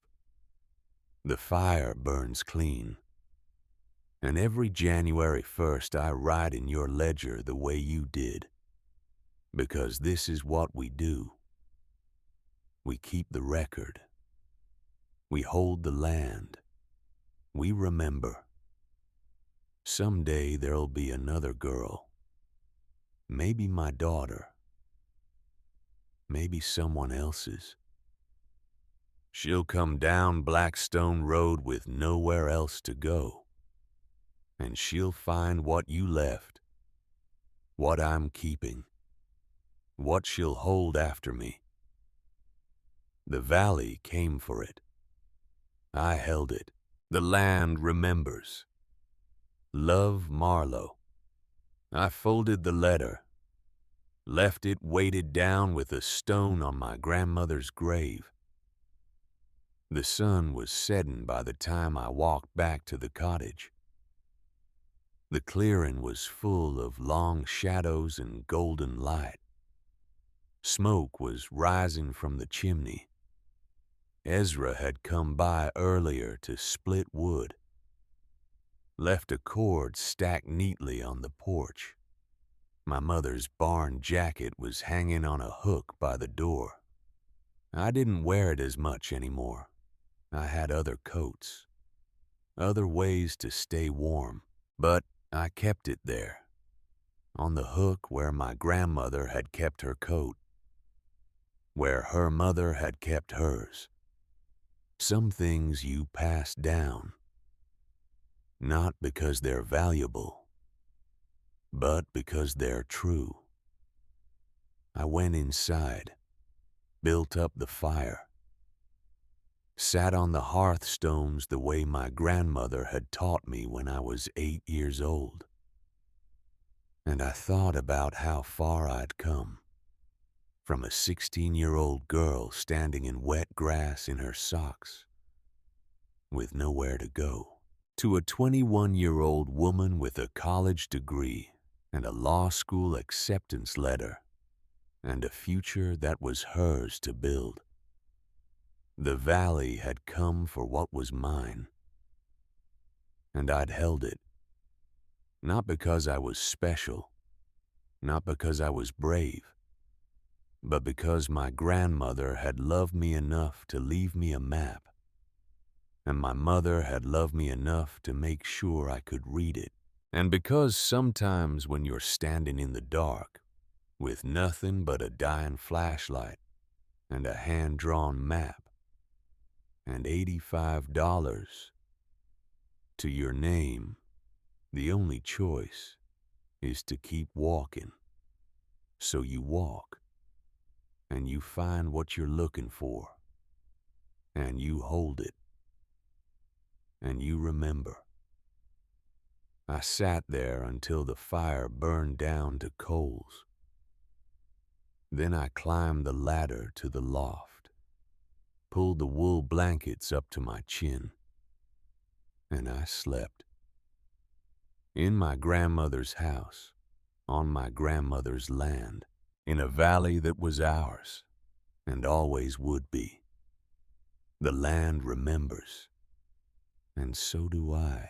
The fire burns clean. And every January 1st I write in your ledger the way you did. Because this is what we do. We keep the record. We hold the land. We remember. Someday there'll be another girl. Maybe my daughter. Maybe someone else's. She'll come down Blackstone Road with nowhere else to go. And she'll find what you left. What I'm keeping. What she'll hold after me. The valley came for it. I held it. The land remembers. Love, Marlowe. I folded the letter, left it weighted down with a stone on my grandmother's grave. The sun was setting by the time I walked back to the cottage. The clearing was full of long shadows and golden light. Smoke was rising from the chimney. Ezra had come by earlier to split wood. Left a cord stacked neatly on the porch. My mother's barn jacket was hanging on a hook by the door. I didn't wear it as much anymore. I had other coats, other ways to stay warm, but I kept it there, on the hook where my grandmother had kept her coat, where her mother had kept hers. Some things you pass down, not because they're valuable, but because they're true. I went inside, built up the fire, sat on the hearthstones the way my grandmother had taught me when I was 8 years old. And I thought about how far I'd come, from a 16-year-old girl standing in wet grass in her socks, with nowhere to go, to a 21-year-old woman with a college degree and a law school acceptance letter, and a future that was hers to build. The valley had come for what was mine, and I'd held it, not because I was special, not because I was brave, but because my grandmother had loved me enough to leave me a map, and my mother had loved me enough to make sure I could read it, and because sometimes when you're standing in the dark, with nothing but a dying flashlight and a hand-drawn map, and $85 to your name, the only choice is to keep walking. So you walk, and you find what you're looking for, and you hold it, and you remember. I sat there until the fire burned down to coals. Then I climbed the ladder to the loft, pulled the wool blankets up to my chin, and I slept. In my grandmother's house, on my grandmother's land, in a valley that was ours, and always would be. The land remembers, and so do I.